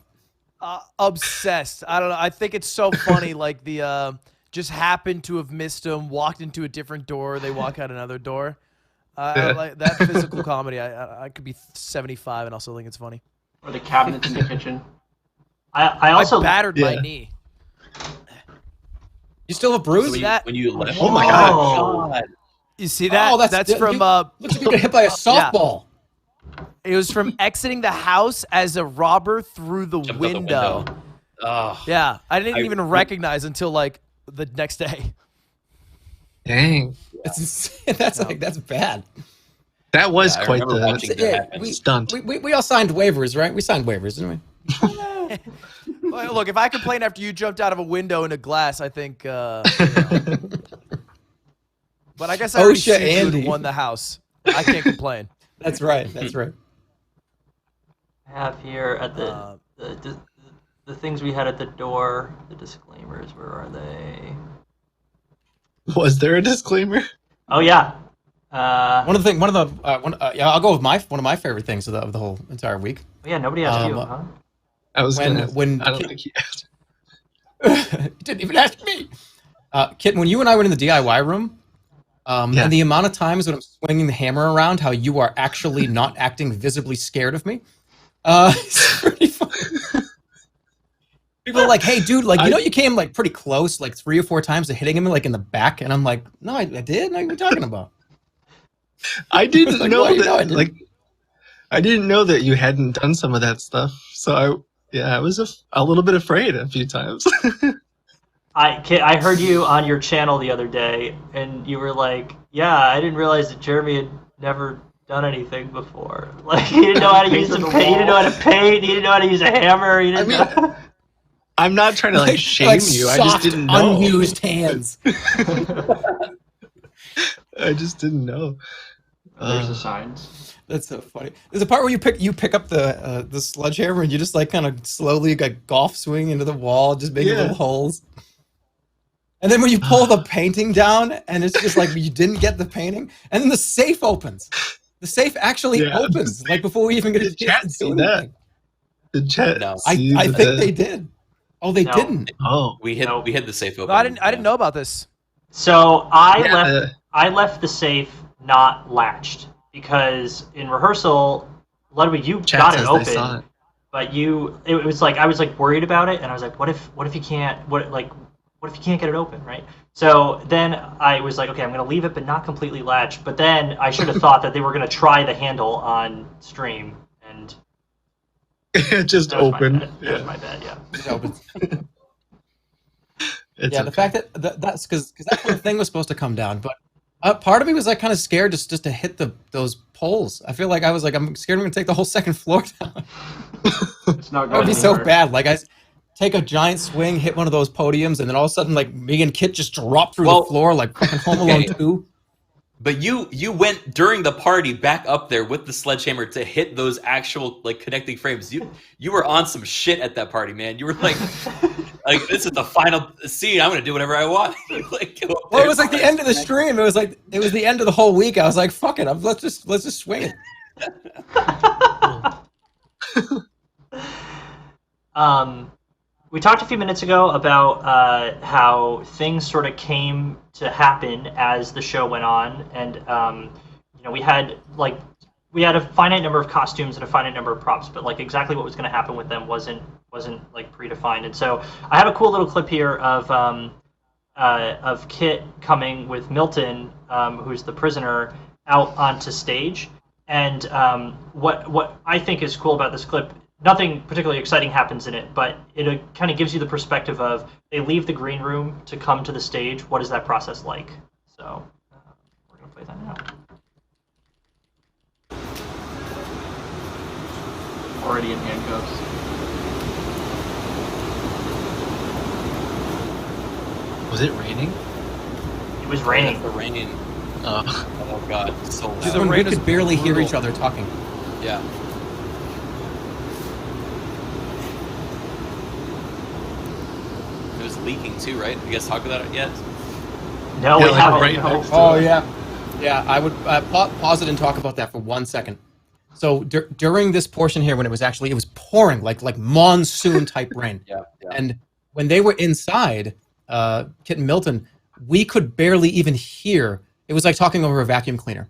Obsessed. I don't know. I think it's so funny. Like the just happened to have missed him, walked into a different door. They walk out another door. I like that physical comedy. I could be 75 and also think it's funny. Or the cabinets in the kitchen. I also battered my knee. You still have a bruise? When you left. Oh my god! You see that? Oh, that's from. Looks like you got hit by a softball. Yeah. It was from exiting the house as a robber through the window. Oh. Yeah, I didn't even recognize until like the next day. Dang, that's bad. That was quite the stunt. We all signed waivers, right? We signed waivers, didn't we? Well, look, if I complain after you jumped out of a window into glass, I think. But I guess I already sued you and won the house. I can't complain. That's right. That's right. I have here at the things we had at the door, the disclaimers. Where are they? Was there a disclaimer? Oh yeah. I'll go with one of my favorite things of the whole entire week. Oh, yeah, nobody asked you, huh? I was when I don't think he asked. You didn't even ask me. Kitten, when you and I went in the DIY room, and the amount of times when I'm swinging the hammer around, how you are actually not acting visibly scared of me, it's pretty funny. People are like, "Hey, dude, like you came like pretty close, like 3 or 4 times to hitting him like in the back," and I'm like, "No, I did. What are you talking about?" I didn't know that. I didn't know that you hadn't done some of that stuff. So I was a little bit afraid a few times. I heard you on your channel the other day, and you were like, "Yeah, I didn't realize that Jeremy had never done anything before. Like he didn't know how to use he didn't know how to paint, he didn't know how to use a hammer. He didn't know." I'm not trying to shame you. I just didn't know. Unused hands. I just didn't know. There's the signs. That's so funny. There's a part where you pick up the sledgehammer and you just kind of slowly golf swing into the wall, just making little holes. And then when you pull the painting down and it's just like you didn't get the painting, and then the safe opens. The safe actually opens before we even get to chat. See that? The chat. No. I think they did. Oh, they didn't. Oh, we hid the safe open. No, I didn't know about this. So I left the safe not latched because in rehearsal, Ludwig, you got it open, but it was like I was worried about it, and I was like, what if you can't get it open, right? So then I was like, okay, I'm gonna leave it, but not completely latched. But then I should have thought that they were gonna try the handle on stream, and it just opened. That was my bad. Yeah. It opens. It's the fact that that's because that whole thing was supposed to come down, but part of me was kind of scared just to hit those poles. I feel like I was I'm scared I'm gonna take the whole second floor down. It's not That would be so bad. I take a giant swing, hit one of those podiums, and then all of a sudden me and Kit just drop through the floor like fucking Home Alone 2. But you went during the party back up there with the sledgehammer to hit those actual connecting frames. You were on some shit at that party, man. You were like this is the final scene. I'm gonna do whatever I want. Well, it was the end of the stream. It was the end of the whole week. I was like, fuck it. Let's just swing it. We talked a few minutes ago about how things sort of came to happen as the show went on, and we had a finite number of costumes and a finite number of props, but exactly what was going to happen with them wasn't predefined. And so I have a cool little clip here of Kit coming with Milton, who's the prisoner, out onto stage. And what I think is cool about this clip. Nothing particularly exciting happens in it, but it kind of gives you the perspective of they leave the green room to come to the stage. What is that process like? So we're going to play that now. already in handcuffs. Was it raining? It was raining. The raining. Oh god, so loud. Dude, we could barely hear each other talking. Yeah. It was leaking too, right? You guys talked about it yet? No, we haven't. Oh yeah, yeah. I would pause it and talk about that for 1 second. So during this portion here, when it was pouring like monsoon type rain, yeah. And when they were inside, Kit and Milton, we could barely even hear. It was like talking over a vacuum cleaner.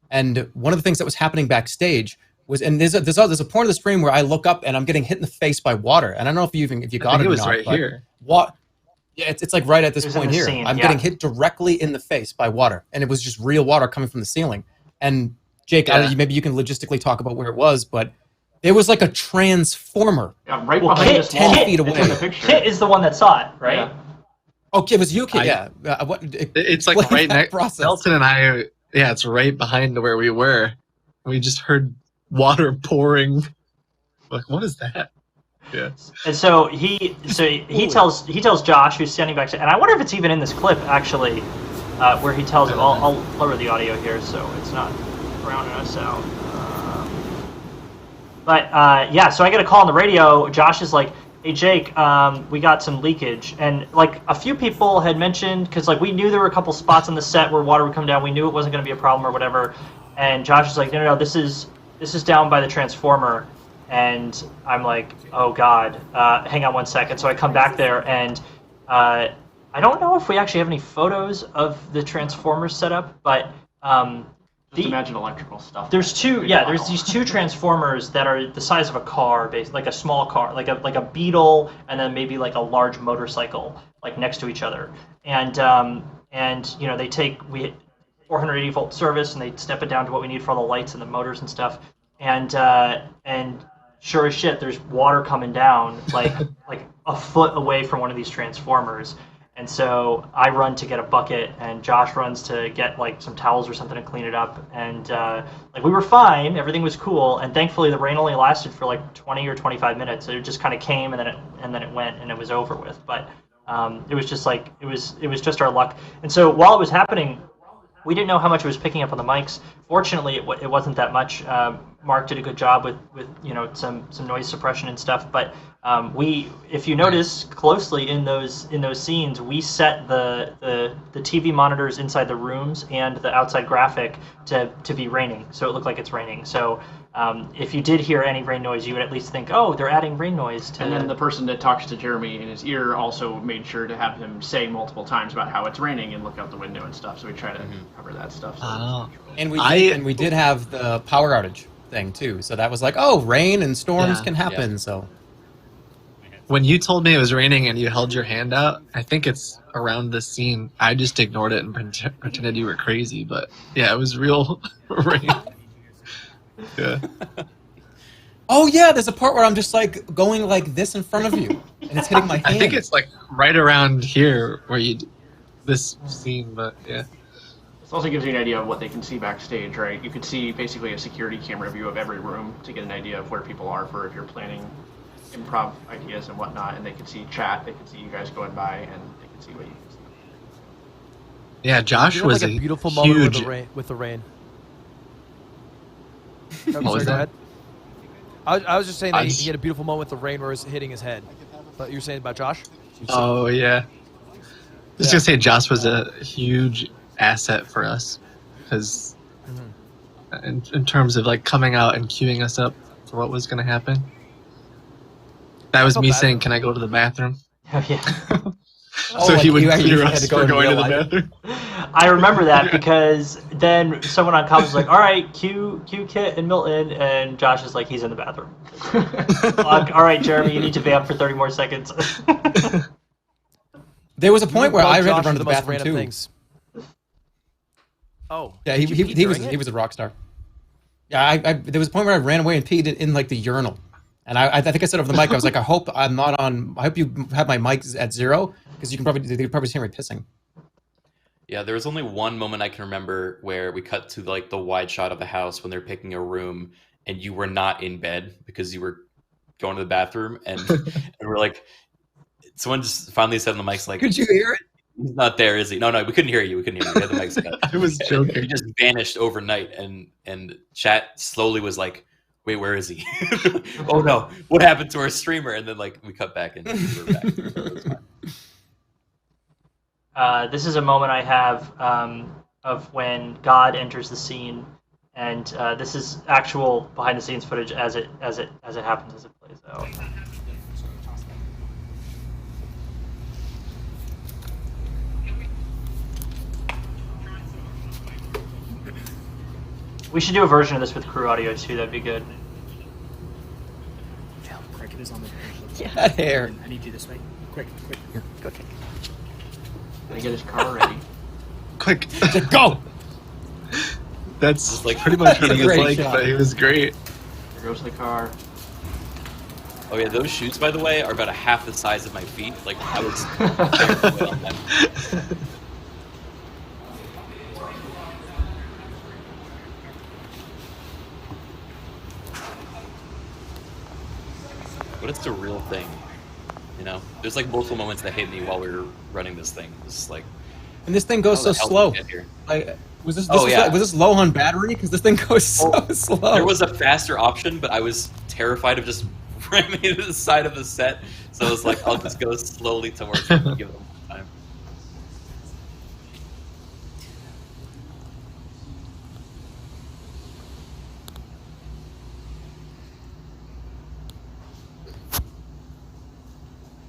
And one of the things that was happening backstage was, and there's a point of the stream where I look up and I'm getting hit in the face by water. And I don't know if you got it or not. It was right here. What? Yeah, it's like right at this point here. Scene, I'm getting hit directly in the face by water, and it was just real water coming from the ceiling. And Jake, maybe you can logistically talk about where it was, but there was like a transformer. Yeah, right behind us, 10 feet away. Kit is the one that saw it, right? Yeah. Oh, it was you, Kit. Yeah. It's like right next. Milton and I. Yeah, it's right behind where we were. We just heard water pouring. Like, what is that? Yeah. And so he tells Josh, who's standing back, and I wonder if it's even in this clip actually, where he tells him. I'll lower the audio here so it's not drowning us out. So I get a call on the radio. Josh is like, "Hey Jake, we got some leakage," and like a few people had mentioned, because like we knew there were a couple spots on the set where water would come down. We knew it wasn't going to be a problem or whatever. And Josh is like, "No, this is down by the transformer." And I'm like, "Oh God, hang on 1 second." So I come back there, and I don't know if we actually have any photos of the transformers set up, but just imagine electrical stuff. There's these two transformers that are the size of a car, like a small car, like a Beetle, and then maybe like a large motorcycle, like next to each other. And they take 480 volt service, and they step it down to what we need for all the lights and the motors and stuff. And sure as shit, there's water coming down like a foot away from one of these transformers. And so I run to get a bucket, and Josh runs to get like some towels or something to clean it up. And we were fine, everything was cool. And thankfully, the rain only lasted for like 20 or 25 minutes. It just kind of came, and then it went, and it was over with. But it was just like it was just our luck. And so while it was happening, we didn't know how much it was picking up on the mics. Fortunately, it wasn't that much. Mark did a good job with some noise suppression and stuff. But if you notice closely in those scenes, we set the TV monitors inside the rooms and the outside graphic to be raining, so it looked like it's raining. So if you did hear any rain noise, you would at least think, oh, they're adding rain noise to. And then the person that talks to Jeremy in his ear also made sure to have him say multiple times about how it's raining and look out the window and stuff. So we try to cover that stuff. So. And we did have the power outage thing too. So that was like, oh, rain and storms can happen. So when you told me it was raining and you held your hand out, I think it's around this scene. I just ignored it and pretended you were crazy. But yeah, it was real rain. Yeah. Oh yeah, there's a part where I'm just like going like this in front of you, and it's hitting my hand. I think it's like right around here where this scene, but yeah. This also gives you an idea of what they can see backstage, right? You could see basically a security camera view of every room to get an idea of where people are for if you're planning improv ideas and whatnot, and they can see chat, they can see you guys going by, and they can see what you can see. Yeah, Josh was like a beautiful moment with the rain. What was that? I was just saying that he had a beautiful moment with the rain where it was hitting his head. But you're saying about Josh? Oh, yeah. I was going to say Josh was a huge asset for us. Because in terms of like coming out and queuing us up for what was going to happen. That was me saying, can I go to the bathroom? Oh, yeah. So he would clear us for going to the bathroom. I remember that because then someone on comms was like, all right, cue Kit and Milton, and Josh is like, he's in the bathroom. All right, Jeremy, you need to vamp for 30 more seconds. There was a point where I had to run to the bathroom too. Things. Oh. Yeah, he was a rock star. Yeah, there was a point where I ran away and peed in like the urinal. And I think I said over the mic, I was like, I hope you have my mic at 0, because they could probably hear me pissing. Yeah, there was only one moment I can remember where we cut to like the wide shot of the house when they're picking a room, and you were not in bed because you were going to the bathroom, and we're like, someone just finally said on the mics like, "Could you hear it? He's not there, is he? No, we couldn't hear you. We couldn't hear you. We had the mics cut. I was joking. He just vanished overnight, and chat slowly was like, wait, where is he? Oh no, what happened to our streamer? And then like we cut back and we were back. So it was fine. This is a moment I have of when God enters the scene, and this is actual behind-the-scenes footage as it happens, as it plays out. We should do a version of this with crew audio too. That'd be good. Cricket is on the Get out of here. I need you this way. Quick. Here, go kick. Gotta get his car ready. Quick, go! That's just like pretty much what he was great like, shot. but he was great. There goes the car. Oh yeah, those shoes, by the way, are about a half the size of my feet. Like I was barefoot on them. But it's a real thing, you know. There's like multiple moments that hit me while we were running this thing. It's like, And this thing goes so how the hell slow. did we get here? Like, was this yeah. was this low on battery? Because this thing goes so slow. There was a faster option, but I was terrified of just ramming into the side of the set. So I was like, I'll just go slowly towards it and give them time.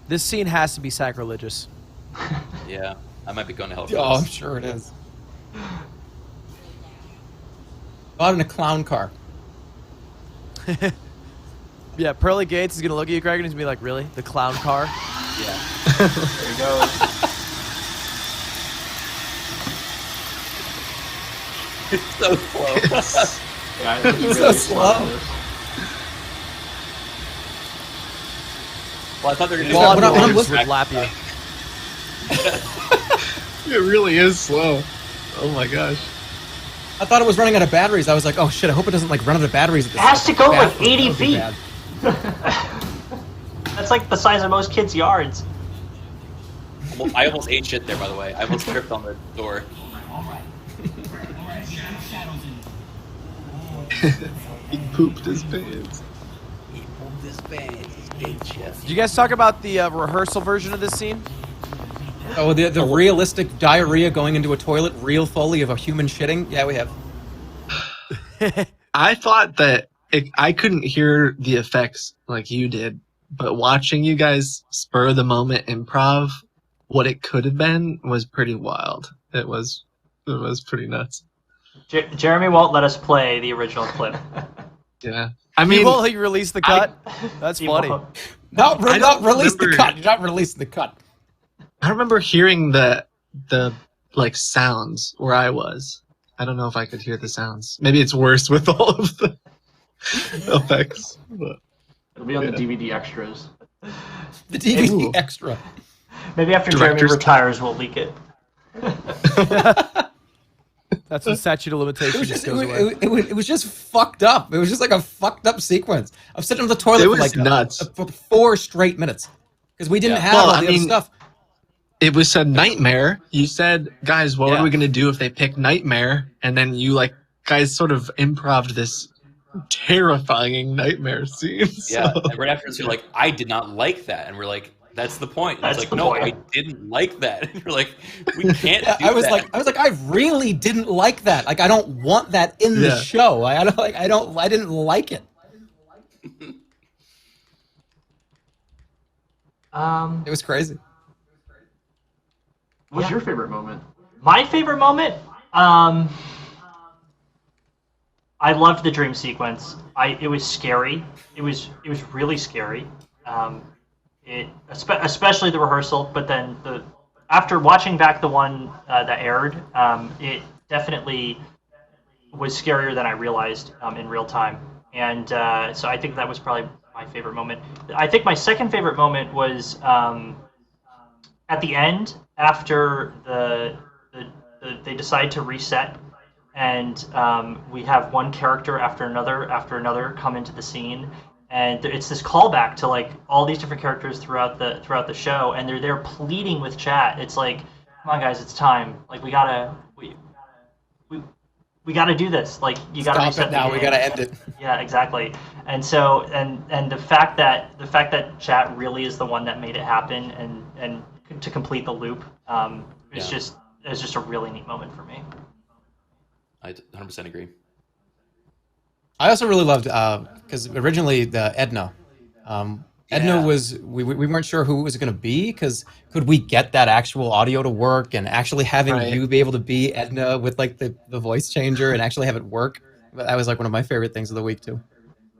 This scene has to be sacrilegious. Yeah, I might be going to hell for Oh, I'm this. sure it is. Out in a clown car. Yeah, Pearly Gates is gonna look at you, Craig, and he's gonna be like, "Really? The clown car?" Yeah. There you go. It's so slow. Yeah, it's It's really so slow. Well, I thought they were going Well, to when I'm would lap you. It really is slow. Oh my gosh. I thought it was running out of batteries. I was like, oh shit, I hope it doesn't like run out of batteries. At It has to go like bathroom. 80 That would be feet. bad. That's like the size of most kids' yards. Well, I almost ate shit there, by the way. I almost tripped on the door. He pooped his pants. Did you guys talk about the rehearsal version of this scene? Oh, the realistic diarrhea going into a toilet, real Foley of a human shitting? Yeah, we have. I thought that I couldn't hear the effects like you did, but watching you guys spur the moment improv, what it could have been was pretty wild. It was pretty nuts. Jeremy won't let us play the original clip. Yeah. I mean, he won't release the cut. That's He funny. won't. Not release the remember- cut. You're not releasing the cut. I remember hearing the like sounds where I was. I don't know if I could hear the sounds. Maybe it's worse with all of the effects. But, It'll be on the DVD extras. The DVD Ooh. extra. Maybe after Director's Jeremy retires, we'll leak it. That's when statute of It limitations was just just goes away. it was just fucked up. It was just like a fucked up sequence. I'm sitting on the toilet It for was like nuts. for 4 straight minutes because we didn't have Well, all I the other mean, stuff. it was a nightmare. You said, guys, what Yeah. are we gonna do if they pick nightmare? And then you like guys sort of improv'd this terrifying nightmare scene. Yeah, So- and right afterwards you're like, I did not like that. And we're like, that's the point. And That's it's like, the no, point. I didn't like that. And you're like, we can't do I was that. like, I really didn't like that. Like, I don't want that in the Yeah. show. I didn't like it. It was crazy. What's your favorite moment? My favorite moment? I loved the dream sequence. It was scary. It was really scary. Especially the rehearsal, but then after watching back the one that aired, it definitely was scarier than I realized in real time. And so I think that was probably my favorite moment. I think my second favorite moment was at the end after they decide to reset and we have one character after another come into the scene, and it's this callback to like all these different characters throughout the show, and they're there pleading with chat. It's like, come on guys, it's time. Like we gotta do this. Like you gotta Stop reset it now. the We game. gotta end it. Yeah, exactly. And so and the fact that chat really is the one that made it happen and to complete the loop is just a really neat moment for me. I 100% agree. I also really loved because originally the Edna. Edna was we weren't sure who it was going to be because could we get that actual audio to work and actually having you be able to be Edna with like the voice changer and actually have it work. That was like one of my favorite things of the week too.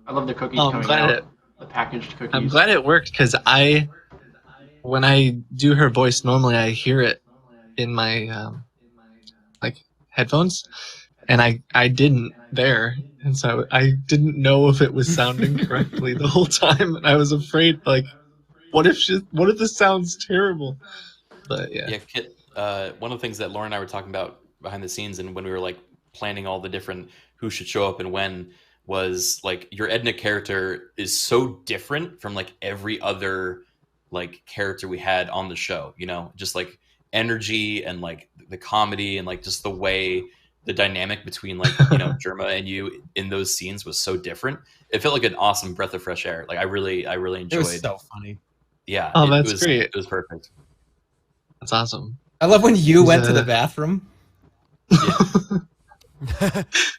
I love the cookies coming out. The packaged cookies. I'm glad it worked because when I do her voice normally, I hear it in my like headphones, and I didn't there, and so I didn't know if it was sounding correctly the whole time, and I was afraid like, what if this sounds terrible? But yeah. Yeah, Kit. One of the things that Lauren and I were talking about behind the scenes, and when we were like planning all the different who should show up and when, was like your Edna character is so different from like every other like character we had on the show. You know, just like energy and like the comedy and like just the way the dynamic between like Jerma and you in those scenes was so different. It felt like an awesome breath of fresh air. Like I really enjoyed. It was so funny. Yeah. Oh, that's great. It was perfect. That's awesome. I love when you went to the bathroom.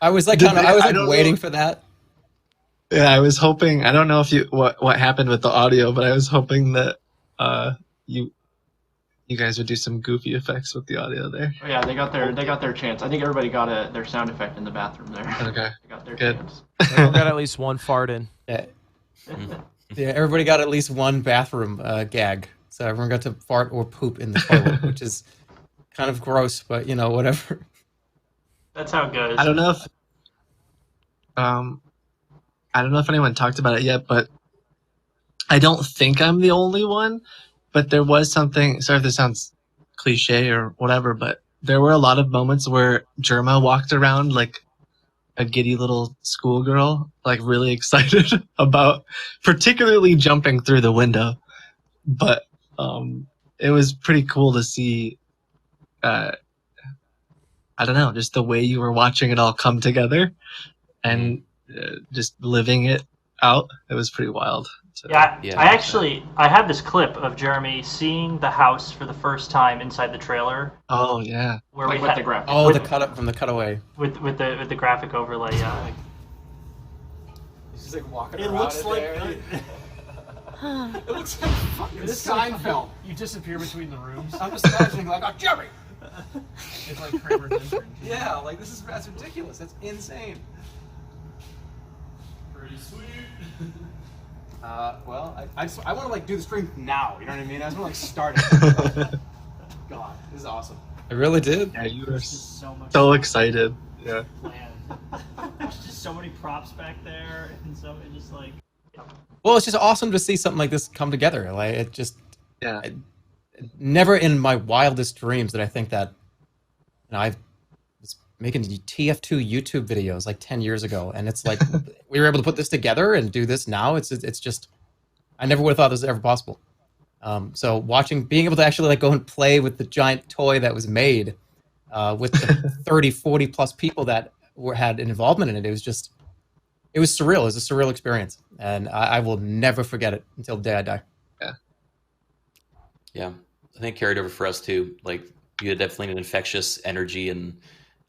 I was like waiting for that. Yeah, I was hoping. I don't know if what happened with the audio, but I was hoping that you guys would do some goofy effects with the audio there. Oh yeah, they got their chance. I think everybody got their sound effect in the bathroom there. Okay, they got their good. chance. Everyone got at least one fart in. Yeah. Yeah, everybody got at least one bathroom gag. So everyone got to fart or poop in the toilet, which is kind of gross, but whatever. That's how it goes. I don't know if anyone talked about it yet, but I don't think I'm the only one. But there was something. Sorry if this sounds cliche or whatever, but there were a lot of moments where Jerma walked around like a giddy little schoolgirl, like really excited about particularly jumping through the window. But it was pretty cool to see, I don't know, just the way you were watching it all come together and just living it out. It was pretty wild. So, I had this clip of Jeremy seeing the house for the first time inside the trailer. Oh yeah, where like we with had the graphic. Oh, the cut up from the cutaway with the graphic overlay. Yeah. He's just like walking It around looks in like there. It looks like fucking Seinfeld. You disappear between the rooms. I'm just imagining like, oh, Jerry. It's like Kramer's intern. Yeah, like that's ridiculous. That's insane. Pretty sweet. Well, I want to like do the stream now. You know what I mean? I just want to like start it. God, this is awesome. I really did. Yeah, you were so excited. Yeah. There's just so many props back there, and so it just like. Well, it's just awesome to see something like this come together. Like it just, never in my wildest dreams did I think that, I was making TF2 YouTube videos like 10 years ago, and it's like we were able to put this together and do this now. It's just, I never would have thought this was ever possible. So being able to actually like go and play with the giant toy that was made, with the 30, 40 plus people that had an involvement in it, it was surreal. It was a surreal experience, and I will never forget it until the day I die. Yeah, I think it carried over for us too. Like you had definitely an infectious energy and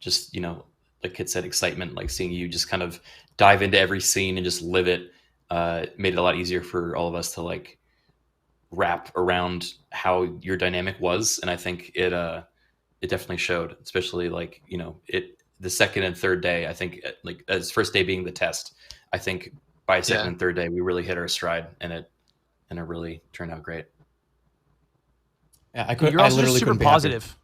just like Kit said, excitement. Like seeing you just kind of dive into every scene and just live it made it a lot easier for all of us to like wrap around how your dynamic was, and I think it definitely showed. Especially like the second and third day, I think like as first day being the test, I think by second and third day we really hit our stride, and it really turned out great. Yeah, You're also just super positive.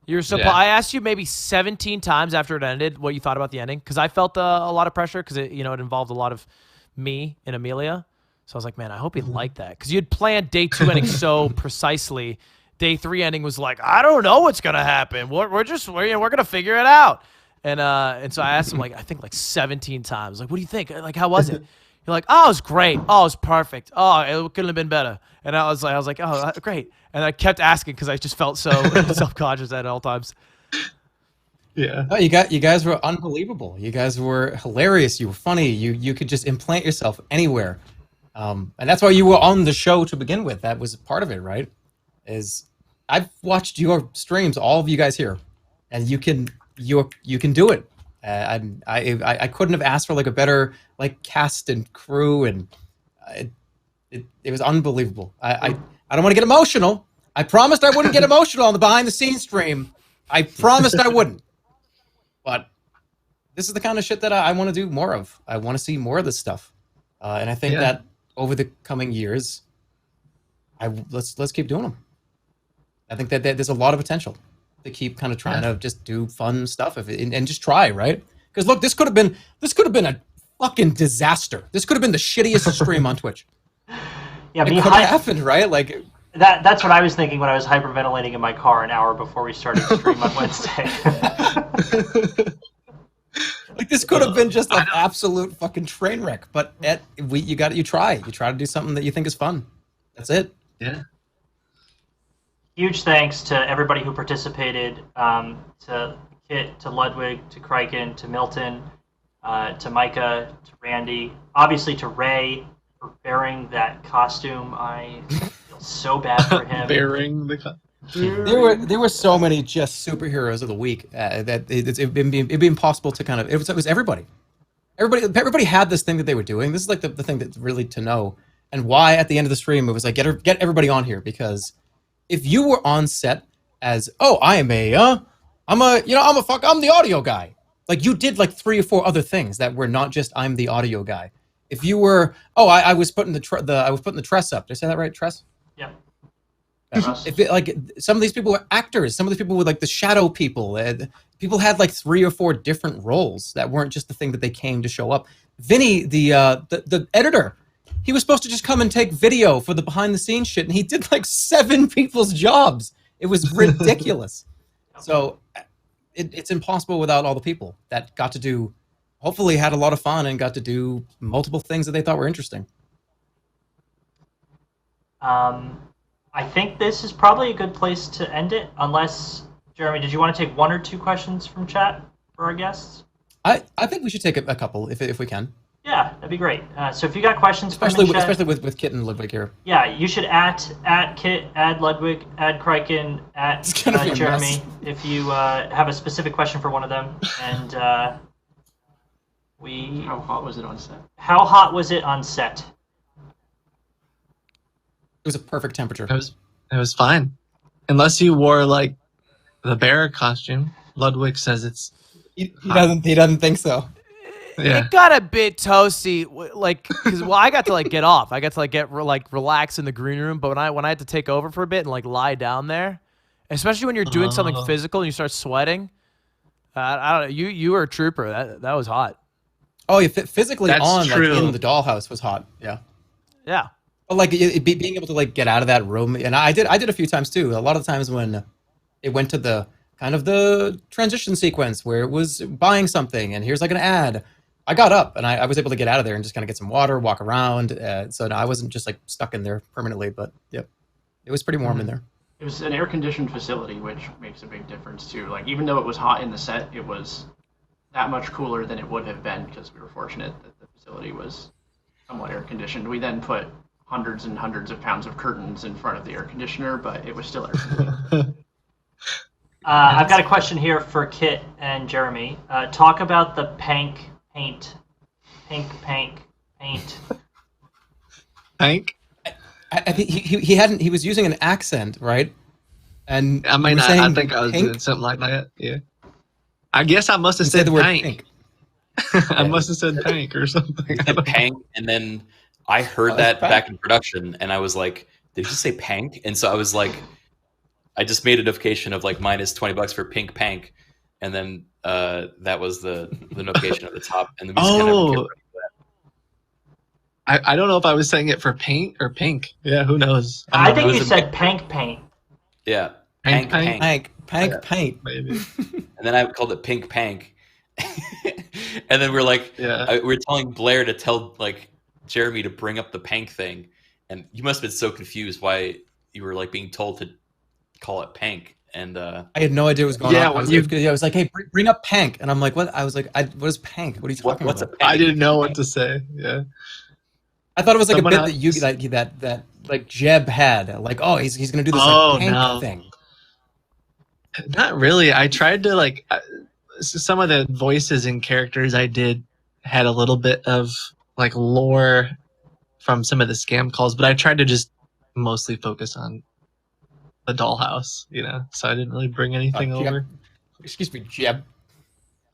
You're so. I asked you maybe 17 times after it ended what you thought about the ending, because I felt a lot of pressure because it involved a lot of me and Amelia. So I was like, man, I hope he liked that, because you had planned day 2 ending so precisely. Day 3 ending was like, I don't know what's gonna happen. We're gonna figure it out. And so I asked him, like, I think like 17 times, like, what do you think? Like, how was it? You're like, oh, it was great. Oh, it was perfect. Oh, it couldn't have been better. And I was like, oh, great. And I kept asking because I just felt so self-conscious at all times. Yeah. Oh, you guys were unbelievable. You guys were hilarious. You were funny. You could just implant yourself anywhere. And that's why you were on the show to begin with. That was part of it, right? I've watched your streams, all of you guys here, and you can do it. I couldn't have asked for like a better like cast and crew, and it was unbelievable. I don't want to get emotional. I promised I wouldn't get emotional on the behind the scenes stream. I promised I wouldn't. But this is the kind of shit that I want to do more of. I want to see more of this stuff, and I think that over the coming years, let's keep doing them. I think that there's a lot of potential to keep kind of trying to just do fun stuff and just try, right? Because look, this could have been a fucking disaster. This could have been the shittiest stream on Twitch. Yeah, it could have happened, right? Like that's what I was thinking when I was hyperventilating in my car an hour before we started the stream on Wednesday. Like this could have been just an absolute fucking train wreck, but you try to do something that you think is fun. That's it. Yeah. Huge thanks to everybody who participated, to Kit, to Ludwig, to Kriken, to Milton, to Micah, to Randy, obviously to Ray for bearing that costume. I feel so bad for him. Bearing the costume. There were so many just superheroes of the week that it'd be impossible to kind of. It was everybody. Everybody had this thing that they were doing. This is like the thing that's really to know, and why at the end of the stream it was like get everybody on here, because if you were on set as I'm the audio guy, like you did like 3 or 4 other things that were not just I'm the audio guy. If you were I was putting the tress up. Did I say that right? Tress? Yeah. Like some of these people were actors, some of these people were like the shadow people. People had like 3 or 4 different roles that weren't just the thing that they came to show up. Vinny, the editor, he was supposed to just come and take video for the behind the scenes shit, and he did like 7 people's jobs. It was ridiculous. So it's impossible without all the people that got to do, hopefully had a lot of fun and got to do multiple things that they thought were interesting. I think this is probably a good place to end it, unless, Jeremy, did you want to take 1 or 2 questions from chat for our guests? I think we should take a couple if we can. Yeah, that'd be great. So if you got questions, especially with Kit and Ludwig here. Yeah, you should at Kit, add Ludwig, add Kriken, at Jeremy if you have a specific question for one of them. And how hot was it on set? How hot was it on set? It was a perfect temperature. It was fine, unless you wore like the bear costume. Ludwig says it's. He doesn't think so. Yeah. It got a bit toasty, like because I got to like get off. I got to like relax in the green room. But when I had to take over for a bit and like lie down there, especially when you're doing something physical and you start sweating, I don't know. You were a trooper. That was hot. Oh, yeah, physically That's on true. Like in the Dollhouse was hot. Yeah. Yeah. But like being able to like get out of that room, and I did a few times too. A lot of the times when it went to the kind of the transition sequence where it was buying something and here's like an ad, I got up and I was able to get out of there and just kind of get some water, walk around. So no, I wasn't just like stuck in there permanently, but yep, it was pretty warm in there. It was an air-conditioned facility, which makes a big difference too. Like even though it was hot in the set, it was that much cooler than it would have been because we were fortunate that the facility was somewhat air-conditioned. We then put hundreds and hundreds of pounds of curtains in front of the air conditioner, but it was still air-conditioned. I've got a question here for Kit and Jeremy. Talk about the pink paint. Pank? He was using an accent, right? And I mean, I think I was doing something like that. Yeah. I guess I must have said the word pank. I must have said pank or something. Pank, and then I heard that back in production, and I was like, "Did he say pank?" And so I was like, I just made a notification of like minus $20 for pink pank, and then that was the notification at the top, and then we just kind of kept I don't know if I was saying it for paint or pink. Yeah, who knows? I think you said pank paint. Yeah. Pank paint. Maybe. And then I called it pink pank, And then we're like, we're telling Blair to tell like Jeremy to bring up the Pank thing, and you must have been so confused why you were like being told to call it Pank. And I had no idea what was going on. I was like, "Hey, bring up Pank," and I'm like, "What?" I was like, "What is Pank? What are you talking what's about?" a Pank? I didn't know what to say. Yeah, I thought it was like Someone a bit that like Jeb had. Like, oh, he's gonna do this like Pank thing. Not really. I tried to like some of the voices and characters I did had a little bit of like lore from some of the scam calls, but I tried to just mostly focus on the Dollhouse, you know. So I didn't really bring anything over. Excuse me, Jeb.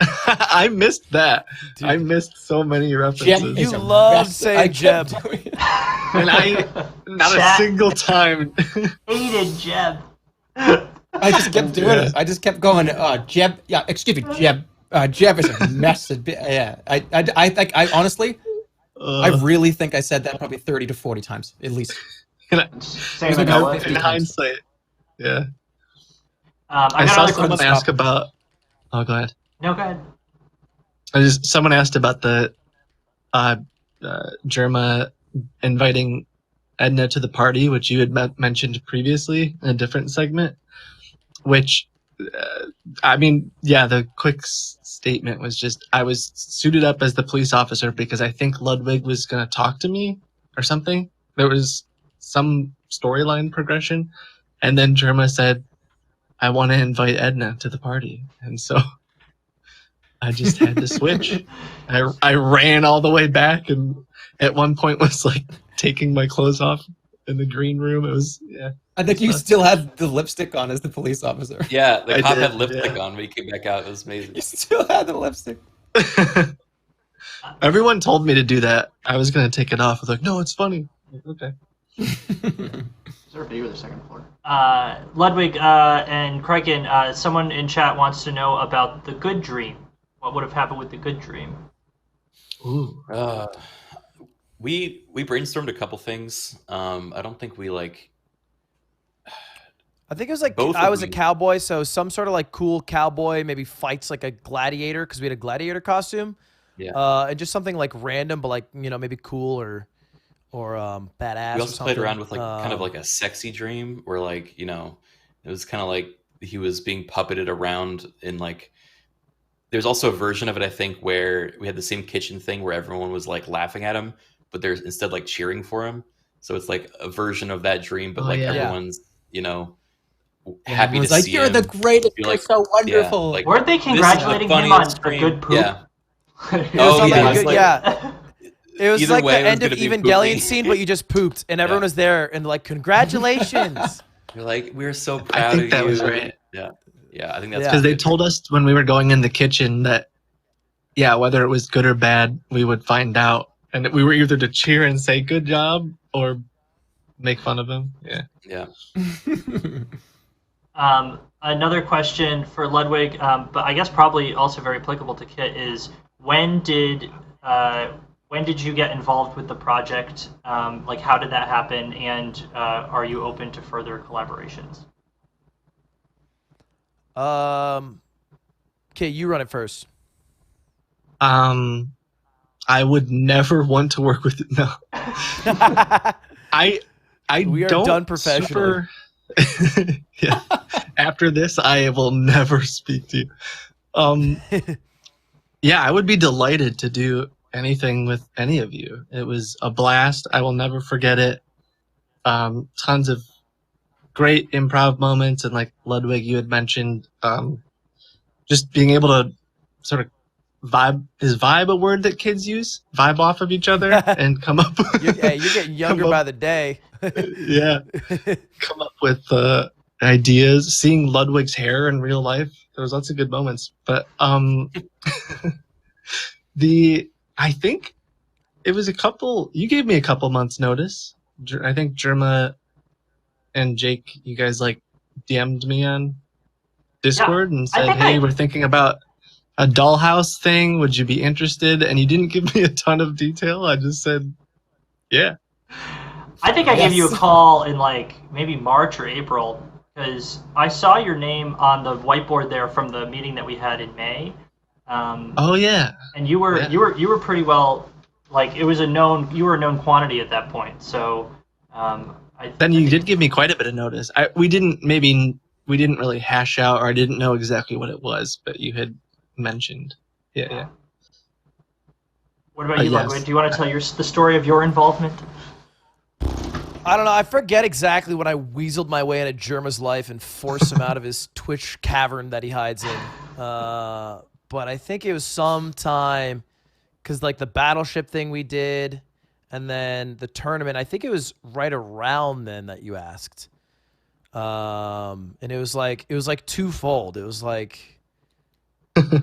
I missed that. Dude. I missed so many references. You love saying Jeb. And not a single time. Hated Jeb. I just kept doing it. I just kept going. Jeb. Yeah, excuse me, Jeb. Jeb is a mess. Yeah, I think I honestly, I really think I said that probably 30 to 40 times at least. In hindsight, yeah. I saw someone ask about. Oh, go ahead. No, go ahead. Someone asked about the Jerma inviting Edna to the party, which you had mentioned previously in a different segment. Which, I mean, yeah, the quick statement was just I was suited up as the police officer because I think Ludwig was going to talk to me or something. There was some storyline progression. And then Jerma said, I want to invite Edna to the party. And so I just had to switch. I ran all the way back and at one point was like taking my clothes off in the green room. It was, yeah. I think you still had the lipstick on as the police officer. Yeah, the cop had lipstick on when he came back out. It was amazing. You still had the lipstick. Everyone told me to do that. I was going to take it off. I was like, no, it's funny. Okay. Is there a video of the second floor? Ludwig and Kraken, someone in chat wants to know about the good dream. What would have happened with the good dream? Ooh. We brainstormed a couple things. I don't think we like. I think it was like I was a cowboy, so some sort of like cool cowboy maybe fights like a gladiator because we had a gladiator costume. Yeah. And just something like random, but like maybe cool or badass. We also played around with like kind of like a sexy dream where like it was kind of like he was being puppeted around in like. There's also a version of it I think where we had the same kitchen thing where everyone was like laughing at him, but there's instead like cheering for him. So it's like a version of that dream, but everyone's happy to like, see you're him. the greatest. You're so wonderful. Yeah, like, weren't they congratulating him on a good poop? Yeah. It was Either like way, the it was end of gonna be Evangelion poopy. scene, but you just pooped, and everyone was there, and like, congratulations. You're like, we're so proud I think of that you. was right. Yeah, I think that's because they told us when we were going in the kitchen that, whether it was good or bad, we would find out, and we were either to cheer and say good job or make fun of him. Yeah. Another question for Ludwig, but I guess probably also very applicable to Kit is when did you get involved with the project? Like, how did that happen? And are you open to further collaborations? Okay, you run it first. I would never want to work with it. No. We are don't done professionally. Yeah. After this, I will never speak to you. I would be delighted to do anything with any of you. It was a blast. I will never forget it. Tons of great improv moments, and like Ludwig, you had mentioned, just being able to sort of vibe. Is vibe a word that kids use? Vibe off of each other and come up. You're getting younger by the day. Yeah, come up with ideas. Seeing Ludwig's hair in real life, there was lots of good moments. But I think it was you gave me a couple months notice. I think Jerma and Jake, you guys like DM'd me on Discord and said, hey, we're thinking about a Dollhouse thing. Would you be interested? And you didn't give me a ton of detail. I just said, yeah. I think I gave you a call in like maybe March or April because I saw your name on the whiteboard there from the meeting that we had in May. Oh yeah. And you were pretty well, like it was you were a known quantity at that point. So then you did give me quite a bit of notice. We didn't really hash out, or I didn't know exactly what it was, but you had mentioned. Yeah. What about you, yes. Ludwig? Do you want to tell the story of your involvement? I don't know. I forget exactly when I weaseled my way into Jerma's life and forced him out of his Twitch cavern that he hides in. But I think it was sometime, because like the battleship thing we did, and then the tournament. I think it was right around then that you asked. And it was like twofold. It was like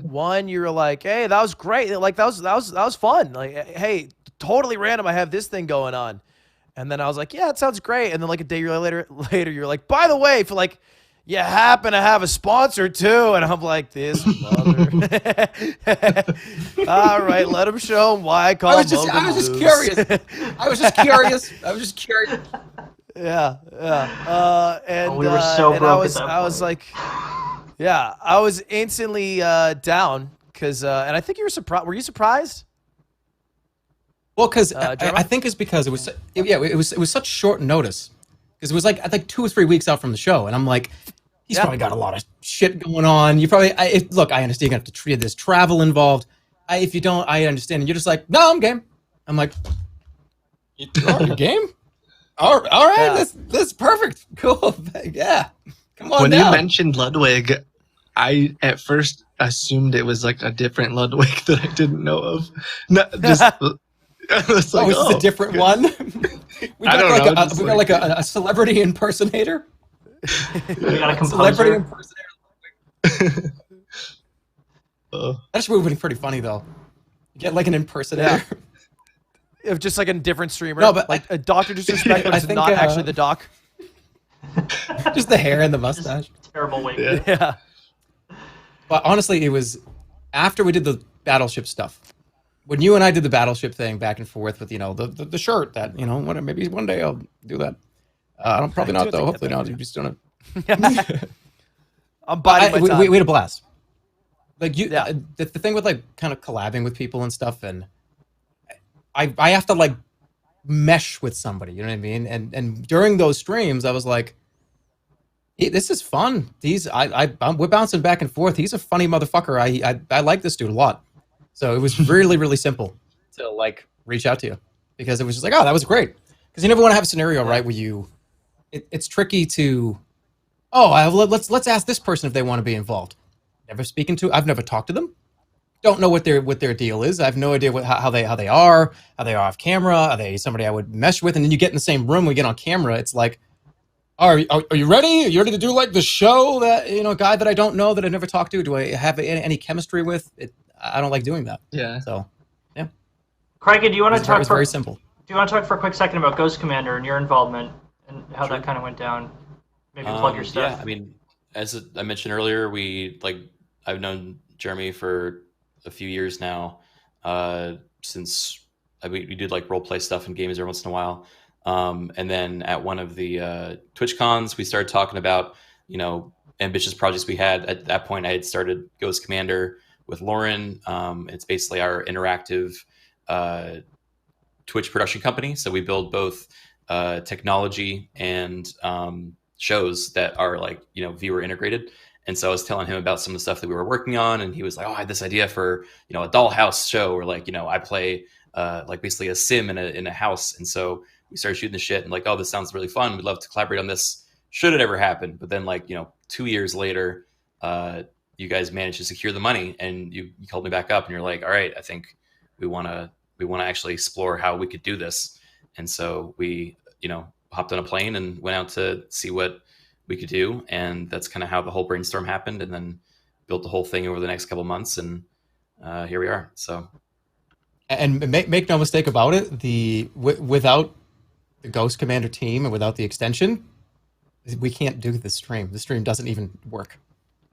one, you were like, "Hey, that was great. Like that was fun. Like, hey, totally random. I have this thing going on." And then I was like, "Yeah, it sounds great." And then like a day later, you're like, "By the way, for like, you happen to have a sponsor too." And I'm like, "This mother." All right, let him show him why I call him. I was just curious. I was just curious. Yeah. And we were so and broke I was like, yeah, I was instantly down because, and I think you were surprised. Were you surprised? Well, because I think it's because it was such short notice, because it was like 2 or 3 weeks out from the show, and I'm like, he's probably got a lot of shit going on. You probably look. I understand you have to treat this travel involved. If you don't, I understand. And you're just like, no, I'm game. I'm like, you're game. All right, Yeah. that's perfect. Cool. Yeah, come on. When down. you mentioned Ludwig, I at first assumed it was like a different Ludwig that I didn't know of. No, just. This is a different one. We got like a celebrity impersonator. We got a composer. Celebrity impersonator. That actually would have been pretty funny though. Get like an impersonator. Yeah. Just like a different streamer. No, but like a Dr. Disrespect, but it's not actually the doc. Just the hair and the mustache. Terrible wig. Yeah. But honestly, it was after we did the battleship stuff. When you and I did the battleship thing back and forth with the shirt that maybe one day I'll do that. I don't probably not though. Hopefully not. You're just doing it. I'm biting my time. We had a blast. Like the thing with like kind of collabing with people and stuff, and I have to like mesh with somebody. You know what I mean? And during those streams, I was like, hey, this is fun. We're bouncing back and forth. He's a funny motherfucker. I like this dude a lot. So it was really, really simple to like reach out to you, because it was just like, oh, that was great. Because you never want to have a scenario, right, where it's tricky to, let's ask this person if they want to be involved. I've never talked to them. Don't know what their deal is. I have no idea how they are off camera. Are they somebody I would mesh with? And then you get in the same room, we get on camera. It's like, are you ready? Are you ready to do like the show that a guy that I don't know, that I've never talked to? Do I have any chemistry with? I don't like doing that. Yeah. So, yeah. Craig, do you want to talk? It's very simple. Do you want to talk for a quick second about Ghost Commander and your involvement and how that kind of went down? Maybe plug your stuff. Yeah, I mean, as I mentioned earlier, I've known Jeremy for a few years now, since we did like role play stuff in games every once in a while. And then at one of the Twitch cons, we started talking about ambitious projects we had. At that point, I had started Ghost Commander with Lauren. It's basically our interactive Twitch production company. So we build both technology and shows that are like viewer integrated. And so I was telling him about some of the stuff that we were working on, and he was like, "Oh, I had this idea for a Dollhouse show where I play like basically a sim in a house." And so we started shooting the shit and like, "Oh, this sounds really fun. We'd love to collaborate on this. Should it ever happen?" But then 2 years later, you guys managed to secure the money, and you called me back up, and you're like, "All right, I think we want to actually explore how we could do this." And so we hopped on a plane and went out to see what we could do, and that's kind of how the whole brainstorm happened, and then built the whole thing over the next couple of months, and here we are. So, and make no mistake about it, without the Ghost Commander team and without the extension, we can't do the stream. The stream doesn't even work.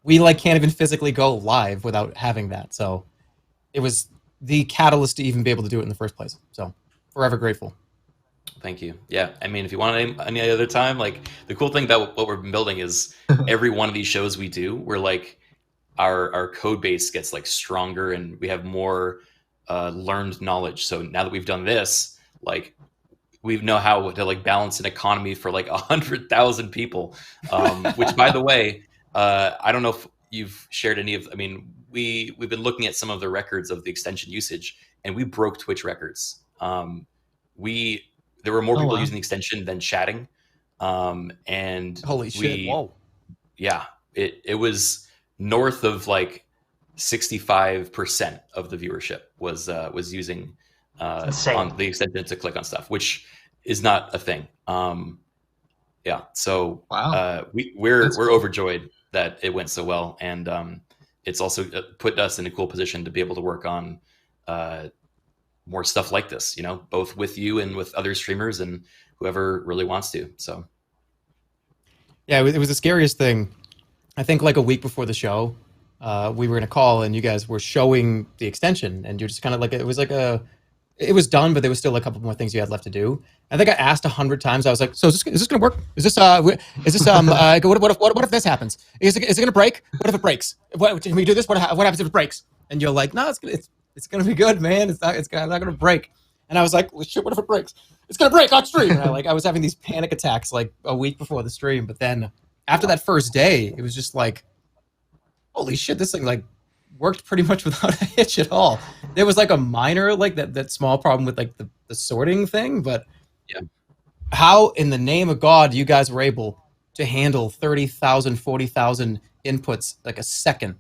We can't even physically go live without having that. So it was the catalyst to even be able to do it in the first place. So forever grateful. Thank you. Yeah, I mean, if you want any other time, the cool thing about what we've been building is every one of these shows we do, we're our code base gets like stronger and we have more learned knowledge. So now that we've done this, like we know how to like balance an economy for like 100,000 people. Which, by the way, I don't know if you've shared any of. I mean, we've been looking at some of the records of the extension usage, and we broke Twitch records. There were more people using the extension than chatting, and holy shit! Whoa. Yeah, it was north of like 65% of the viewership was using on the extension to click on stuff, which is not a thing. Yeah, so we're overjoyed that it went so well, and it's also put us in a cool position to be able to work on more stuff like this, you know, both with you and with other streamers and whoever really wants to. So yeah, it was the scariest thing. I think like a week before the show, we were in a call and you guys were showing the extension, and you're just kind of like, it was done, but there was still a couple more things you had left to do. I think I asked 100 times. I was like, "So is this going to work? Is this what if this happens? Is it going to break? What if it breaks? Can we do this? What happens if it breaks?" And you're like, "No, it's going to be good, man. It's not going to break." And I was like, "Well, shit, what if it breaks? It's going to break on stream." And I was having these panic attacks like a week before the stream, but then after that first day, it was just like, holy shit, this thing like worked pretty much without a hitch at all. There was like a minor, like that small problem with like the sorting thing, but yeah, how in the name of God you guys were able to handle 30,000, 40,000 inputs like a second?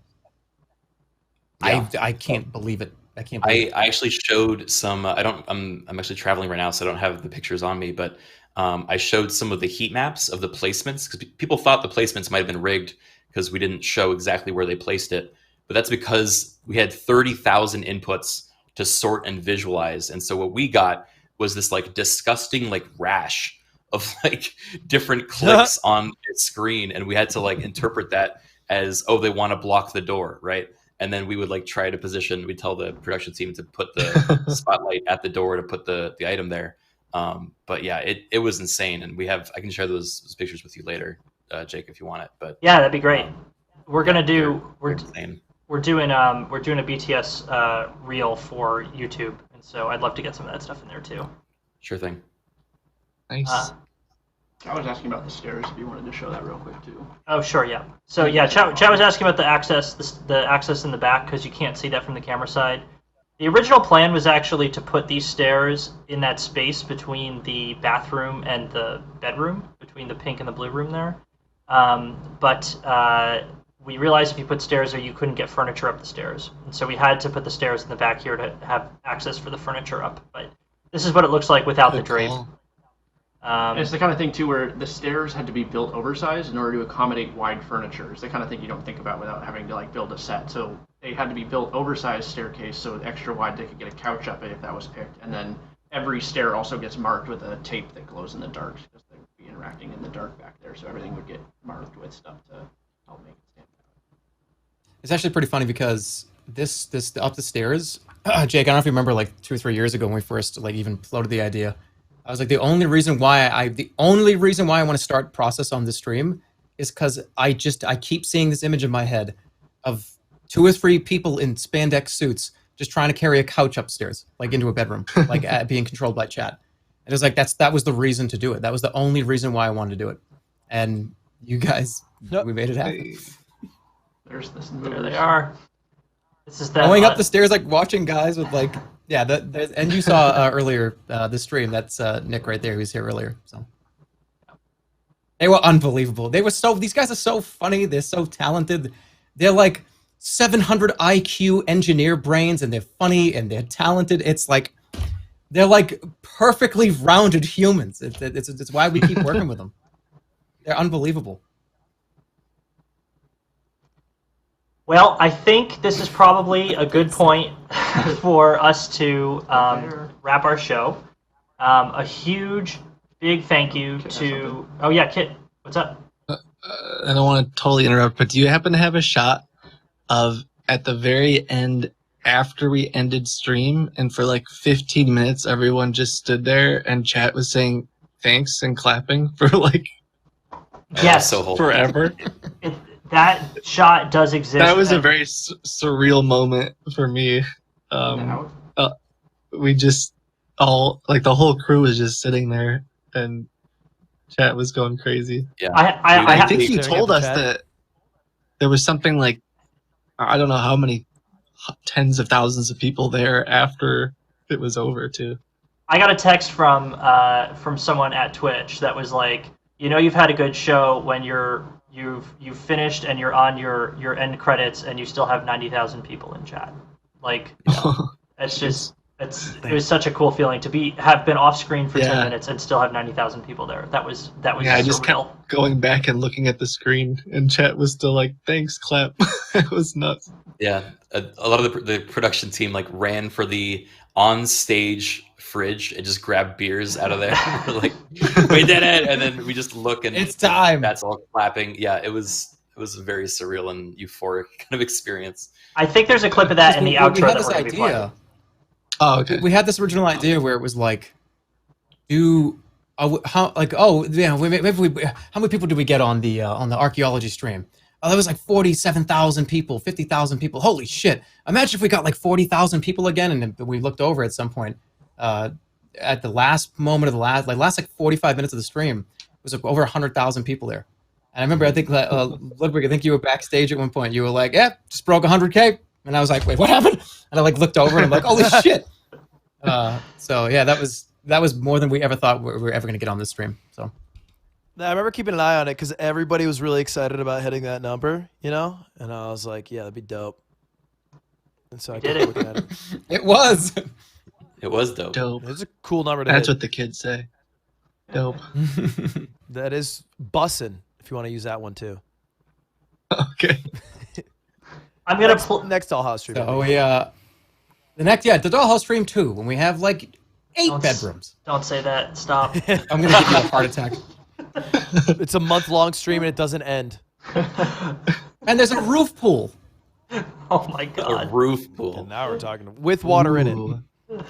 Yeah. I can't believe it. I can't. I actually showed some. I'm actually traveling right now, so I don't have the pictures on me, but I showed some of the heat maps of the placements because people thought the placements might have been rigged because we didn't show exactly where they placed it. But that's because we had 30,000 inputs to sort and visualize. And so what we got was this like disgusting like rash of like different clicks on the screen. And we had to like interpret that as, oh, they want to block the door, right? And then we would like try to position, we'd tell the production team to put the spotlight at the door to put the item there. But yeah, it was insane. And I can share those pictures with you later, Jake, if you want it. But yeah, that'd be great. We're doing a BTS reel for YouTube, and so I'd love to get some of that stuff in there too. Sure thing. Nice. I was asking about the stairs. If you wanted to show that real quick too. Oh sure, yeah. So yeah, Chat was asking about the access in the back because you can't see that from the camera side. The original plan was actually to put these stairs in that space between the bathroom and the bedroom, between the pink and the blue room there. But we realized if you put stairs there, you couldn't get furniture up the stairs. And so we had to put the stairs in the back here to have access for the furniture up. But this is what it looks like without the drape. It's the kind of thing, too, where the stairs had to be built oversized in order to accommodate wide furniture. It's the kind of thing you don't think about without having to like build a set. So they had to be built oversized staircase so extra wide they could get a couch up it if that was picked. And then every stair also gets marked with a tape that glows in the dark because they would be interacting in the dark back there. So everything would get marked with stuff to help make it stand out. It's actually pretty funny because this up the stairs, Jake, I don't know if you remember like 2 or 3 years ago when we first like even floated the idea. I was like, the only reason why I want to start process on this stream is because I keep seeing this image in my head of 2 or 3 people in spandex suits just trying to carry a couch upstairs, like into a bedroom, like being controlled by chat. And it was like that was the reason to do it. That was the only reason why I wanted to do it. And you guys, we made it happen. There's this. There they are. This is that going up the stairs, like watching guys with like. Yeah, and you saw earlier the stream. That's Nick right there. He was here earlier. So they were unbelievable. These guys are so funny. They're so talented. They're like 700 IQ engineer brains, and they're funny and they're talented. It's like they're like perfectly rounded humans. It's why we keep working with them. They're unbelievable. Well, I think this is probably a good point for us to wrap our show. A huge, big thank you to... Oh, yeah, Kit, what's up? I don't want to totally interrupt, but do you happen to have a shot of, at the very end, after we ended stream, and for like 15 minutes, everyone just stood there and chat was saying thanks and clapping for like... Yes. Forever? that shot does exist. That was a very surreal moment for me. We just all like the whole crew was just sitting there, and chat was going crazy. Yeah, I think he told us that there was something like I don't know how many tens of thousands of people there after it was over too. I got a text from someone at Twitch that was like, you've had a good show when you've finished and you're on your end credits and you still have 90,000 people in chat. Like, it's just it was such a cool feeling to have been off screen for 10 minutes and still have 90,000 people there. That was I just kept going back and looking at the screen, and chat was still like, "Thanks, clap." It was nuts. Yeah, a lot of the production team like ran for the on stage fridge and just grabbed beers out of there. We're like, we did it, and then we just look and it's time. That's all clapping. Yeah, it was a very surreal and euphoric kind of experience. I think there's a clip of that in the outro. We had that this we're gonna be idea. playing. Oh, okay. We had this original idea where it was like, how many people did we get on the archaeology stream? Oh, that was like 47,000 people, 50,000 people. Holy shit! Imagine if we got like 40,000 people again, and then we looked over at some point at the last moment of the last 45 minutes of the stream. It was like over 100,000 people there. And I remember, I think Ludwig, I think you were backstage at one point. You were like, "Yeah, just broke 100K," and I was like, "Wait, what happened?" And I like looked over and I'm like, "Holy shit!" So yeah, that was more than we ever thought we were ever going to get on this stream. So I remember keeping an eye on it because everybody was really excited about hitting that number, and I was like, "Yeah, that'd be dope." And so I kept looking at it. It was dope. Dope. It's a cool number to That's hit. what the kids say. Dope. That is bussin', if you want to use that one too. Okay. I'm gonna next Dollhouse stream. So the Dollhouse stream 2 when we have like 8 bedrooms. Don't say that. Stop. I'm gonna give you a heart attack. It's a month-long stream and it doesn't end. And there's a roof pool. Oh my god. A roof pool. And now we're talking with water in it.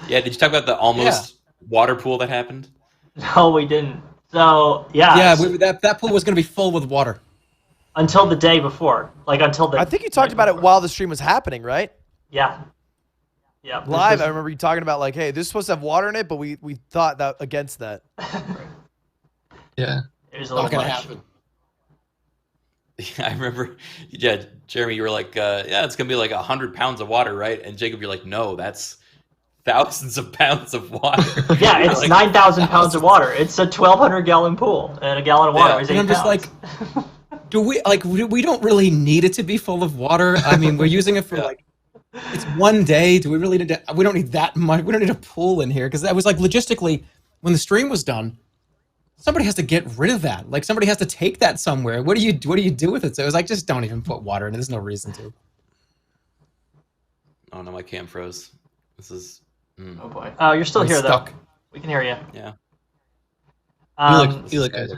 Yeah, did you talk about the almost water pool that happened? No, we didn't. So yeah. Yeah, that pool was gonna be full with water. Until the day before, I think you talked about it while the stream was happening, right? Yeah. Yeah. Live, I remember you talking about like, "Hey, this is supposed to have water in it," but we thought that against that. Yeah. It was a little not gonna much. happen. Yeah, I remember. Yeah, Jeremy, you were like, "Yeah, it's gonna be like 100 pounds of water, right?" And Jacob, you're like, "No, that's thousands of pounds of water." Yeah, it's like, 9,000 pounds of water. It's a 1,200-gallon pool, and a gallon of water weighs 8 And I'm just pounds. like, we don't really need it to be full of water. I mean, we're using it for like, it's one day. Do we really need to? We don't need that much. We don't need a pool in here because that was like logistically, when the stream was done, somebody has to get rid of that. Like somebody has to take that somewhere. What do you do with it? So it was like, just don't even put water in it. There's no reason to. Oh no, my cam froze. This is. Oh boy. Oh, you're still here stuck. though. We can hear you. Yeah. You look good.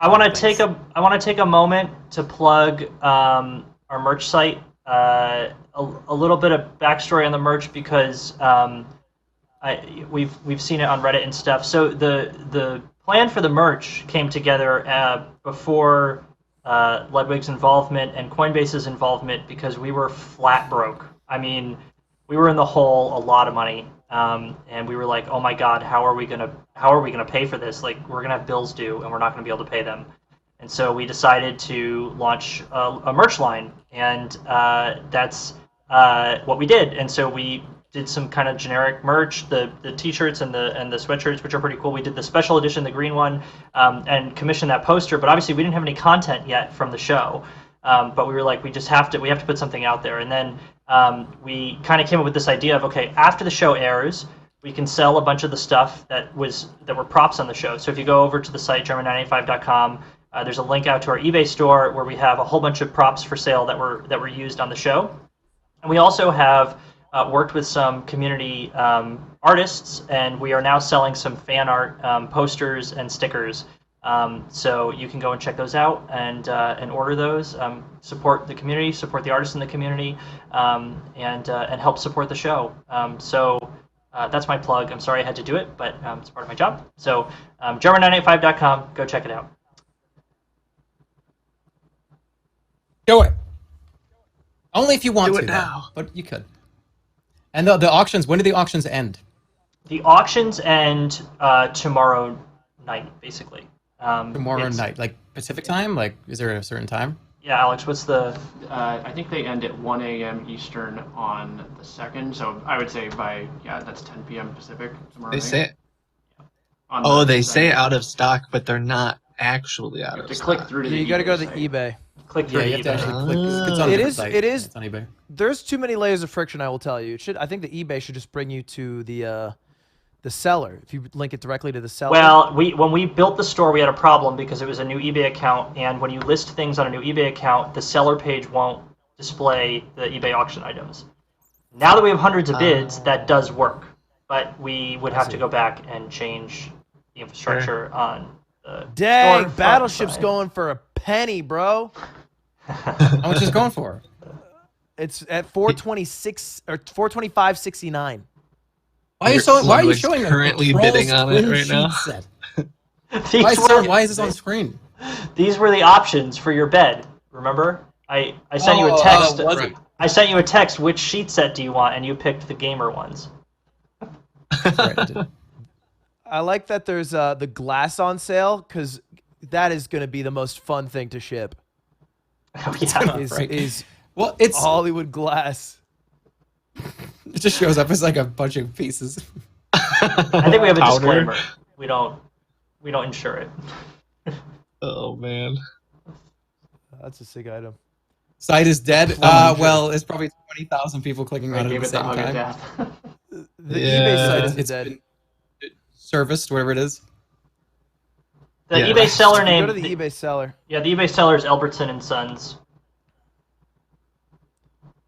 I want to take a moment to plug our merch site. A little bit of backstory on the merch because we've seen it on Reddit and stuff. So the plan for the merch came together before Ludwig's involvement and Coinbase's involvement because we were flat broke. I mean, we were in the hole a lot of money, and we were like, oh my god, how are we gonna pay for this? Like, we're gonna have bills due, and we're not gonna be able to pay them. And so we decided to launch a merch line, and that's what we did. And so we did some kind of generic merch, the t-shirts and the sweatshirts, which are pretty cool. We did the special edition, the green one, and commissioned that poster. But obviously, we didn't have any content yet from the show. But we were like, we have to put something out there. And then we kind of came up with this idea of, okay, after the show airs, we can sell a bunch of the stuff that were props on the show. So if you go over to the site Jerma985.com, there's a link out to our eBay store where we have a whole bunch of props for sale that were used on the show. And we also have worked with some community artists, and we are now selling some fan art posters and stickers. So you can go and check those out and order those. Support the community, support the artists in the community, and help support the show. So that's my plug. I'm sorry I had to do it, but it's part of my job. So Jerma985.com, go check it out. Do it. Only if you want Do to, it though, now. but you could. And the auctions, when do the auctions end? The auctions end tomorrow night, basically. Tomorrow night, like Pacific time? Like, is there a certain time? Yeah, Alex, what's the... I think they end at 1 a.m. Eastern on the 2nd, so I would say by, that's 10 p.m. Pacific tomorrow They night. say. On Oh, the they say 2nd. out of stock, but they're not actually out You of have to stock. click through to Yeah, the you got to go to the site. eBay. Click through Yeah, you to have to eBay. actually click. It's on a It different is. site. It Yeah, is. it's on eBay. There's too many layers of friction. I will tell you. It should. I think the eBay should just bring you to the seller. If you link it directly to the seller. Well, when we built the store, we had a problem because it was a new eBay account, and when you list things on a new eBay account, the seller page won't display the eBay auction items. Now that we have hundreds of bids, that does work, but we would have to go back and change the infrastructure on the Dang, storefront Battleship's side. going for a penny, bro. How much is it going for? It's at 426 or 425.69. Why are you showing currently bidding on it right now? Why is this on the screen? These were the options for your bed. Remember, I sent you a text. I sent you a text. Which sheet set do you want? And you picked the gamer ones. I like that there's the glass on sale because that is going to be the most fun thing to ship. Oh, yeah, is well, it's Hollywood glass. It just shows up as like a bunch of pieces. I think we have a disclaimer. We don't insure it. Oh man, that's a sick item. Site is dead. Well, it's probably 20,000 people clicking on it at the same time. The eBay site is it's dead. Serviced, whatever it is. The eBay seller name. Go to the eBay seller. Yeah, the eBay seller is Albertson and Sons.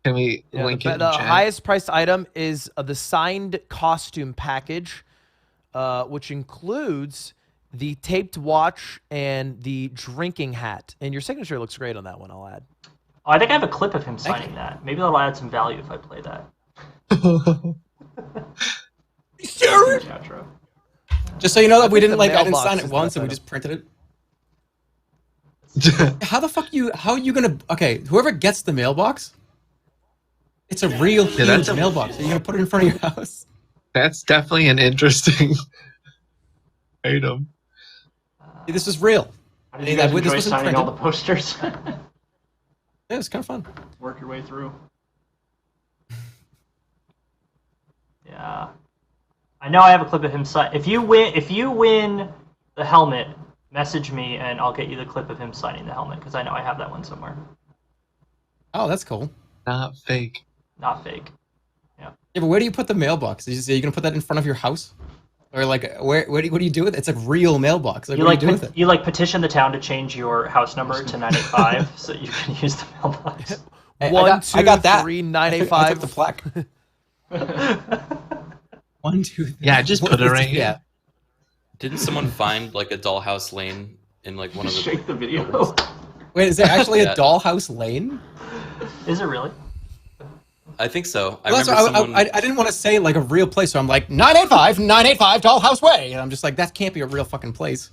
Can we Yeah, link the, it in the chat? highest priced item is the signed costume package, which includes the taped watch and the drinking hat. And your signature looks great on that one, I'll add. Oh, I think I have a clip of him signing that. Maybe that'll add some value if I play that. Sure. Just so you know that we didn't I didn't sign it is once the and we best just printed it. How are you gonna whoever gets the mailbox, it's a real huge mailbox. Are you gonna put it in front of your house? That's definitely an interesting item. This is real. How did you guys enjoy signing all the posters? Yeah, it's kind of fun. Work your way through. Yeah, I know I have a clip of him sign. If you win the helmet, message me and I'll get you the clip of him signing the helmet because I know I have that one somewhere. Oh, that's cool. Not fake. Not fake. Yeah. Yeah, but where do you put the mailbox? Are you gonna put that in front of your house, or like what do you do with it? It's a real mailbox. Like, what do you do with it? You petition the town to change your house number to 985 so you can use the mailbox. Hey, 1, 2, I got that. 3, I took 985. the plaque. 1, 2, 3. Yeah, just put it right here. Yeah. Didn't someone find like a Dollhouse lane in like one of the shake the video? Wait, is there actually Yeah. a Dollhouse lane? Is it really? I think so. Well, I didn't want to say like a real place, so I'm like 985 Dollhouse Way, and I'm just like that can't be a real fucking place.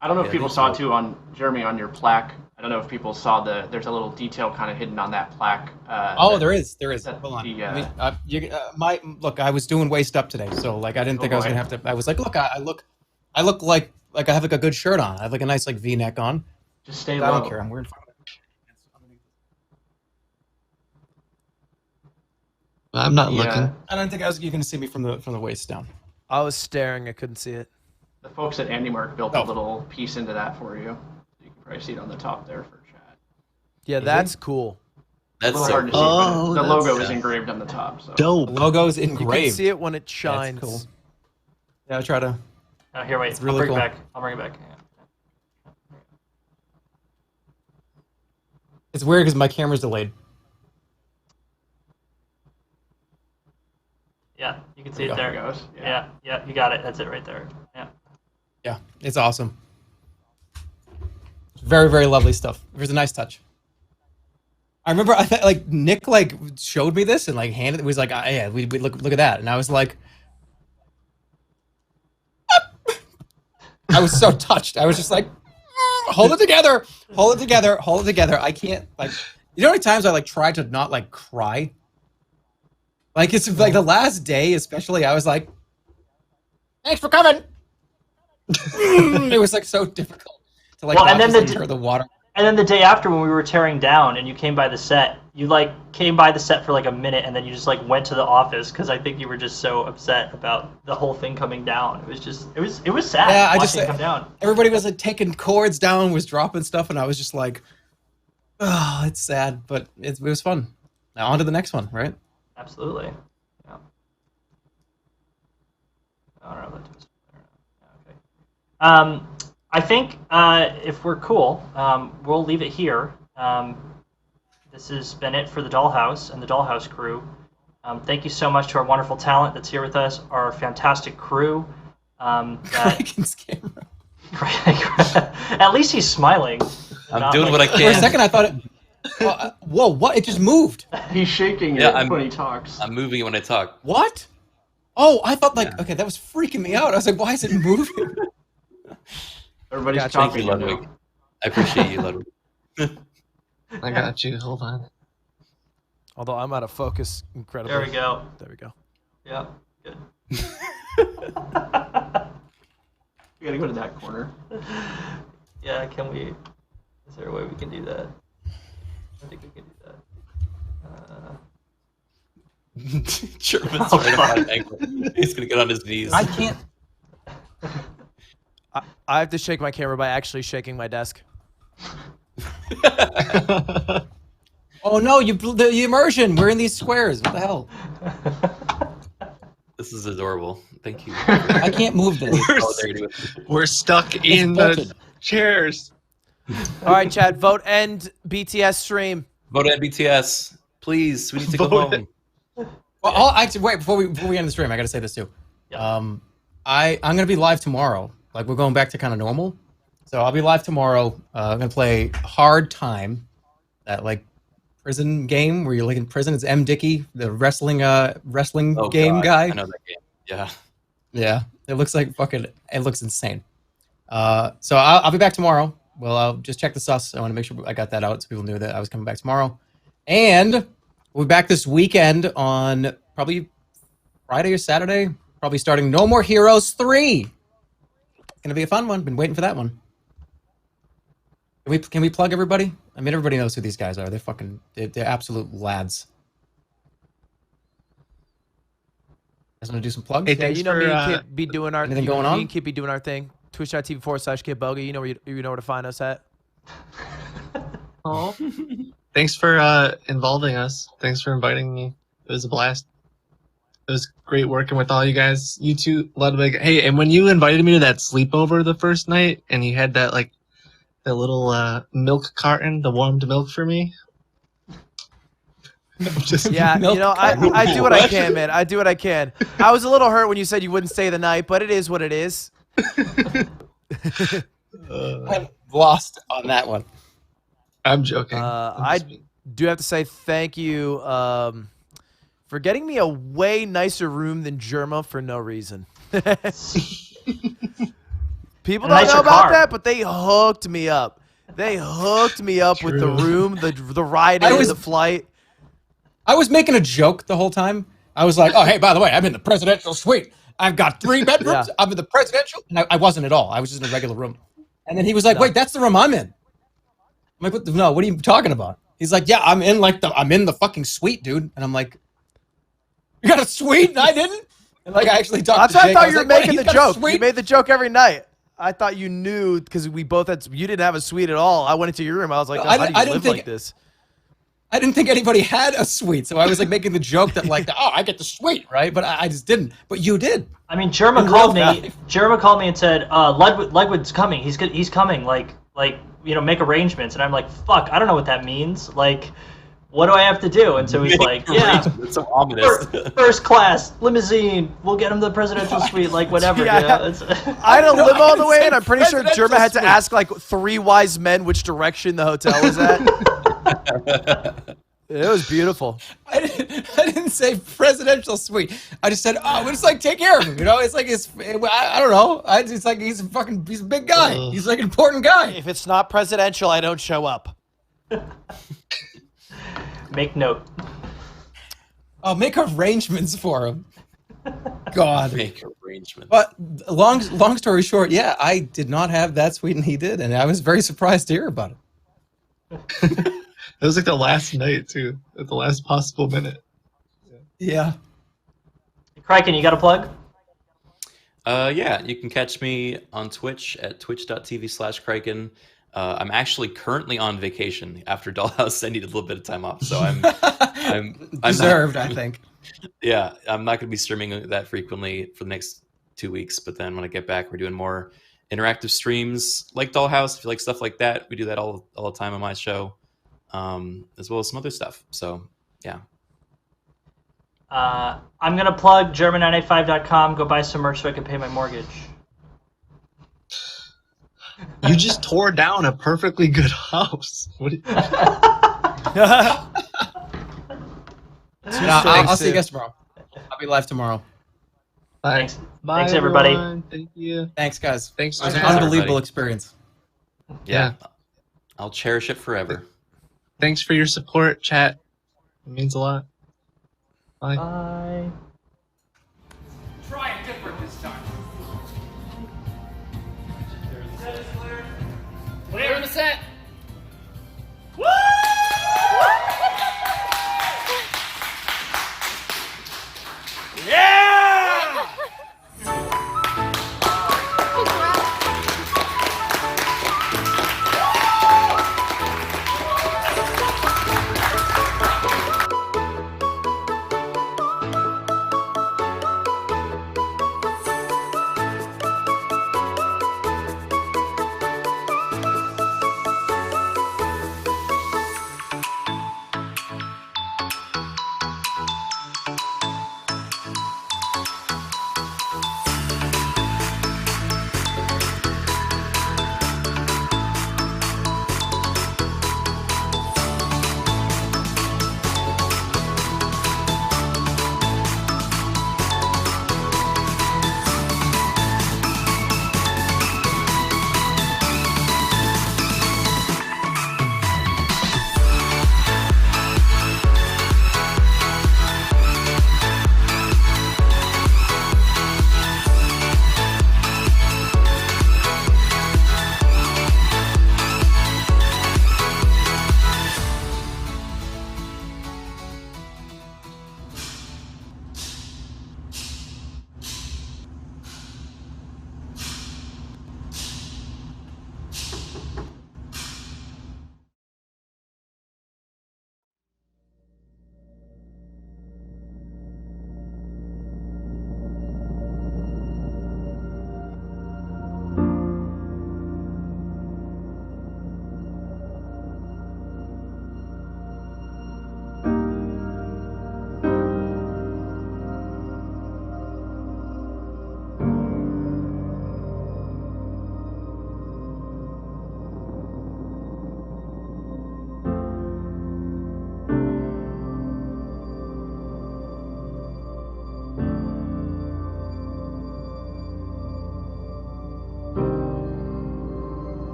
I don't know if people saw it too on Jeremy on your plaque. I don't know if people saw there's a little detail kind of hidden on that plaque. There is. Hold on. Look, I was doing waist up today, so like I didn't think I was gonna have to. I was like, look, I look like I have like a good shirt on. I have like a nice like V-neck on. Just stay I low. don't care. I'm wearing. I'm not looking. I don't think you're gonna see me from the waist down. I was staring. I couldn't see it. The folks at AndyMark built a little piece into that for you. You can probably see it on the top there for chat. Yeah, that's cool. That's a little hard to see, but the logo is engraved on the top. So. Dope. The logo's You engraved. can see it when it shines. That's cool. Yeah, I'll try to. Oh, here, wait. It's really I'll bring cool. it back. I'll bring it back. It's weird because my camera's delayed. Yeah, you can see it There there. it goes. Yeah, you got it. That's it right there. Yeah. Yeah, it's awesome. Very, very lovely stuff. It was a nice touch. I remember like Nick like showed me this and like handed it. Was like, yeah, we look at that, and I was like, I was so touched. I was just like, hold it together, hold it together, hold it together. I can't like. You know how many times I like try to not like cry. Like it's like the last day, especially. I was like, "Thanks for coming." It was like so difficult to like. Well, and then the water. And then the day after, when we were tearing down, and you came by the set, you like came by the set for like a minute, and then you just like went to the office because I think you were just so upset about the whole thing coming down. It was just it was sad. Yeah, I watching just it come down. Everybody was like taking cords down, was dropping stuff, and I was just like, "Oh, it's sad," but it was fun. Now on to the next one, right? Absolutely. Yeah. I don't know. Okay. I think if we're cool, we'll leave it here. This has been it for the Dollhouse and the Dollhouse crew. Thank you so much to our wonderful talent that's here with us, our fantastic crew. Kraken's camera. At least he's smiling. I'm doing what I can. For a second, I thought it. Whoa! What? It just moved. He's shaking Yeah, it when he talks. I'm moving it when I talk. What? Oh, I thought like okay, that was freaking me out. I was like, why is it moving? Everybody's Thank talking. you, Ludwig. I appreciate you, Ludwig. I got you. Hold on. Although I'm out of focus incredibly. There we go. There we go. Yeah, good. We gotta go to that corner. Yeah, can we? Is there a way we can do that? I think we can do that. Jerma's Oh, right God. up my ankle. He's gonna get on his knees. I can't. I have to shake my camera by actually shaking my desk. Oh no! You the immersion. We're in these squares. What the hell? This is adorable. Thank you. I can't move this. We're stuck in the chairs. All right, Chad. Vote end BTS stream. Vote at BTS, please. We need to go home. Well, actually, wait before we end the stream. I gotta say this too. I'm gonna be live tomorrow. Like we're going back to kind of normal, so I'll be live tomorrow. I'm gonna play Hard Time, that like prison game where you're like in prison. It's M. Dickey, the wrestling game guy. I know that game. Yeah. Yeah, it looks like fucking. It looks insane. So I'll be back tomorrow. Well, I'll just check the sus. I want to make sure I got that out so people knew that I was coming back tomorrow. And we'll be back this weekend on probably Friday or Saturday. Probably starting No More Heroes 3. It's gonna be a fun one. Been waiting for that one. Can we plug everybody? I mean, everybody knows who these guys are. They're absolute lads. You guys want to do some plugs? Hey, you know me and Kip be doing our anything going on? Me and Kip be doing our thing. Twitch.tv/KipBoga. You know where you know where to find us at. Oh. Thanks for involving us. Thanks for inviting me. It was a blast. It was great working with all you guys. You two, Ludwig. Hey, and when you invited me to that sleepover the first night, and you had that like the little milk carton, the warmed milk for me. Yeah, you know, I do what I can, man. I do what I can. I was a little hurt when you said you wouldn't stay the night, but it is what it is. I'm lost on that one. I'm joking. I do have to say thank you for getting me a way nicer room than Jerma for no reason. People don't know about that, but they hooked me up. They hooked me up with the room, the ride in, the flight. I was making a joke the whole time. I was like, oh, hey, by the way, I'm in the presidential suite. I've got 3 bedrooms. I'm in the presidential. And I wasn't at all. I was just in a regular room. And then he was like, wait, that's the room I'm in. I'm like, what are you talking about? He's like, yeah, I'm in the fucking suite, dude. And I'm like, you got a suite and I didn't? And like, I actually talked to Jake. I thought you were making the joke. You made the joke every night. I thought you knew because we both had. You didn't have a suite at all. I went into your room. I was like, how do you live like this? I didn't think anybody had a suite, so I was like making the joke that like, oh, I get the suite, right? But I just didn't. But you did. I mean, Jerma called me. Jerma called me and said, Ludwig's coming. He's coming. Like you know, make arrangements. And I'm like, fuck, I don't know what that means. Like, what do I have to do? And so he's like, yeah, it's so ominous. First class limousine. We'll get him the presidential suite. Like whatever. Yeah. I had to live all the way, and I'm pretty sure Jerma had to ask like 3 wise men which direction the hotel was at. It was beautiful. I didn't say presidential suite. I just said, oh, it's like take care of him. You know, it's like I don't know. It's like he's a big guy. He's like an important guy. If it's not presidential, I don't show up. Make note. Oh, make arrangements for him. God. Make arrangements. But long story short, yeah, I did not have that suite and he did, and I was very surprised to hear about it. It was like the last night too, at the last possible minute. Yeah. Kraken, you got a plug? Yeah, you can catch me on Twitch at twitch.tv/Kraken. I'm actually currently on vacation after Dollhouse. I need a little bit of time off, so I'm deserved, I think. Yeah, I'm not going to be streaming that frequently for the next 2 weeks, but then when I get back, we're doing more interactive streams like Dollhouse. If you like stuff like that, we do that all the time on my show, as well as some other stuff. So, yeah. I'm going to plug Jerma985.com. Go buy some merch so I can pay my mortgage. You just tore down a perfectly good house. What do you... I'll see you guys tomorrow. I'll be live tomorrow. Bye. Thanks. Bye, Thanks, everybody. everyone. Thank you. Thanks, guys. Thanks. It was an unbelievable experience. Yeah. I'll cherish it forever. Thanks for your support, chat. It means a lot. Bye. Bye. Try it different this time. Clear in the set.